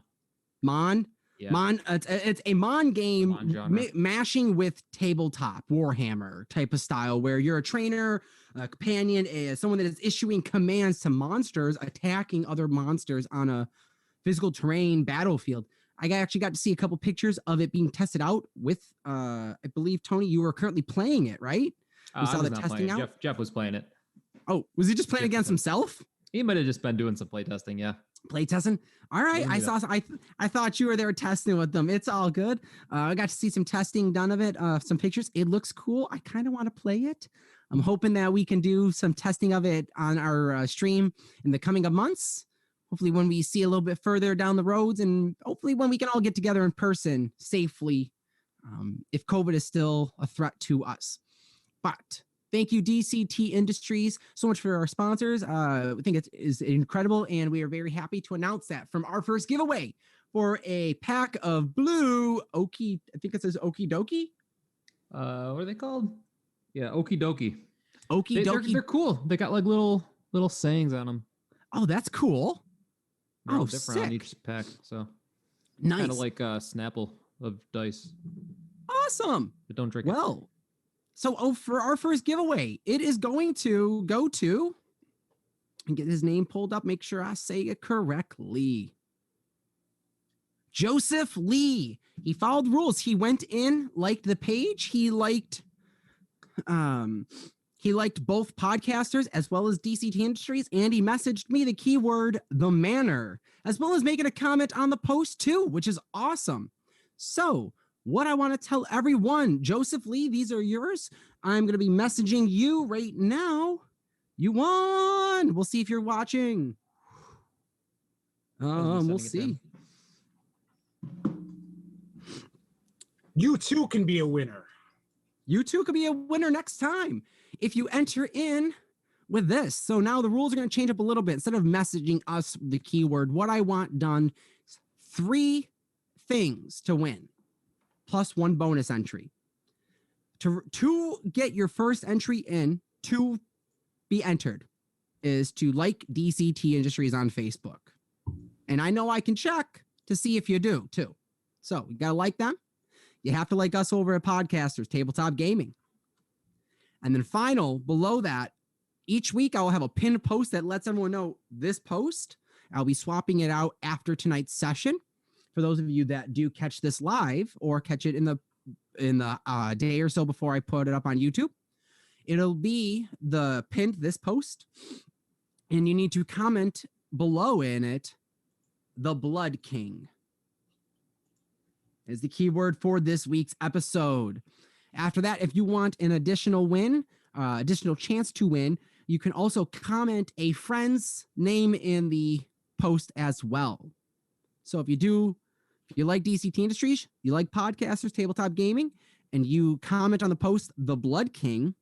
Mon? Yeah. Mon, it's a Mon game Mon genre. mashing with tabletop Warhammer type of style where you're a trainer, a companion, someone that is issuing commands to monsters, attacking other monsters on a physical terrain battlefield. I actually got to see a couple pictures of it being tested out with, I believe, Tony, you were currently playing it, right? You saw the testing out? Jeff was playing it. Oh, was he just playing Jeff against himself? He might have just been doing some play testing, yeah. Play testing. All right. I thought you were there testing with them. It's all good. I got to see some testing done of it, some pictures. It looks cool. I kind of want to play it. I'm hoping that we can do some testing of it on our stream in the coming of months. Hopefully when we see a little bit further down the roads and hopefully when we can all get together in person safely, if COVID is still a threat to us. But thank you, DCT Industries, so much for our sponsors. We think it is incredible, and we are very happy to announce that from our first giveaway for a pack of blue Okie, I think it says Okie Dokie. What are they called? Yeah, Okie Dokie. Okie Dokie. They're cool. They got like little sayings on them. Oh, that's cool. They're all Oh, different on sick. each pack. So Nice. kind of like Snapple of dice. Awesome. But don't drink it. Well, so for our first giveaway, it is going to go to, and get his name pulled up, make sure I say it correctly. Joseph Lee. He followed the rules. He went in, liked the page. He liked both podcasters as well as DCT Industries, and he messaged me the keyword "the manor," as well as making a comment on the post too, which is awesome. So what I want to tell everyone, Joseph Lee, these are yours. I'm going to be messaging you right now. You won. We'll see if you're watching. We'll see. You too can be a winner. You too could be a winner next time if you enter in with this. So now the rules are going to change up a little bit. Instead of messaging us the keyword, what I want done is 3 things to win, plus 1 bonus entry. To get your first entry in, to be entered, is to like DCT Industries on Facebook. And I know I can check to see if you do too. So you got to like them. You have to like us over at Podcasters, Tabletop Gaming. And then final, below that, each week I will have a pinned post that lets everyone know this post. I'll be swapping it out after tonight's session. For those of you that do catch this live or catch it in the day or so before I put it up on YouTube, it'll be the pinned this post, and you need to comment below in it, "The Blood King" is the keyword for this week's episode. After that, if you want an additional win, additional chance to win, you can also comment a friend's name in the post as well. So if you like DCT Industries, you like Podcasters, Tabletop Gaming, and you comment on the post "The Blood King"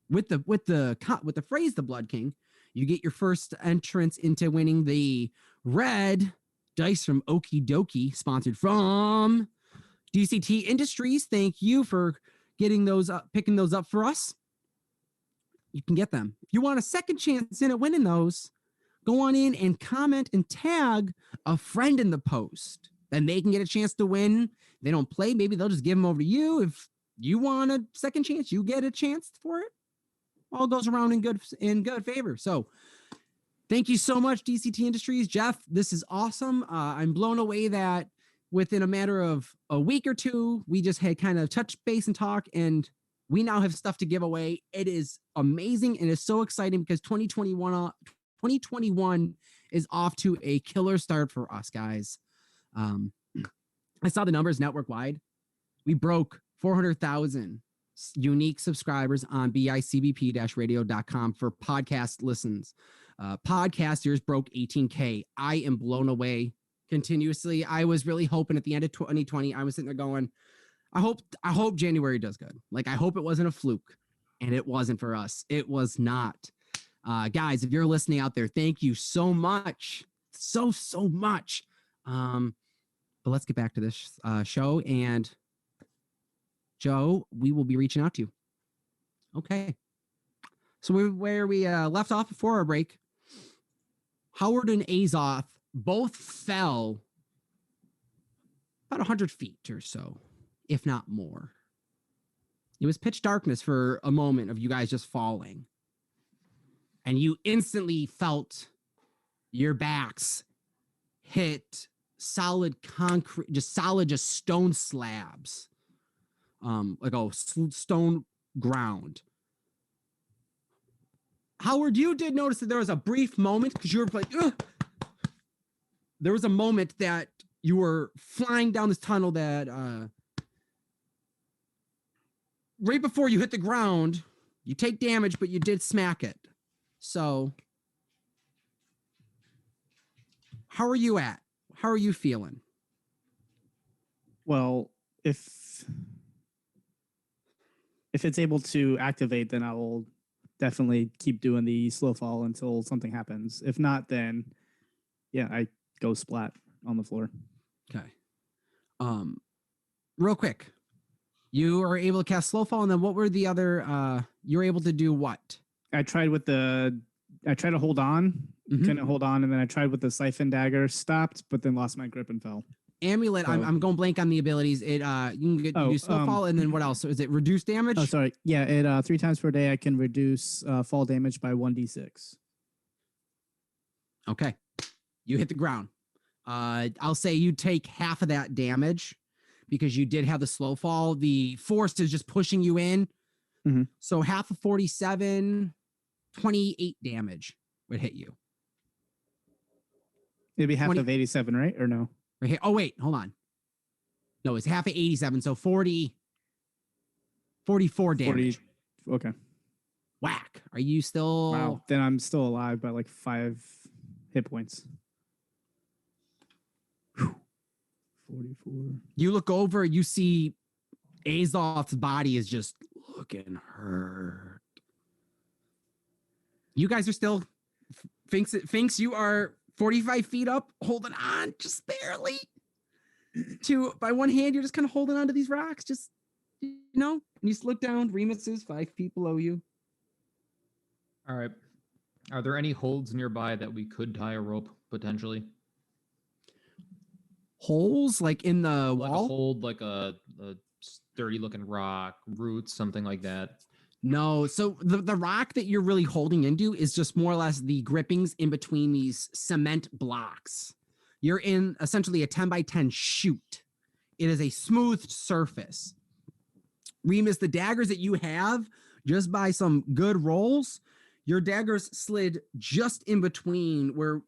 with the phrase "The Blood King," you get your first entrance into winning the red dice from Okie Dokie, sponsored from DCT Industries. Thank you for getting those up, picking those up for us. you can get them. If you want a second chance in at winning those, go on in and comment and tag a friend in the post. Then they can get a chance to win. They don't play. Maybe they'll just give them over to you. If you want a second chance, you get a chance for it. All goes around in good favor. So thank you so much, DCT Industries. Jeff, this is awesome. I'm blown away that within a matter of a week or two, we just had kind of touch base and talk, and we now have stuff to give away. It is amazing and it's so exciting because 2021 is off to a killer start for us, guys. I saw the numbers network wide. We broke 400,000 unique subscribers on bicbp-radio.com for podcast listens. Podcasters broke 18K. I am blown away continuously. I was really hoping at the end of 2020, I was sitting there going, I hope January does good. Like, I hope it wasn't a fluke, and it wasn't for us. It was not. Guys, if you're listening out there, thank you so much. So much. But let's get back to this show. And Joe, we will be reaching out to you. Okay. So where we left off before our break, Howard and Azoth both fell about 100 feet or so, if not more. It was pitch darkness for a moment of you guys just falling. And you instantly felt your backs hit solid concrete, just stone slabs, like a stone ground. Howard, you did notice that there was a brief moment because you were like, ugh. There was a moment that you were flying down this tunnel that right before you hit the ground, you take damage, but you did smack it. So how are you at? How are you feeling? Well, if it's able to activate, then I will definitely keep doing the slow fall until something happens. If not, then yeah, I go splat on the floor. Okay. Real quick. You are able to cast slow fall, and then what were the other you were able to do what? I tried to hold on, couldn't hold on, and then I tried with the siphon dagger, stopped, but then lost my grip and fell. Amulet, So, I'm going blank on the abilities. It you can do slow fall, and then what else? Is it reduce damage? Oh, sorry. Yeah, it 3 times per day I can reduce fall damage by 1d6. Okay. You hit the ground. I'll say you take half of that damage because you did have the slow fall. The force is just pushing you in. Mm-hmm. So half of 47, 28 damage would hit you. It'd be half 20 of 87, right? Or no? Right here. Oh, wait, hold on. No, it's half of 87. So 44 damage. 40, okay. Whack. Are you still? Wow. Then I'm still alive by like 5 hit points. 44. You look over, you see Azoth's body is just looking hurt. You guys are still, Finks, you are 45 feet up, holding on just barely. By one hand, you're just kind of holding on to these rocks, just, and you just look down. Remus is 5 feet below you. All right. Are there any holds nearby that we could tie a rope potentially? Holes like in the Like wall? a hold, like a sturdy looking rock, roots, something like that. No. So the rock that you're really holding into is just more or less the grippings in between these cement blocks. You're in essentially a 10 by 10 chute. It is a smooth surface. Remus, the daggers that you have, just by some good rolls, your daggers slid just in between where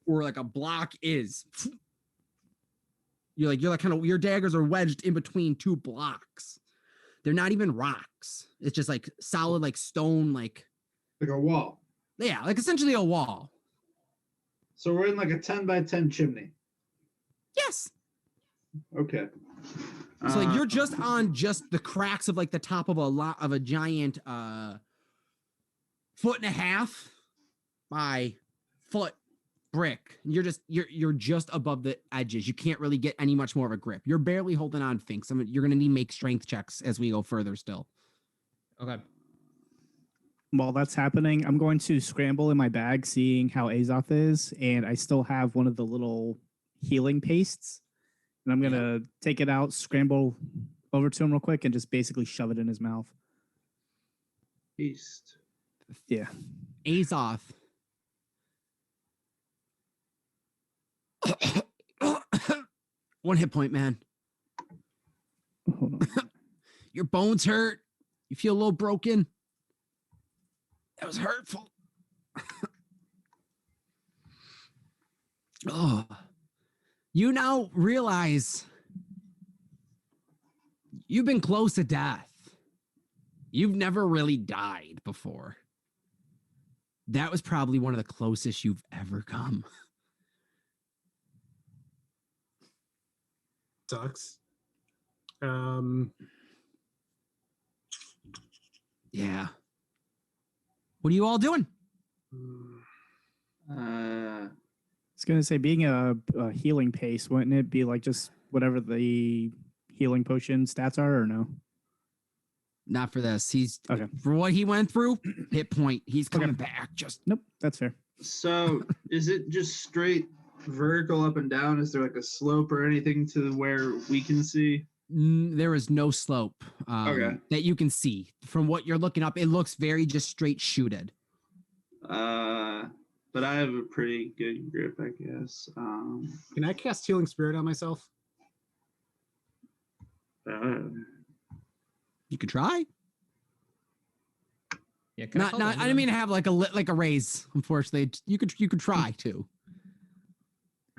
like a block is. You're like kind of, your daggers are wedged in between 2 blocks. They're not even rocks. It's just like solid, like stone, like a wall. Yeah, like essentially a wall. So we're in like a 10 by 10 chimney. Yes. Okay. So like you're just on just the cracks of like the top of a giant 1.5 foot by foot brick. You're just above the edges. You can't really get any much more of a grip. You're barely holding on, Finks. You're gonna need to make strength checks as we go further still. Okay. While that's happening, I'm going to scramble in my bag, seeing how Azoth is, and I still have one of the little healing pastes. And I'm going to take it out, scramble over to him real quick, and just basically shove it in his mouth. East. Yeah. Azoth. One hit point, man. Hold on. Your bones hurt. You feel a little broken. That was hurtful. Oh. You now realize you've been close to death. You've never really died before. That was probably one of the closest you've ever come. Sucks. Yeah. What are you all doing? Uh, I was going to say, being a healing paste, wouldn't it be like just whatever the healing potion stats are, or no? Not for this. He's Okay. for what he went through, hit point. He's coming back. Just Nope, that's fair. so is it just straight vertical up and down? Is there like a slope or anything to where we can see? there is no slope Okay. that you can see. From what you're looking up, it looks very just straight shooted. But I have a pretty good grip, I guess. Can I cast Healing Spirit on myself? You could try. Yeah. Can I Not call not. any I of didn't them? mean to have like a raise. Unfortunately, you could try to.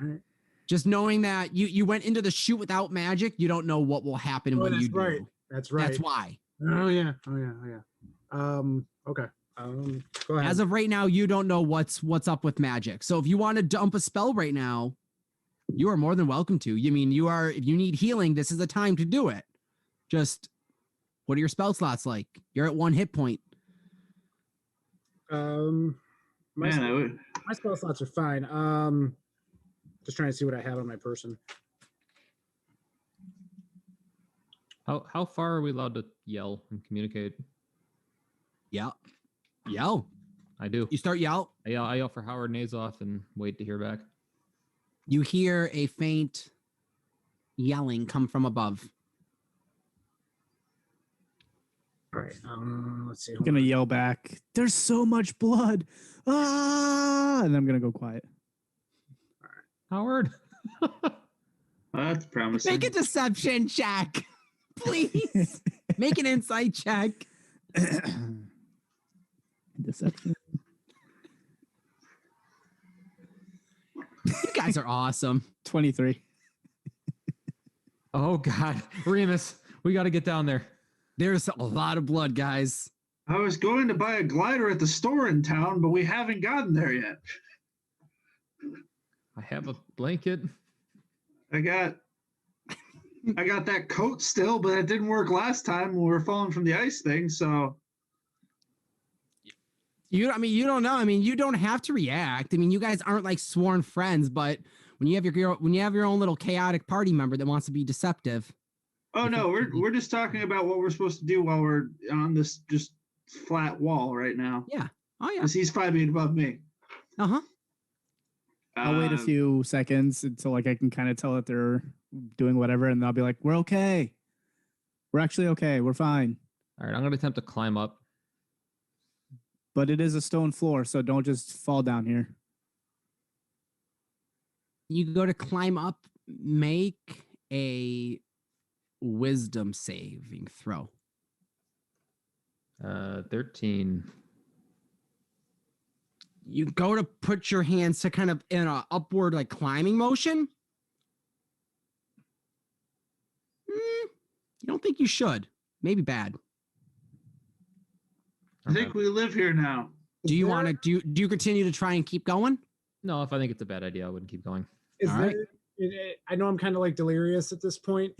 Alright. Just knowing that you went into the shoot without magic, you don't know what will happen when you that's right. do. That's right. That's why. Oh yeah. Okay. Go ahead. As of right now, you don't know what's up with magic. So if you want to dump a spell right now, you are more than welcome to. You mean you are? If you need healing, this is the time to do it. Just what are your spell slots like? You're at 1 hit point. My Man, my spell slots are fine. Just trying to see what I have on my person. How far are we allowed to yell and communicate? Yell. Yell. I do. You start yell. I yell for Howard and Azoth and wait to hear back. You hear a faint yelling come from above. All right. Let's see. I'm hold going to on. yell back, "There's so much blood!" Ah! And I'm going to go quiet. Howard. that's promising. Make a deception check, please. Make an insight check. Deception. You guys are awesome. 23. Oh God, Remus, we got to get down there. There's a lot of blood, guys. I was going to buy a glider at the store in town, but we haven't gotten there yet. I have a blanket. I got that coat still, but it didn't work last time when we were falling from the ice thing. So You don't know. I mean, you don't have to react. I mean, you guys aren't like sworn friends, but when you have your own little chaotic party member that wants to be deceptive. oh no, we're just talking about what we're supposed to do while we're on this just flat wall right now. Yeah. Oh yeah. Because he's 5 feet above me. Uh-huh. I'll wait a few seconds until like I can kind of tell that they're doing whatever, and I'll be like, "We're okay. We're actually okay. We're fine." All right, I'm gonna attempt to climb up. But it is a stone floor, so don't just fall down here. You go to climb up, make a wisdom saving throw. 13. You go to put your hands to kind of in a upward like climbing motion. You don't think you should. Maybe bad. I think we live here now. Do you want to do you continue to try and keep going? No, if I think it's a bad idea, I wouldn't keep going. Is All there? right. I know I'm kind of like delirious at this point.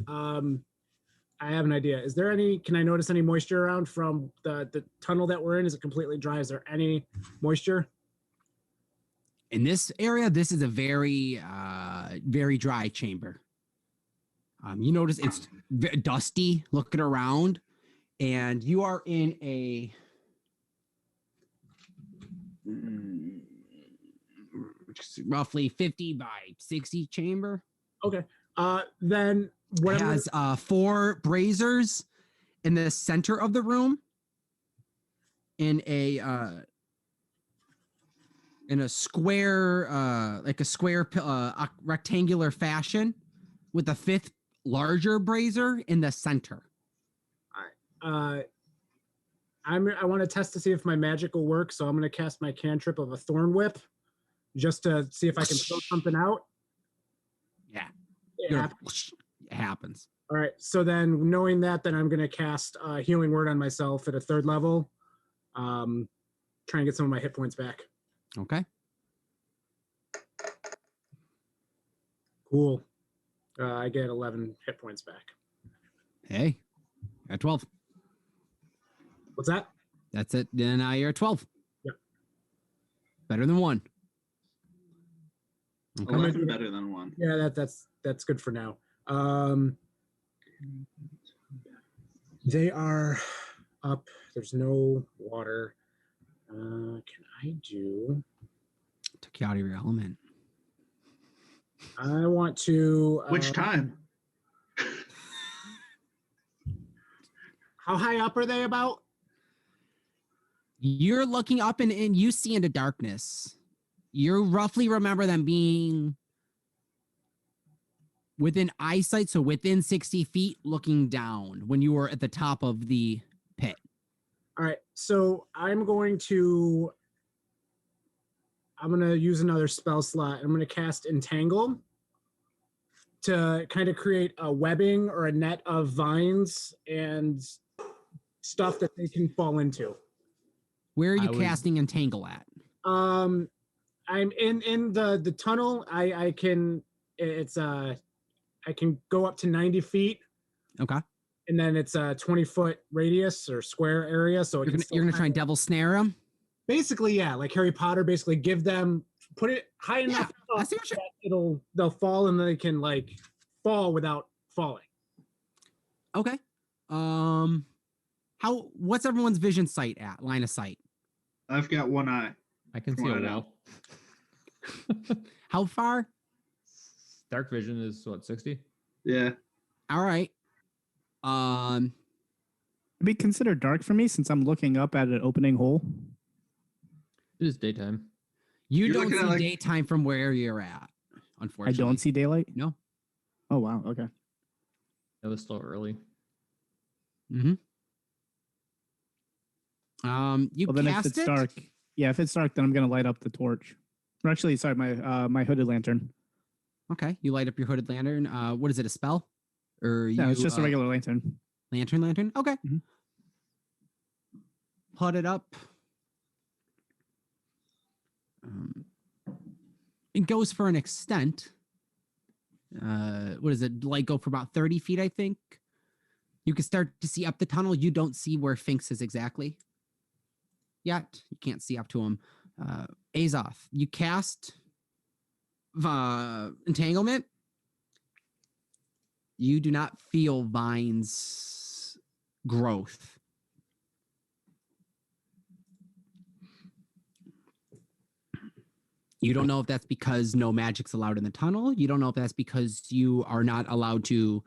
I have an idea. Is there any? Can I notice any moisture around from the tunnel that we're in? Is it completely dry? Is there any moisture? In this area, this is a very very dry chamber. You notice it's dusty looking around, and you are in a roughly 50 by 60 chamber. Then what It has 4 braziers in the center of the room in a square rectangular fashion with a 5th larger brazier in the center. I want to test to see if my magic will work, so I'm going to cast my cantrip of a thorn whip just to see if I can throw something out. Yeah. It happens. All right. So then, knowing that, then I'm going to cast Healing Word on myself at a 3rd level. Try and get some of my hit points back. Okay. Cool. I get 11 hit points back. Hey, at 12. What's that? That's it. Then you're at 12. Yep. Better than 1. Okay. 11 better than 1. Yeah, that's good for now. They are up. There's no water. Can I do? Took you out of your element. I want to. Which time? How high up are they about? You're looking up and you see into darkness. You roughly remember them being within eyesight, so within 60 feet looking down when you were at the top of the pit. All right, so I'm going to use another spell slot. I'm going to cast Entangle to kind of create a webbing or a net of vines and stuff that they can fall into. Where are you casting Entangle at? I'm in the tunnel. I can go up to 90 feet. Okay. And then it's a 20-foot radius or square area. So you're gonna try and devil snare them? Basically, yeah, like Harry Potter, basically put it high enough I see what that they'll fall and they can like fall without falling. Okay. What's everyone's vision sight at? Line of sight? I've got 1 eye. I can see a wall. How far? Dark vision is what, 60? Yeah. All right. It'd be considered dark for me since I'm looking up at an opening hole. It is daytime. You You're don't looking see at, daytime from where you're at, unfortunately. I don't see daylight? No. Oh, wow. Okay. It was still early. Mm-hmm. You Well, then if cast it's it? dark, if it's dark, then I'm going to light up the torch. Or actually, sorry, my hooded lantern. Okay, you light up your hooded lantern. What is it, a spell? Or No, it's just a regular lantern. Lantern? Okay. Mhm. Put it up. It goes for an extent. What is it? Light go for about 30 feet, I think. You can start to see up the tunnel. You don't see where Finks is exactly yet. You can't see up to him. Azoth, you cast Entanglement. You do not feel Vine's growth. You don't know if that's because no magic's allowed in the tunnel. You don't know if that's because you are not allowed to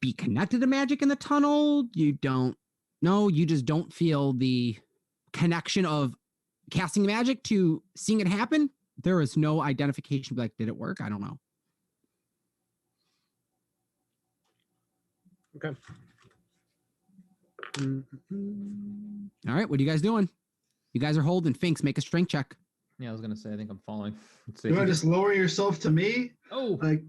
be connected to magic in the tunnel. You don't know. You just don't feel the connection of casting magic to seeing it happen. There is no identification. Like, did it work? I don't know. Okay. All right. What are you guys doing? You guys are holding. Finks, make a strength check. Yeah, I was gonna say I think I'm falling. Let's see. Do I just lower yourself to me? Oh, Like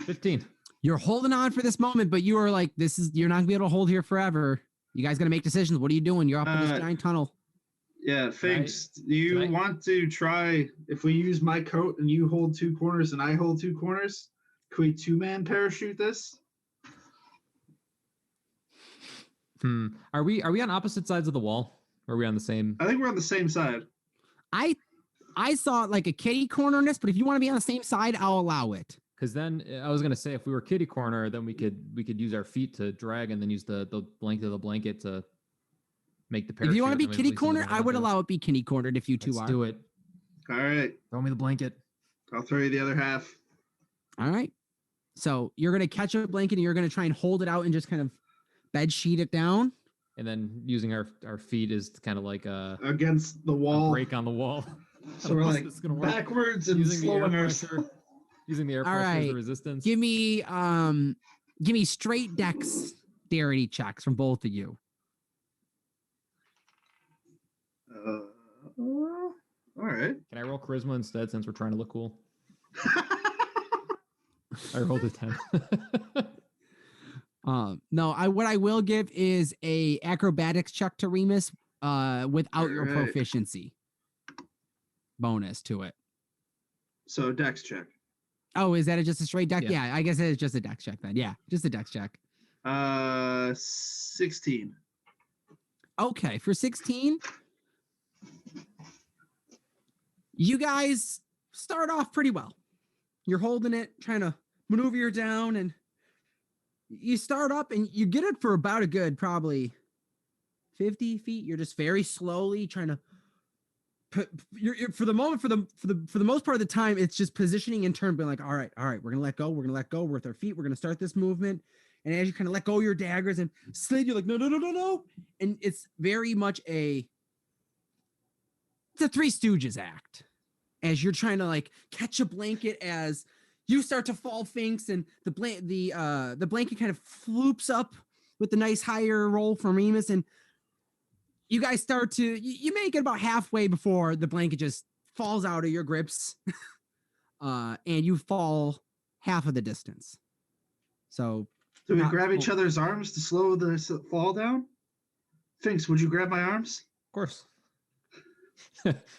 15. You're holding on for this moment, but you are like, you're not gonna be able to hold here forever. You guys gotta make decisions. What are you doing? You're up in this giant tunnel. Yeah, Figs, do you Tonight? want to try, if we use my coat and you hold 2 corners and I hold 2 corners, can we 2-man parachute this? Are we on opposite sides of the wall? Or are we on the same? I think we're on the same side. I saw like a kitty corner in this, but if you want to be on the same side, I'll allow it. Because then I was gonna say if we were kitty corner, then we could use our feet to drag and then use the length of the blanket to make the parachute. If you want to be and then kitty release into the corner, I would blanket. allow it be kitty cornered if you two Let's are. do it. All right. Throw me the blanket. I'll throw you the other half. All right. So you're gonna catch a blanket and you're gonna try and hold it out and just kind of bed sheet it down. And then using our feet is kind of like Against the a wall. break on the wall. So we're How like this is gonna work. backwards and Using the air slowing pressure. ourselves. Using the air All pressure as right. the resistance. Give me straight dexterity checks from both of you. All right. Can I roll charisma instead since we're trying to look cool? I rolled a 10. No, what I will give is a acrobatics check to Remus without your Alright. proficiency bonus to it. So dex check. Oh, is that just a straight deck? Yeah. Yeah, I guess it's just a dex check then. Yeah, just a dex check. 16. Okay, for 16, you guys start off pretty well. You're holding it, trying to maneuver you down, and you start up and you get it for about a good probably 50 feet. You're just very slowly trying to put you're for the moment for the most part of the time it's just positioning in turn, being like, all right, we're gonna let go, we're with our feet, we're gonna start this movement. And as you kind of let go of your daggers and slid, you're like, no. And it's very much it's a Three Stooges act. As you're trying to like catch a blanket as you start to fall, Finks, and the blanket kind of floops up with the nice higher roll from Remus, and you guys start to you make it about halfway before the blanket just falls out of your grips, and you fall half of the distance. So Do we not grab each full- other's arms to slow the fall down? Finks, would you grab my arms? Of course.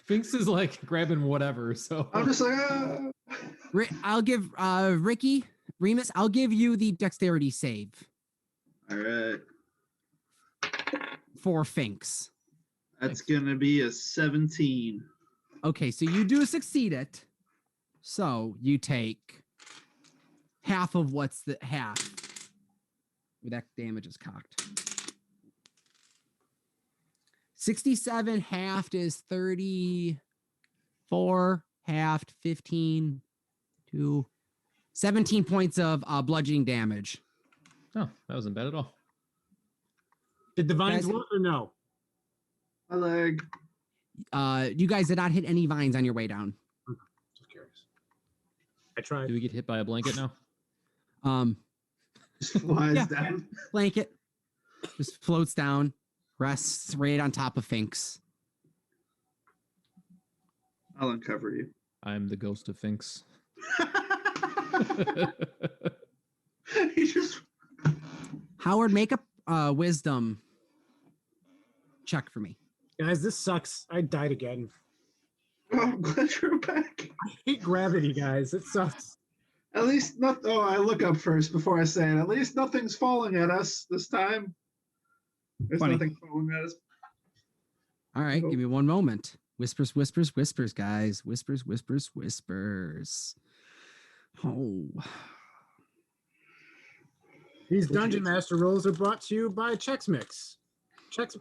Finks is like grabbing whatever. So I'm just like, ah. I'll give Remus, I'll give you the dexterity save All right. for Finks. That's going to be a 17. Okay, so you do succeed it. So you take half of what's the half. That damage is cocked. 67 halved is 34, halved 15 to 17 points of bludgeoning damage. Oh, that wasn't bad at all. Did the vines Guys- work or no? My leg. You guys did not hit any vines on your way down. Just curious. I tried. Do we get hit by a blanket now? Just flies Yeah. down. Blanket just floats down, rests right on top of Finks. I'll uncover you. I'm the ghost of Finks. He just. Howard, make a wisdom check for me. Guys, this sucks. I died again. Oh, I'm glad you're back. I hate gravity, guys. It sucks. At least not. Oh, I look up first before I say it. At least nothing's falling at us this time. There's Funny. nothing falling at us. All right, Oh. give me one moment. Whispers, whispers, whispers, guys. Whispers, whispers, whispers. Oh. These Dungeon Master rolls are brought to you by Chex Mix.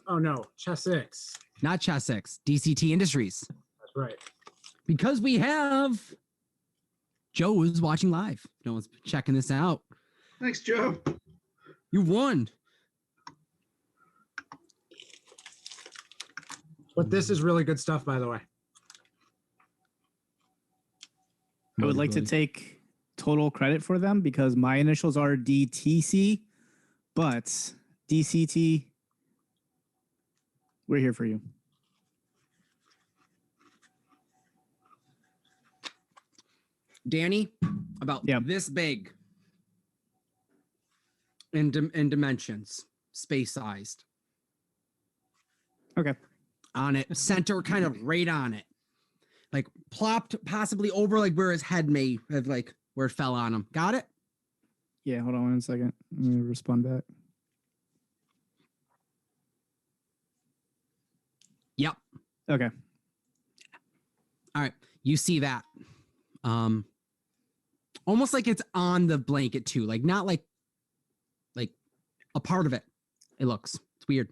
Oh no, Chesix. Not Chessex, DCT Industries. That's right. Because we have Joe is watching live. No one's checking this out. Thanks, Joe. You won. But this is really good stuff, by the way. I would like to take total credit for them because my initials are DTC, but DCT, we're here for you. Danny, about Yep. this big in dimensions, space sized. Okay. On it, center kind of right on it. Like plopped possibly over like where his head may have like where it fell on him. Got it? Yeah, hold on 1 second. Let me respond back. Yep. Okay. All right. You see that. almost like it's on the blanket too, like not like a part of it. It looks, it's weird.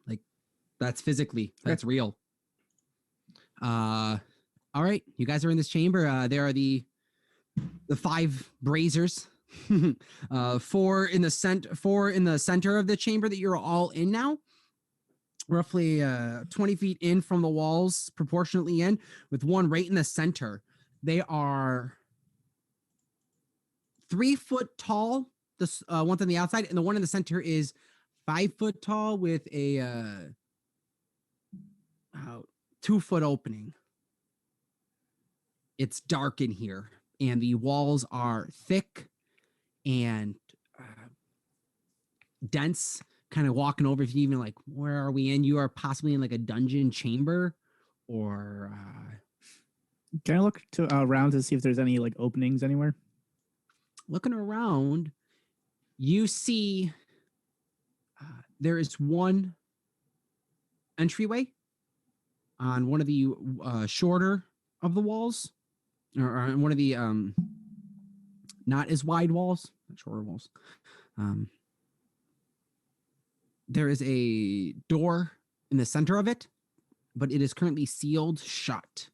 Like that's physically, that's real. All right, you guys are in this chamber. There are the 5 braziers. 4 in the center of the chamber that you're all in now. Roughly 20 feet in from the walls, proportionately in, with one right in the center. They are 3 foot tall. The one's on the outside, and the one in the center is 5 foot tall with a 2 foot opening. It's dark in here, and the walls are thick and dense. Kind of walking over, if you even like, where are we in? You are possibly in like a dungeon chamber, or Can I look around to see if there's any like openings anywhere? looking around, you see there is one entryway on one of the shorter of the walls, or on one of the not as wide walls, not shorter walls. There is a door in the center of it, but it is currently sealed shut.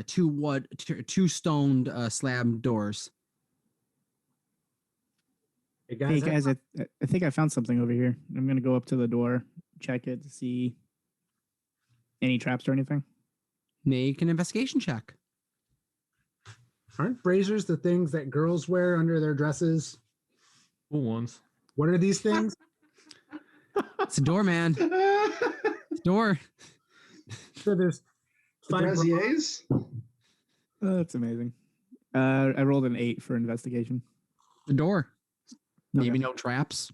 2 stoned slab doors. Hey Hey guys, guys, I think I found something over here. I'm gonna go up to the door, check it to see any traps or anything. Make an investigation check. aren't braziers the things that girls wear under their dresses? Cool ones. What are these things? It's a door, man. It's a door. So there's The 5 braziers? Oh, that's amazing. I rolled an 8 for investigation. The door. Maybe Okay. no traps.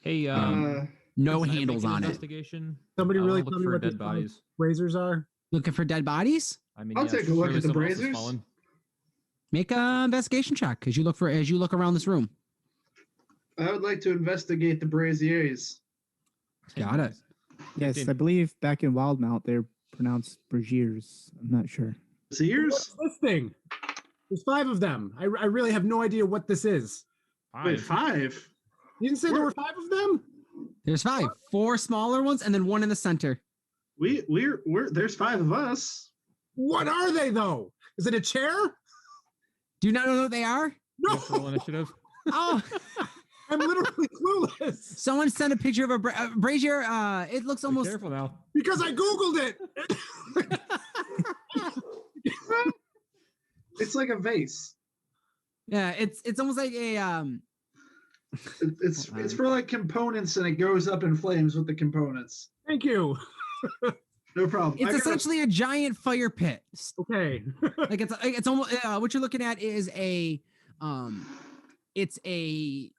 Hey, No can I make handles an on it. investigation? Somebody I wanna really look tell me for what dead these bodies. braziers are. Looking for dead bodies? I mean, I'll yeah, take a look surely at the someone else has braziers. fallen. Make a investigation check as you look around this room. I would like to investigate the braziers. Got it. Yes, 15. I believe back in Wildmount they're pronounced braziers. I'm not sure. Braziers? What's this thing? There's 5 of them. I really have no idea what this is. Wait, 5. 5? You didn't say there were 5 of them? There's 5. 4 smaller ones and then one in the center. We're there's 5 of us. What are they though? Is it a chair? Do you not know what they are? No, Roll initiative. Oh, I'm literally clueless someone sent a picture of a brazier. It looks Be almost. careful now. because I googled it. It's like a vase. Yeah, it's almost like a It's for like components, and it goes up in flames with the components. Thank you. No problem. It's essentially a giant fire pit. Okay. Like it's almost what you're looking at is it's a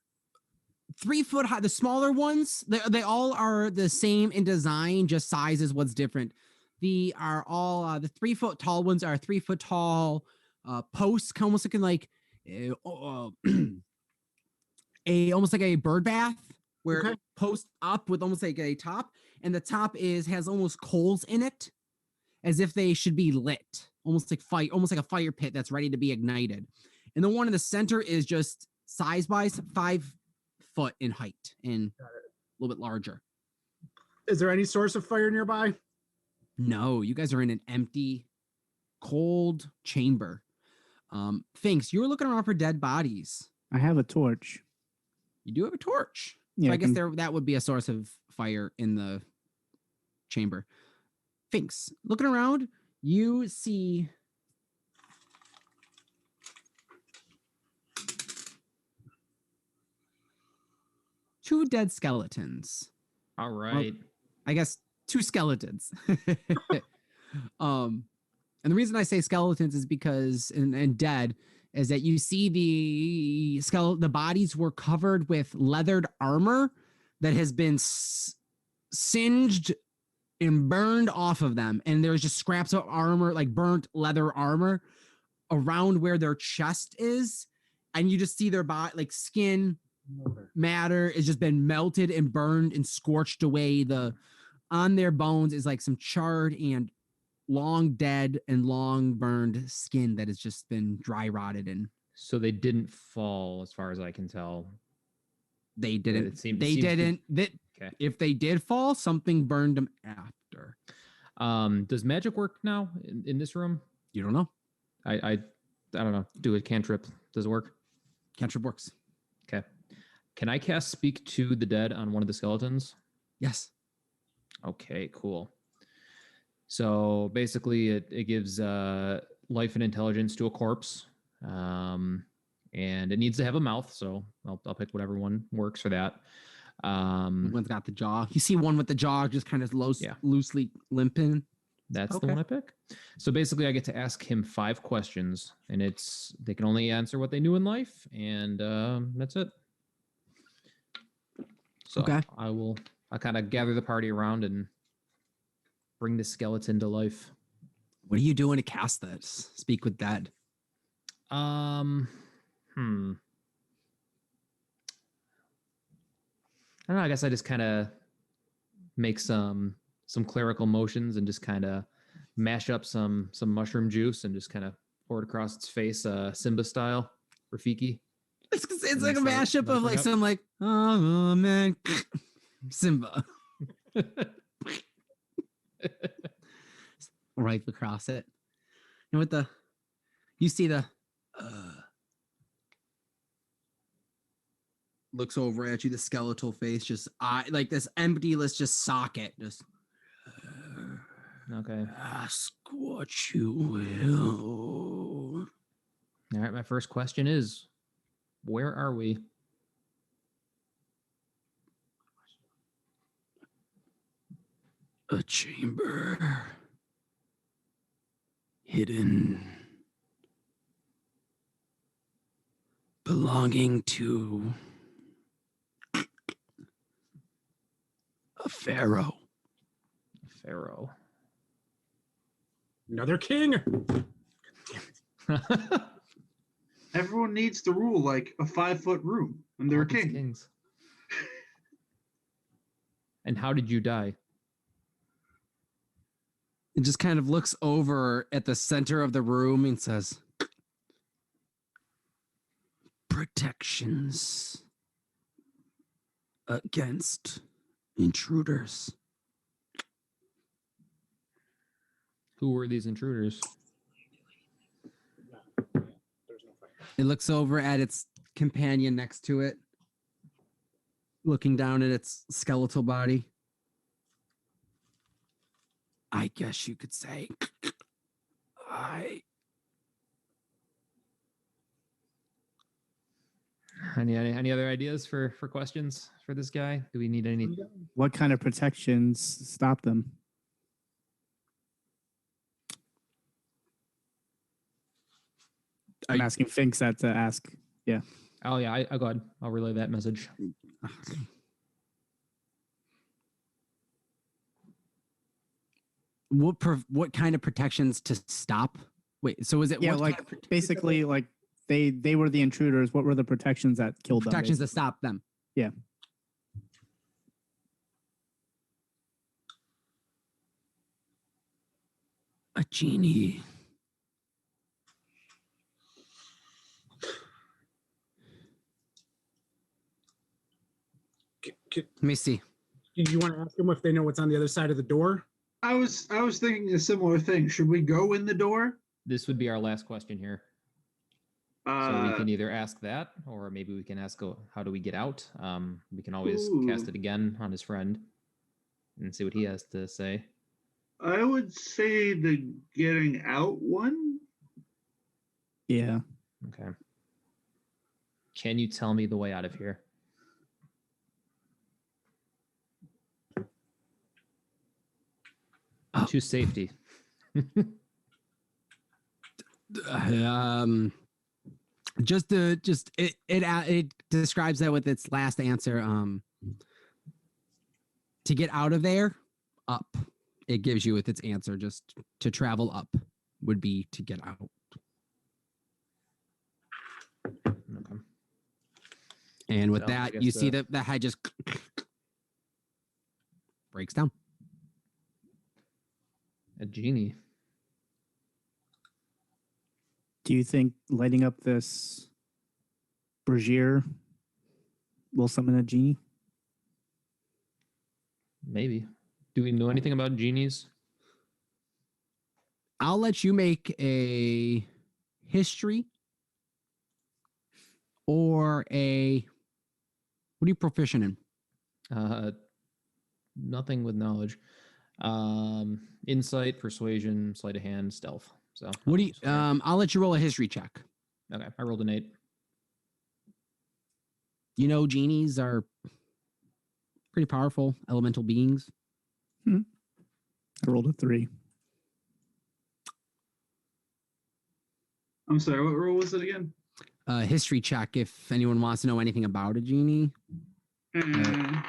3 foot high. The smaller ones, they all are the same in design, just size is what's different. The 3 foot tall ones are 3 foot tall posts, almost looking like almost like a bird bath, where Okay. it posts up with almost like a top, and the top has almost coals in it, as if they should be lit, almost like a fire pit that's ready to be ignited. And the one in the center is just size-wise 5 foot in height and a little bit larger. Is there any source of fire nearby? No, you guys are in an empty, cold chamber. Finks, you were looking around for dead bodies. I have a torch. You do have a torch. Yeah, So I guess that would be a source of fire in the chamber. Finks, looking around, you see two dead skeletons. All right. I guess 2 skeletons. And the reason I say skeletons is because and dead is that you see the bodies were covered with leathered armor that has been singed and burned off of them, and there's just scraps of armor, like burnt leather armor, around where their chest is, and you just see their body, like skin matter has just been melted and burned and scorched away. On their bones is like some charred and long dead and long burned skin that has just been dry rotted and So they didn't fall, as far as I can tell. They didn't. It seemed- they seems to- didn't. Okay. If they did fall, something burned them after. Does magic work now in this room? You don't know. I don't know. Do a cantrip. Does it work? Cantrip works. Okay. Can I cast Speak to the Dead on one of the skeletons? Yes. Okay, cool. So basically, it gives life and intelligence to a corpse, and it needs to have a mouth. So I'll pick whatever one works for that. One's got the jaw. You see one with the jaw just kind of Yeah. loosely limping. That's the Okay. one I pick. So basically, I get to ask him 5 questions, and they can only answer what they knew in life, and that's it. So Okay. I kind of gather the party around and bring the skeleton to life. What are you doing to cast this? Speak with dead. I don't know. I guess I just kind of make some clerical motions and just kind of mash up some mushroom juice and just kind of pour it across its face, Simba style, Rafiki. It's like a mashup of like some like oh man Simba right across it. And with you see the looks over at you, the skeletal face, just like this emptyless just socket, just Okay. ask what you will. All right. My first question is, where are we? A chamber hidden, belonging to a pharaoh. Pharaoh. Another king. Everyone needs to rule like a 5-foot room, and they're All these king. kings. And how did you die? It just kind of looks over at the center of the room and says, protections against intruders. Who were these intruders? It looks over at its companion next to it, looking down at its skeletal body. I guess you could say Any other ideas for questions for this guy? Do we need any? What kind of protections stop them? I'm asking Finks that to ask. Yeah. Oh yeah, I go ahead. I'll relay that message. What kind of protections to stop? Wait, so is it Yeah, what like kind of basically like they were the intruders. What were the protections that killed them? protections to stop them? Yeah. A genie. Let me see. Do you want to ask them if they know what's on the other side of the door? I was thinking a similar thing. Should we go in the door? This would be our last question here. So we can either ask that, or maybe we can ask, how do we get out? We can always cast it again on his friend and see what he has to say. I would say the getting out one. Yeah. Okay. Can you tell me the way out of here? To safety. It describes that with its last answer. To get out of there, up. It gives you with its answer. Just to travel up would be to get out. Okay. And with So, I that, guess you see that the head just breaks down. A genie. Do you think lighting up this brazier will summon a genie? Maybe. Do we know anything about genies? I'll let you make a history or a, what are you proficient in? Nothing with knowledge. Insight, persuasion, sleight of hand, stealth. So What do you, I'll let you roll a history check. okay, I rolled an 8. You know, genies are pretty powerful elemental beings. I rolled a 3. I'm sorry, what role was it again? History check if anyone wants to know anything about a genie. Mm.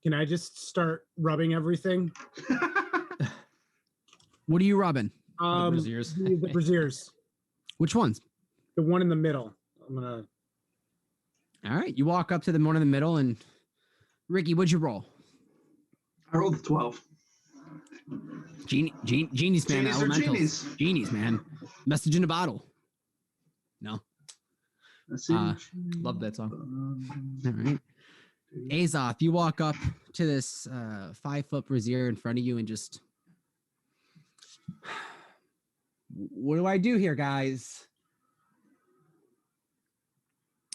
Can I just start rubbing everything? What are you rubbing? braziers. The braziers. Which ones? The one in the middle. I'm gonna. All right, you walk up to the one in the middle, and Ricky, what'd you roll? I rolled a 12. Genies, man. Genies are Elementals. genies. Genies, man. Message in a bottle. No. Let's see. Love that song. All right. Azoth, you walk up to this 5-foot brazier in front of you and just, what do I do here, guys?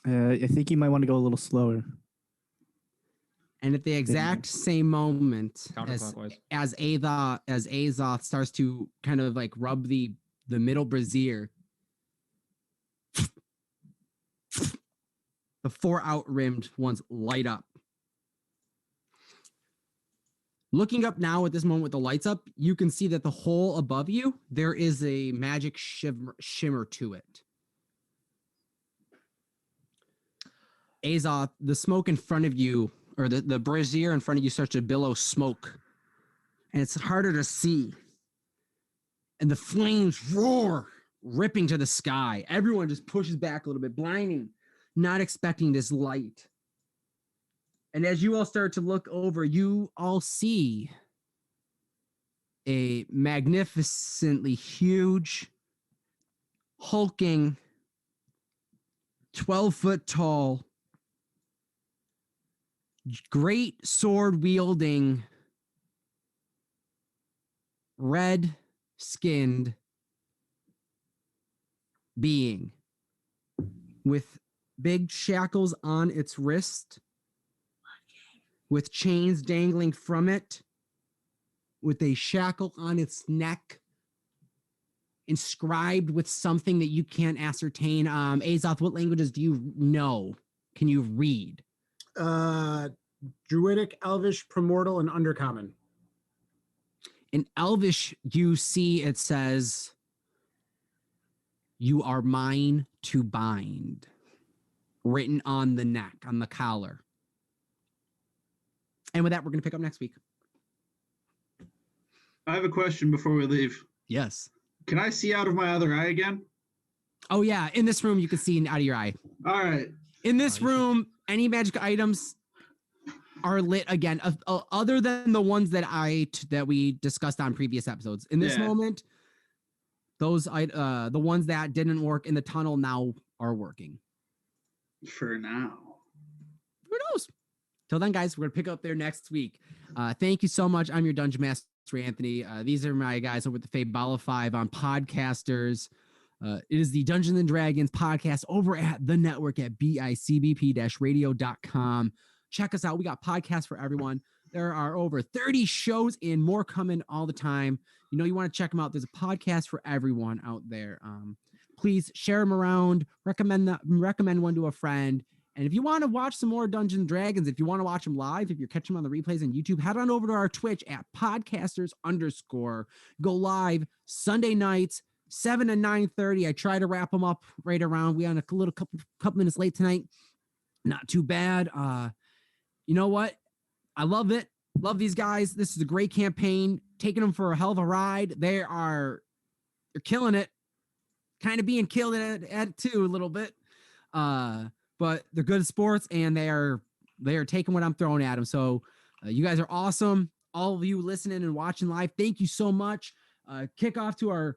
I think you might want to go a little slower. And at the exact same moment Counterclockwise. as Azoth starts to kind of like rub the middle brazier, the 4 out-rimmed ones light up. Looking up now at this moment with the lights up, you can see that the hole above you, there is a magic shimmer to it. Azoth, the smoke in front of you, or the brazier in front of you starts to billow smoke. And it's harder to see. And the flames roar, ripping to the sky. Everyone just pushes back a little bit, blinding, not expecting this light. And as you all start to look over, you all see a magnificently huge, hulking, 12-foot tall, great sword wielding, red skinned being with big shackles on its wrist, with chains dangling from it, with a shackle on its neck, inscribed with something that you can't ascertain. Azoth, what languages do you know? Can you read? Druidic, Elvish, Primordial, and Undercommon. In Elvish, you see it says, "You are mine to bind," written on the neck, on the collar. And with that, we're going to pick up next week. I have a question before we leave. Yes. Can I see out of my other eye again? Oh, yeah. In this room, you can see out of your eye. All right. In this room, any magic items are lit again, other than the ones that we discussed on previous episodes. In this moment, those the ones that didn't work in the tunnel now are working. For now. Who knows? Till then, guys, we're going to pick up there next week. Thank you so much. I'm your Dungeon Master, Anthony. These are my guys over at the Faybala 5 on Podcasters. It is the Dungeons and Dragons podcast over at the network at bicbp-radio.com. Check us out. We got podcasts for everyone. There are over 30 shows and more coming all the time. You know, you want to check them out. There's a podcast for everyone out there. Please share them around. Recommend one to a friend. And if you want to watch some more Dungeons and Dragons, if you want to watch them live, if you're catching them on the replays on YouTube, head on over to our Twitch at podcasters_. Go live Sunday nights, 7 to 9:30. I try to wrap them up right around. We on a little couple minutes late tonight. Not too bad. You know what? I love it. Love these guys. This is a great campaign. Taking them for a hell of a ride. They're killing it. Kind of being killed at it too a little bit. But they're good at sports, and they are taking what I'm throwing at them. So you guys are awesome. All of you listening and watching live, thank you so much. Kick off to our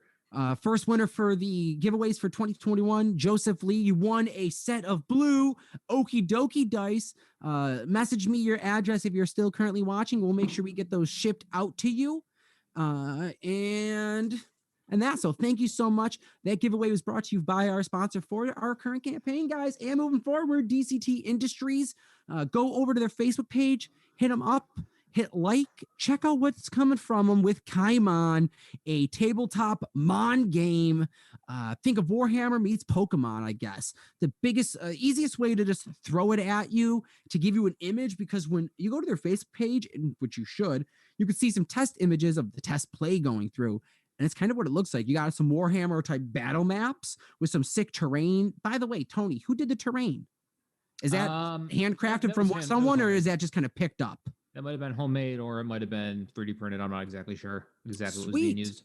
First winner for the giveaways for 2021, Joseph Lee. You won a set of blue Okie Dokie dice. Message me your address if you're still currently watching. We'll make sure we get those shipped out to you. And that's so. Thank you so much. That giveaway was brought to you by our sponsor for our current campaign, guys. And moving forward, DCT Industries. Go over to their Facebook page, hit them up. Hit like, check out what's coming from them with KaiMon, a tabletop Mon game. Think of Warhammer meets Pokemon, I guess. The biggest, easiest way to just throw it at you to give you an image, because when you go to their Facebook page, which you should, you can see some test images of the test play going through. And it's kind of what it looks like. You got some Warhammer type battle maps with some sick terrain. By the way, Tony, who did the terrain? Is that handcrafted that from was someone, or handmade. is that just kind of picked up? That might have been homemade, or it might have been 3D printed. I'm not exactly sure exactly what was Sweet. being used.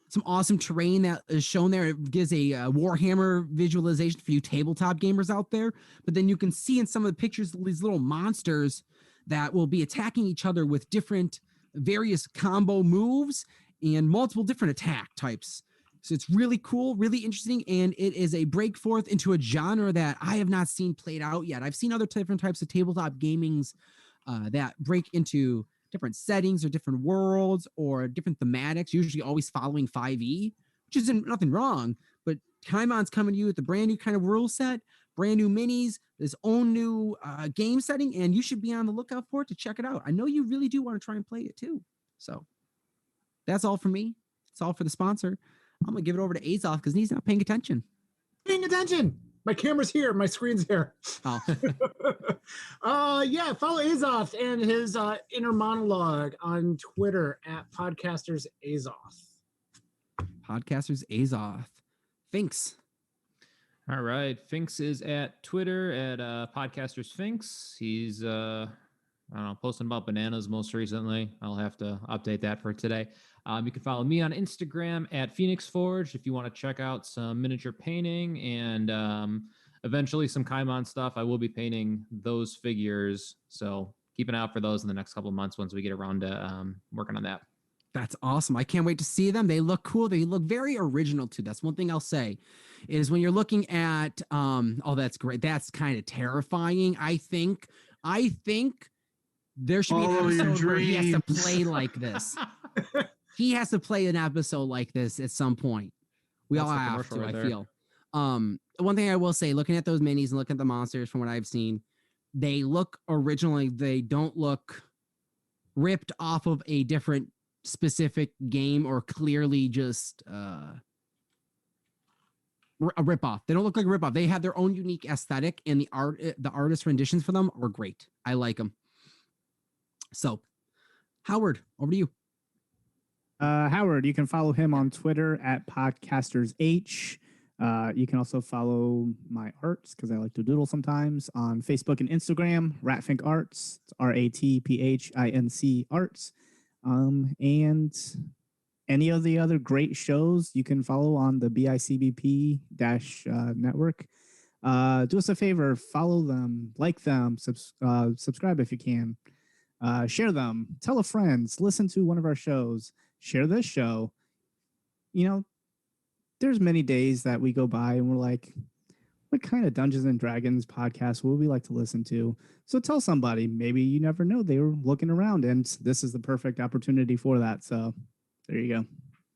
Some awesome terrain that is shown there. It gives a Warhammer visualization for you tabletop gamers out there. But then you can see in some of the pictures these little monsters that will be attacking each other with different various combo moves and multiple different attack types. So it's really cool, really interesting, and it is a break forth into a genre that I have not seen played out yet. I've seen other different types of tabletop gamings that break into different settings or different worlds or different thematics, usually always following 5e, which isn't nothing wrong. But KaiMon's coming to you with a brand new kind of rule set, brand new minis, his own new game setting, and you should be on the lookout for it to check it out. I know you really do want to try and play it too. So that's all for me. It's all for the sponsor. I'm going to give it over to Azoth because he's not paying attention. Paying attention. My camera's here. My screen's here. Oh. Yeah, follow Azoth and his inner monologue on Twitter at Podcasters Azoth. Podcasters Azoth. Finks. All right. Finks is at Twitter at Podcasters Finks. He's, I don't know, posting about bananas most recently. I'll have to update that for today. You can follow me on Instagram at Phoenix Forge if you want to check out some miniature painting and eventually some KaiMon stuff. I will be painting those figures, so keep an eye out for those in the next couple of months once we get around to working on that. That's awesome. I can't wait to see them. They look cool. They look very original too. That's one thing I'll say is when you're looking at, oh, that's great. That's kind of terrifying. I think there should be an episode where he has to play like this. He has to play an episode like this at some point. We That's all the have commercial to, right I there. feel. One thing I will say, looking at those minis and looking at the monsters from what I've seen, they look originally, they don't look ripped off of a different specific game or clearly just a ripoff. They don't look like a ripoff. They have their own unique aesthetic, and the artist renditions for them are great. I like them. So, Howard, over to you. Howard, you can follow him on Twitter at PodcastersH. You can also follow my arts because I like to doodle sometimes on Facebook and Instagram, Ratfink Arts. It's RATPHINC Arts. And any of the other great shows you can follow on the BICBP network. Do us a favor, follow them, like them, subscribe if you can. Share them, tell a friend, listen to one of our shows, share this show. You know, there's many days that we go by and we're like, what kind of Dungeons and Dragons podcast would we like to listen to? So tell somebody. Maybe you never know, they were looking around and this is the perfect opportunity for that. So there you go.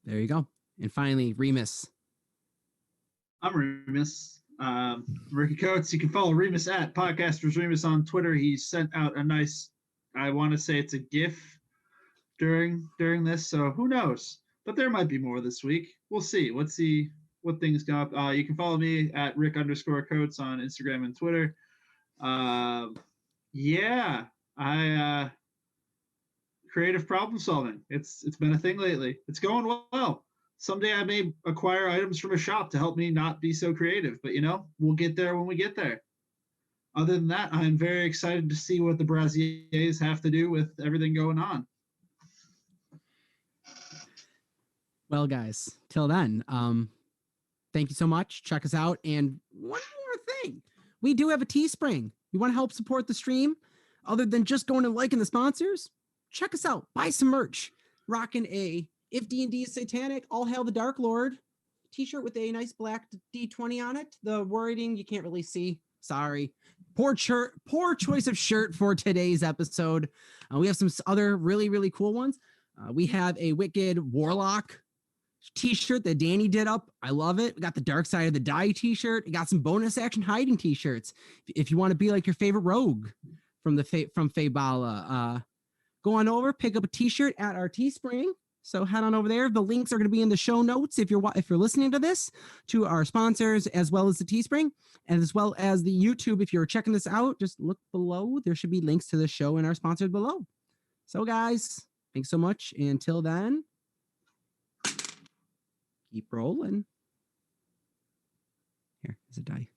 There you go. And finally, Remus. I'm Remus. Ricky Coates. You can follow Remus at Podcasters Remus on Twitter. He sent out a nice, I want to say it's a GIF during this, so who knows? But there might be more this week. We'll see. Let's see what things go up. You can follow me at Rick_Coates on Instagram and Twitter. Yeah, I creative problem solving. It's been a thing lately. It's going well. Someday I may acquire items from a shop to help me not be so creative, but we'll get there when we get there. Other than that, I'm very excited to see what the Braziers have to do with everything going on. Well, guys, till then, thank you so much. Check us out. And one more thing, we do have a Teespring. You want to help support the stream other than just going and liking the sponsors? Check us out. Buy some merch. Rocking a If D&D is satanic, all hail the Dark Lord. T-shirt with a nice black D20 on it. The wording you can't really see. Sorry. Poor choice of shirt for today's episode. We have some other really, really cool ones. We have a Wicked Warlock T-shirt that Danny did up. I love it. We got the Dark Side of the Die T-shirt. We got some bonus action hiding T-shirts. If you want to be like your favorite rogue from Faybala, go on over, pick up a T-shirt at our Teespring. So head on over there. The links are going to be in the show notes if you're listening to this, to our sponsors, as well as the Teespring, and as well as the YouTube. If you're checking this out, just look below. There should be links to the show and our sponsors below. So guys, thanks so much. Until then, keep rolling. Here's a die.